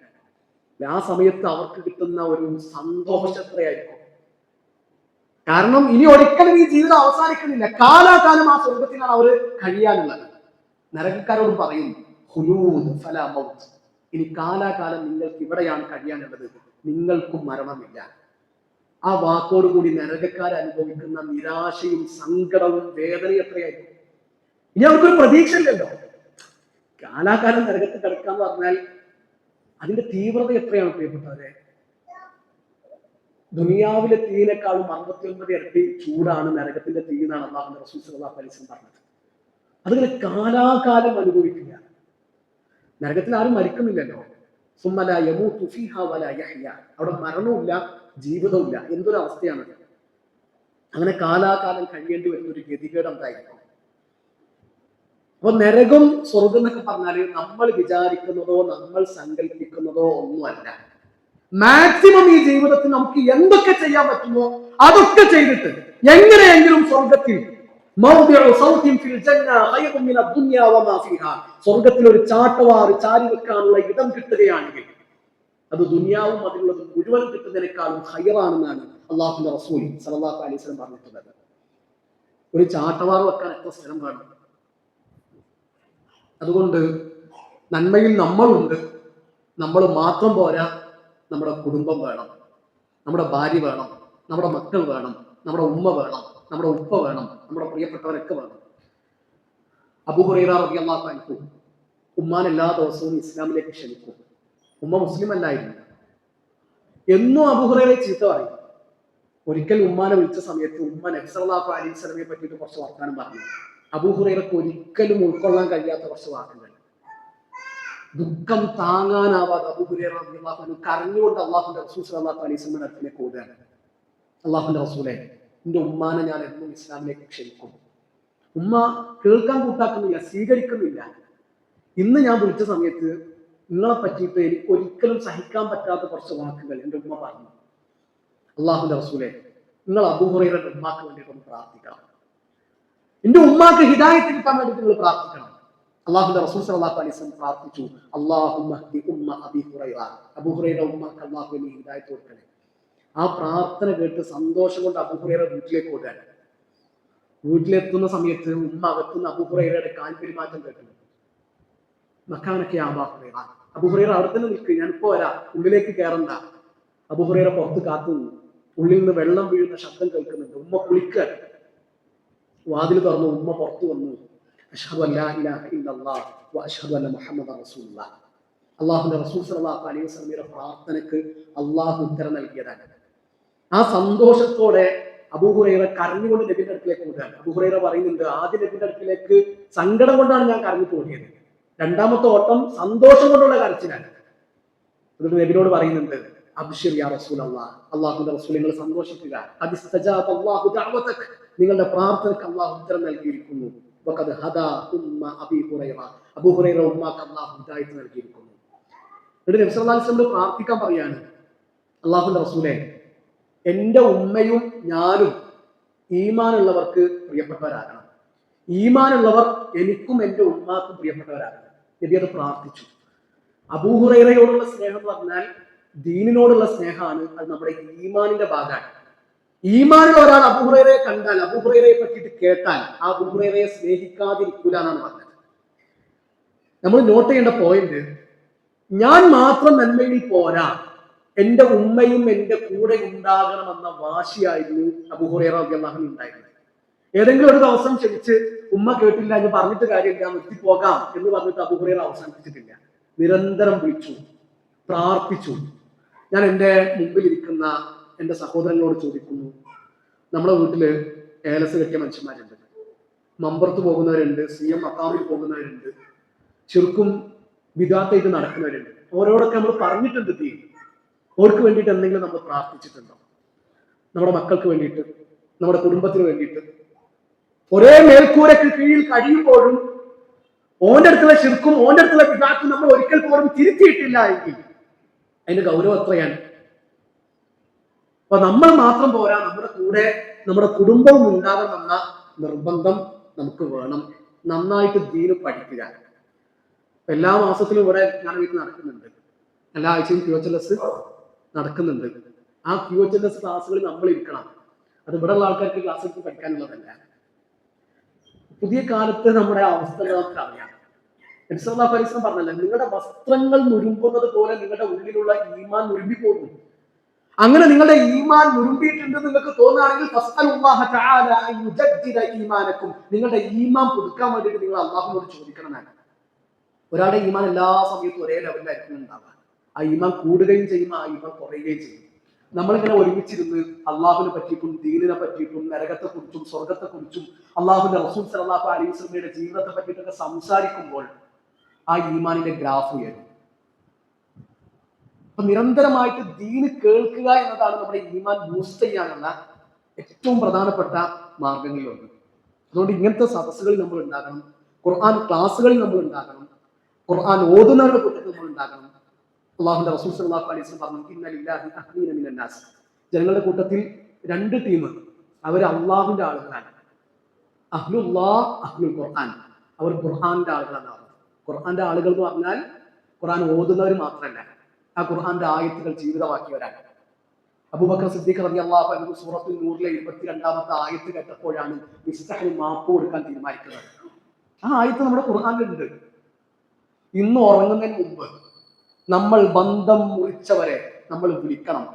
ആ സമയത്ത് അവർക്ക് കിട്ടുന്ന ഒരു സന്തോഷത്രയായിരിക്കും. കാരണം ഇനി ഒരിക്കലും ഈ ജീവിതം അവസാനിക്കുന്നില്ല. കാലാകാലം ആ സ്വർഗത്തിലാണ് അവർ കഴിയാനുള്ളത്. നരകക്കാരോട് പറയും ഖുലൂദ് ഫലാ മൗത്ത്, ഇനി കാലാകാലം നിങ്ങൾക്ക് ഇവിടെയാണ് കഴിയാനുള്ളത്, നിങ്ങൾക്കും മരണമില്ല. ആ വാക്കോടുകൂടി നരകക്കാർ അനുഭവിക്കുന്ന നിരാശയും സങ്കടവും വേദനയും എത്രയായിരിക്കും. ഇനി അവർക്കൊരു പ്രതീക്ഷ ഇല്ലല്ലോ. കാലാകാലം നരകത്തിൽ കിടക്കാന്ന് പറഞ്ഞാൽ അതിന്റെ തീവ്രത എത്രയാണ് പ്രിയപ്പെട്ടവരെ? ദുനിയാവിലെ തീയിനേക്കാളും 69 ഇരട്ടി ചൂടാണ് നരകത്തിന്റെ തീ എന്നാണ് അല്ലാഹുവിന്റെ റസൂൽ സല്ലല്ലാഹു അലൈഹി വസല്ലം പറഞ്ഞത്. അതിങ്ങനെ കാലാകാലം അനുഭവിക്കുക. നരകത്തിൽ ആരും മരിക്കുന്നില്ലല്ലോ. സുമ്മ ലാ യമൂതു ഫീഹാ വലാ യഹ്യ, അവിടെ മരണവുമില്ല ജീവിതവുമില്ല. എന്തൊരു അവസ്ഥയാണ്! അങ്ങനെ കാലാകാലം കഴിയേണ്ടി വരുന്ന ഒരു ഗതികേട് എന്തായിരിക്കും? അപ്പൊ നരകം സ്വർഗം എന്നൊക്കെ പറഞ്ഞാല് നമ്മൾ വിചാരിക്കുന്നതോ നമ്മൾ സങ്കല്പിക്കുന്നതോ ഒന്നുമല്ല. മാക്സിമം ഈ ജീവിതത്തിൽ നമുക്ക് എന്തൊക്കെ ചെയ്യാൻ പറ്റുമോ അതൊക്കെ ചെയ്തിട്ട് എങ്ങനെയെങ്കിലും സ്വർഗത്തിൽ സ്വർഗത്തിൽ ഒരു ചാട്ടവാറ് ചാരി വെക്കാനുള്ള ഇടം കിട്ടുകയാണെങ്കിൽ അത് ദുനിയാവും അതിലുള്ളത് മുഴുവൻ കിട്ടുന്നതിനേക്കാളും ഹൈറാണെന്നാണ് അള്ളാഹുവിന്റെ റസൂൽ സല്ലല്ലാഹു അലൈഹി വസല്ലം പറഞ്ഞിട്ടുള്ളത്. ഒരു ചാട്ടവാറ് വെക്കാൻ എത്ര സ്ഥലം വേണം? അതുകൊണ്ട് നന്മയിൽ നമ്മളുണ്ട്. നമ്മൾ മാത്രം പോരാ, നമ്മുടെ കുടുംബം വേണം, നമ്മുടെ ഭാര്യ വേണം, നമ്മുടെ മക്കൾ വേണം, നമ്മുടെ ഉമ്മ വേണം, നമ്മുടെ ഉപ്പ വേണം, നമ്മുടെ പ്രിയപ്പെട്ടവരൊക്കെ വേണം. അബൂ ഹുറൈറ റളിയല്ലാഹു അൻഹു ഉമ്മാൻ എല്ലാ ദിവസവും ഇസ്ലാമിലേക്ക് ക്ഷണിക്കും. ഉമ്മ മുസ്ലിം അല്ലായിരുന്നു. എന്നും അബൂ ഹുറൈറയെ ചീത്ത പറയും. ഒരിക്കൽ ഉമ്മാനെ വിളിച്ച സമയത്ത് ഉമ്മ നബി സല്ലല്ലാഹു അലൈഹി വസല്ലമയെ പറ്റിയിട്ട് കുറച്ച് വർത്താനം പറഞ്ഞു. അബൂ ഹുറൈറക്ക് ഒരിക്കലും ഉൾക്കൊള്ളാൻ കഴിയാത്ത കുറച്ച് വാക്കുകൾ. ദുഃഖം താങ്ങാനാവാതെ അബൂ ഹുറൈറ റളിയല്ലാഹു അൻഹു കരഞ്ഞുകൊണ്ട് അല്ലാഹുവിന്റെ റസൂൽ സല്ലല്ലാഹു അലൈഹി വസല്ലമയുടെ അടുത്തേക്ക് ഓടുകയാണ്. അല്ലാഹുവിന്റെ റസൂലേ, എന്റെ ഉമ്മാനെ ഞാൻ എന്നും ഇസ്ലാമിലേക്ക് ക്ഷണിക്കും. ഉമ്മ കേൾക്കാൻ കൂട്ടാക്കുന്നില്ല, സ്വീകരിക്കുന്നില്ല. ഇന്ന് ഞാൻ വിളിച്ച സമയത്ത് നിങ്ങളെ പറ്റിയിട്ട് എനിക്ക് ഒരിക്കലും സഹിക്കാൻ പറ്റാത്ത കുറച്ച് വാക്കുകൾ എൻ്റെ ഉമ്മ പറഞ്ഞു. അള്ളാഹുവിന്റെ റസൂലെ, നിങ്ങൾ അബൂ ഹുറൈറയുടെ ഉമ്മാക്ക് വേണ്ടിയിട്ടൊന്ന് പ്രാർത്ഥിക്കണം. എന്റെ ഉമ്മാക്ക് ഹിദായത്ത് കിട്ടാൻ വേണ്ടി നിങ്ങൾ പ്രാർത്ഥിക്കണം. അള്ളാഹുവിന്റെ റസൂൽ സല്ലല്ലാഹു അലൈഹി വസല്ലം പ്രാർത്ഥിച്ചു, അല്ലാഹുമ്മ ഹ്ദി ഉമ്മ അബീ ഹുറൈറ, അബൂ ഹുറൈറയുടെ ഉമ്മാക്ക് അള്ളാഹു നീ ഹിദായത്ത് കൊടുക്കണേ. ആ പ്രാർത്ഥന കേട്ട് സന്തോഷം കൊണ്ട് അബൂ ഹുറൈറ വീട്ടിലേക്ക് ഓടാൻ. വീട്ടിലെത്തുന്ന സമയത്ത് ഉമ്മ അകത്തുനിന്ന് അബൂ ഹുറൈറയുടെ കാൽപെരുമാറ്റം കേട്ടു. മക്കാനൊക്കെ അബൂ ഹുറൈറ, അബൂ ഹുറൈറ അവിടെ തന്നെ നിൽക്കുക, ഞാനിപ്പോ വരാം, ഉള്ളിലേക്ക് കയറണ്ട. അബൂ ഹുറൈറ പുറത്ത് കാത്തു നിന്നു. ഉള്ളിൽ നിന്ന് വെള്ളം വീഴുന്ന ശബ്ദം കേൾക്കുന്നുണ്ട്. ഉമ്മ കുളിക്കാൻ വാതിൽ തുറന്നു. ഉമ്മ പുറത്തു വന്നു. അശ്ഹദു അല്ലാ ഇലാഹ ഇല്ലല്ലാഹ് വ അശ്ഹദു അന്ന മുഹമ്മദൻ റസൂലുള്ളാഹ്. അല്ലാഹുവിന്റെ റസൂൽ സല്ലല്ലാഹു അലൈഹി വസല്ലമയുടെ പ്രാർത്ഥനയ്ക്ക് അള്ളാഹു ഉത്തരം നൽകിയതാണ്. ആ സന്തോഷത്തോടെ അബൂ ഹുറൈറ കരഞ്ഞുകൊണ്ട് നബിയുടെ അടുക്കിലേക്ക് ഓടുകയാണ്. അബൂ ഹുറൈറ പറയുന്നുണ്ട്, ആദ്യം നബിയുടെ അടുക്കിലേക്ക് സങ്കടം കൊണ്ടാണ് ഞാൻ കരഞ്ഞു ഓടിയത്, രണ്ടാമത്തെ ഓട്ടം സന്തോഷം കൊണ്ടുള്ള കരച്ചിലാണ്. എന്നിട്ട് നബിയോട് പറയുന്നുണ്ട്, അബ്ശിർ യാ റസൂലല്ലാഹ്, അല്ലാഹുവിന്റെ റസൂൽ നിങ്ങൾ സന്തോഷിക്കുക, അദിസ്തജാബ അല്ലാഹു ദഅവതക, നിങ്ങളുടെ പ്രാർത്ഥനയ്ക്ക് അല്ലാഹു ഉത്തരം നൽകിയിരിക്കുന്നു. വഖദ് ഹദാ ഉമ്മ അബീ ഹുറൈറ, അബൂ ഹുറൈറ ഉമ്മാക്ക് അല്ലാഹു ഹിദായത്ത് നൽകിയിരിക്കുന്നു. എന്നിട്ട് നബി സല്ലല്ലാഹു അലൈഹി വസല്ലം പ്രാർത്ഥിക്കാൻ പറയാണ്, അല്ലാഹുവിന്റെ റസൂലേ, എന്റെ ഉമ്മയും ഞാനും ഈമാനുള്ളവർക്ക് പ്രിയപ്പെട്ടവരാകണം, ഈമാനുള്ളവർ എനിക്കും എന്റെ ഉമ്മാക്കും പ്രിയപ്പെട്ടവരാകണം. നബി അത് പ്രാർത്ഥിച്ചു. അബൂ ഹുറൈറയോടുള്ള സ്നേഹം എന്ന് പറഞ്ഞാൽ ദീനിനോടുള്ള സ്നേഹമാണ്. അത് നമ്മുടെ ഈമാനിന്റെ ഭാഗമാണ്. ഈമാനുള്ള ഒരാൾ അബൂ ഹുറൈറയെ കണ്ടാൽ, അബൂ ഹുറൈറയെ പറ്റിയിട്ട് കേട്ടാൽ ആ അബൂ ഹുറൈറയെ സ്നേഹിക്കാതിരിക്കൂല എന്നാണ് പറഞ്ഞത്. നമ്മൾ നോട്ട് ചെയ്യേണ്ട പോയിന്റ്, ഞാൻ മാത്രം നന്മയിൽ പോരാ, എന്റെ ഉമ്മയും എന്റെ കൂടെ ഉണ്ടാകണമെന്ന വാശിയായിരുന്നു അബൂ ഹുറൈറ റളിയല്ലാഹു അൻഹു ഉണ്ടായിരുന്നത്. ഏതെങ്കിലും ഒരു ദിവസം ക്ഷണിച്ച് ഉമ്മ കേട്ടില്ല, എന്ന് പറഞ്ഞിട്ട് കാര്യമില്ല, നിർത്തി പോകാം എന്ന് പറഞ്ഞിട്ട് അബൂ ഹുറൈറ അവസാനിപ്പിച്ചിട്ടില്ല. നിരന്തരം വിളിച്ചു, പ്രാർത്ഥിച്ചു. ഞാൻ എൻ്റെ മുമ്പിലിരിക്കുന്ന എൻ്റെ സഹോദരങ്ങളോട് ചോദിക്കുന്നു, നമ്മുടെ വീട്ടില് ഏലസ് കെട്ടിയ മനുഷ്യന്മാരുണ്ട്, മമ്പുറത്ത് പോകുന്നവരുണ്ട്, CM മക്കാമിൽ പോകുന്നവരുണ്ട്, ചുരുക്കും വിദാത്തായിട്ട് നടക്കുന്നവരുണ്ട്. ഓരോടൊക്കെ നമ്മൾ പറഞ്ഞിട്ടുണ്ട് തീ, അവർക്ക് വേണ്ടിയിട്ട് എന്തെങ്കിലും നമ്മൾ പ്രാർത്ഥിച്ചിട്ടുണ്ടോ? നമ്മുടെ മക്കൾക്ക് വേണ്ടിയിട്ട്, നമ്മുടെ കുടുംബത്തിന് വേണ്ടിയിട്ട്. ഒരേ മേൽക്കൂരക്ക് കീഴിൽ കഴിയുമ്പോഴും ഓന്റെ അടുത്തുള്ള ശിർക്കും ഓന്റെ അടുത്തുള്ള വിദാത്തും നമ്മൾ ഒരിക്കൽ പോലും തിരുത്തിയിട്ടില്ല എങ്കിൽ അതിന്റെ ഗൗരവം എത്രയാണ്? അപ്പൊ നമ്മൾ മാത്രം പോരാ, നമ്മുടെ കൂടെ നമ്മുടെ കുടുംബവും ഉണ്ടാകണമെന്ന നിർബന്ധം നമുക്ക് വേണം. നന്നായിട്ട് ദീന് പഠിക്കുക. എല്ലാ മാസത്തിലും ഇവിടെ ഞാൻ വീട്ടിൽ നടക്കുന്നുണ്ട്, എല്ലാ ആഴ്ചയും QHLS നടക്കുന്നുണ്ട്. ആ QHLS ക്ലാസ്സുകളിൽ നമ്മൾ ഇരിക്കണം. അത് ഇവിടെ ഉള്ള ആൾക്കാർക്ക് ക്ലാസ് എടുത്ത് പഠിക്കാനുള്ളതല്ല. പുതിയ കാലത്ത് നമ്മുടെ അവസ്ഥകളൊക്കെ അറിയാം. പരിശ്രമം പറഞ്ഞല്ലോ, നിങ്ങളുടെ വസ്ത്രങ്ങൾ നുരുമ്പുന്നത് പോലെ നിങ്ങളുടെ ഉള്ളിലുള്ള ഈമാൻ നുരുമ്പി പോകും. അങ്ങനെ നിങ്ങളുടെ ഈമാൻ നുരുമ്പിയിട്ടുണ്ടെന്ന് നിങ്ങൾക്ക് തോന്നുകയാണെങ്കിൽ നിങ്ങളുടെ ഈമാൻ പുതുക്കാൻ വേണ്ടിയിട്ട് നിങ്ങൾ അള്ളാഹുവിനോട് ചോദിക്കണമെന്നാണ്. ഒരാളുടെ ഈമാൻ എല്ലാ സമയത്തും ഒരേ ലെവലിലായിരിക്കും ഉണ്ടാവുക. ആ ഈമാൻ കൂടുകയും ചെയ്യും, ആ ഈമാൻ കുറയുകയും ചെയ്യും. നമ്മളിങ്ങനെ ഒരുമിച്ചിരുന്ന് അള്ളാഹുവിനെ പറ്റിയിട്ടും ദീനിനെ പറ്റിയിട്ടും നരകത്തെ കുറിച്ചും സ്വർഗത്തെ കുറിച്ചും അള്ളാഹുവിന്റെ റസൂൽ സല്ലല്ലാഹു അലൈഹി വസല്ലമയുടെ ജീവിതത്തെ പറ്റിയിട്ടൊക്കെ സംസാരിക്കുമ്പോൾ ആ ഈമാനിന്റെ ഗ്രാഫ് ഉയരും. അപ്പൊ നിരന്തരമായിട്ട് ദീന് കേൾക്കുക എന്നതാണ് നമ്മുടെ ഈമാൻ ബൂസ്റ്റ് ചെയ്യാനുള്ള ഏറ്റവും പ്രധാനപ്പെട്ട മാർഗങ്ങളിലൊന്ന്. അതുകൊണ്ട് ഇങ്ങനത്തെ സദസ്സുകളിൽ നമ്മൾ ഉണ്ടാകണം, ഖുർആൻ ക്ലാസ്സുകളിൽ നമ്മൾ ഉണ്ടാകണം, ഖുർആൻ ഓതുന്നവരുടെ കൂട്ടത്തിൽ നമ്മൾ ഉണ്ടാകണം. അള്ളാഹുവിന്റെ റസൂൽ സല്ലല്ലാഹു അലൈഹി വസല്ലം പറഞ്ഞു, ഇന്ന ലില്ലാഹി അഹ്ലീന മിനൻ നാസ്, ജനങ്ങളുടെ കൂട്ടത്തിൽ രണ്ട് ടീം, അവർ അള്ളാഹുവിന്റെ ആളുകളാണ്. അഹ്ലുല്ലാഹ് അഹ്ലുൽ ഖുർആൻ, അവർ ഖുർആന്റെ ആളുകളാണ്. ഖുർആന്റെ ആളുകൾ എന്ന് പറഞ്ഞാൽ ഖുർആൻ ഓതുന്നവർ മാത്രമല്ല, ആ ഖുർആന്റെ ആയത്തുകൾ ജീവിതമാക്കിയവരാണ്. അബൂബക്കർ സിദ്ദീഖ് റളിയല്ലാഹു അൻഹു സൂറത്തുൽ നൂറിലെ 22ാമത്തെ ആയത്ത് കേട്ടപ്പോഴാണ് മിസ്തഹിന് മാപ്പ് കൊടുക്കാൻ തീരുമാനിക്കുന്നത്. ആ ആയത്ത് നമ്മുടെ ഖുർആനിലുണ്ട്. ഇന്ന് ഉറങ്ങുന്നതിന് മുമ്പ് നമ്മൾ ബന്ധം മുറിച്ചവരെ നമ്മൾ വിളിക്കണം,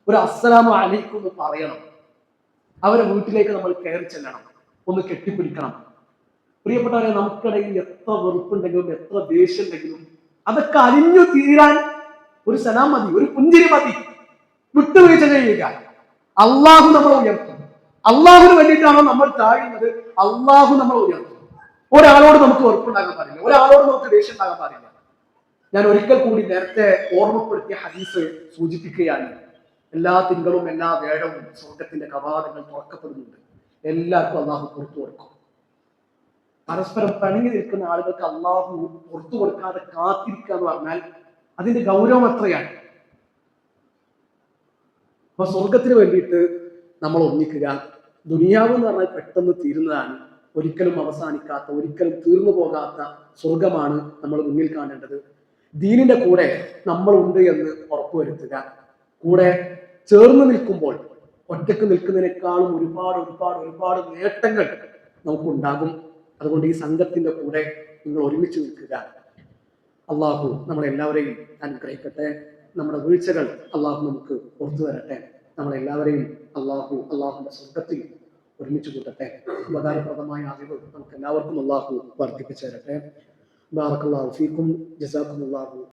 ഒരു അസ്സലാമു അലൈക്കും എന്ന് പറയണം, അവരെ വീട്ടിലേക്ക് നമ്മൾ കയറി ചെല്ലണം, ഒന്ന് കെട്ടിപ്പിടിക്കണം. പ്രിയപ്പെട്ടവരെ, നമുക്കിടയിൽ എത്ര വെറുപ്പുണ്ടെങ്കിലും എത്ര ദേഷ്യം ഉണ്ടെങ്കിലും അതൊക്കെ അലിഞ്ഞു തീരാൻ ഒരു സലാം മതി, ഒരു പുഞ്ചിരി മതി. വിട്ടുവീഴ്ച ചെയ്യുക. അള്ളാഹു നമ്മളെ ഉയർത്തും. അള്ളാഹുവിന് വേണ്ടിയിട്ടാണോ നമ്മൾ താഴുന്നത്? അള്ളാഹു നമ്മളെ ഉയർത്തും. ഒരാളോട് നമുക്ക് വെറുപ്പുണ്ടാകാൻ പാടില്ല, ഒരാളോട് നമുക്ക് ദേഷ്യം ഉണ്ടാകാൻ പാടില്ല. ഞാൻ ഒരിക്കൽ കൂടി നേരത്തെ ഓർമ്മപ്പെടുത്തിയ ഹദീസ് സൂചിപ്പിക്കുകയാണ്. എല്ലാ തിങ്കളും എല്ലാ വേഴവും സ്വർഗത്തിന്റെ കവാടങ്ങൾ തുറക്കപ്പെടുന്നുണ്ട്. എല്ലാവർക്കും അള്ളാഹു പുറത്തു കൊടുക്കും. പരസ്പരം പിണങ്ങി നിൽക്കുന്ന ആളുകൾക്ക് അള്ളാഹു പുറത്തു കൊടുക്കാതെ കാത്തിരിക്കുക എന്ന് പറഞ്ഞാൽ അതിന്റെ ഗൗരവം എത്രയാണ്. അപ്പൊ സ്വർഗത്തിന് വേണ്ടിയിട്ട് നമ്മൾ ഒന്നിക്കുക. ദുനിയാവ് എന്ന് പറഞ്ഞാൽ പെട്ടെന്ന് തീരുന്നതാണ്, ഒരിക്കലും അവസാനിക്കാത്ത, ഒരിക്കലും തീർന്നു പോകാത്ത സ്വർഗമാണ് നമ്മൾ മുന്നിൽ കാണേണ്ടത്. ദീനിന്റെ കൂടെ നമ്മളുണ്ട് എന്ന് ഉറപ്പുവരുത്തുക. കൂടെ ചേർന്ന് നിൽക്കുമ്പോൾ ഒറ്റക്ക് നിൽക്കുന്നതിനേക്കാളും ഒരുപാട് ഒരുപാട് ഒരുപാട് നേട്ടങ്ങൾ നമുക്കുണ്ടാകും. അതുകൊണ്ട് ഈ സംഘത്തിന്റെ കൂടെ നിങ്ങൾ ഒരുമിച്ച് നിൽക്കുക. അള്ളാഹു നമ്മളെല്ലാവരെയും അനുഗ്രഹിക്കട്ടെ. നമ്മുടെ വീഴ്ചകൾ അള്ളാഹു നമുക്ക് പുറത്തു തരട്ടെ. നമ്മളെല്ലാവരെയും അള്ളാഹുന്റെ സ്വർഗത്തിൽ ഒരുമിച്ച് കൂട്ടട്ടെ. ഉപകാരപ്രദമായ അറിവ് നമുക്ക് എല്ലാവർക്കും അള്ളാഹു വർദ്ധിപ്പിച്ചു തരട്ടെ. ബാറക്കല്ലാഹു ഫീക്കും. ജസാക്കുമുല്ലാഹു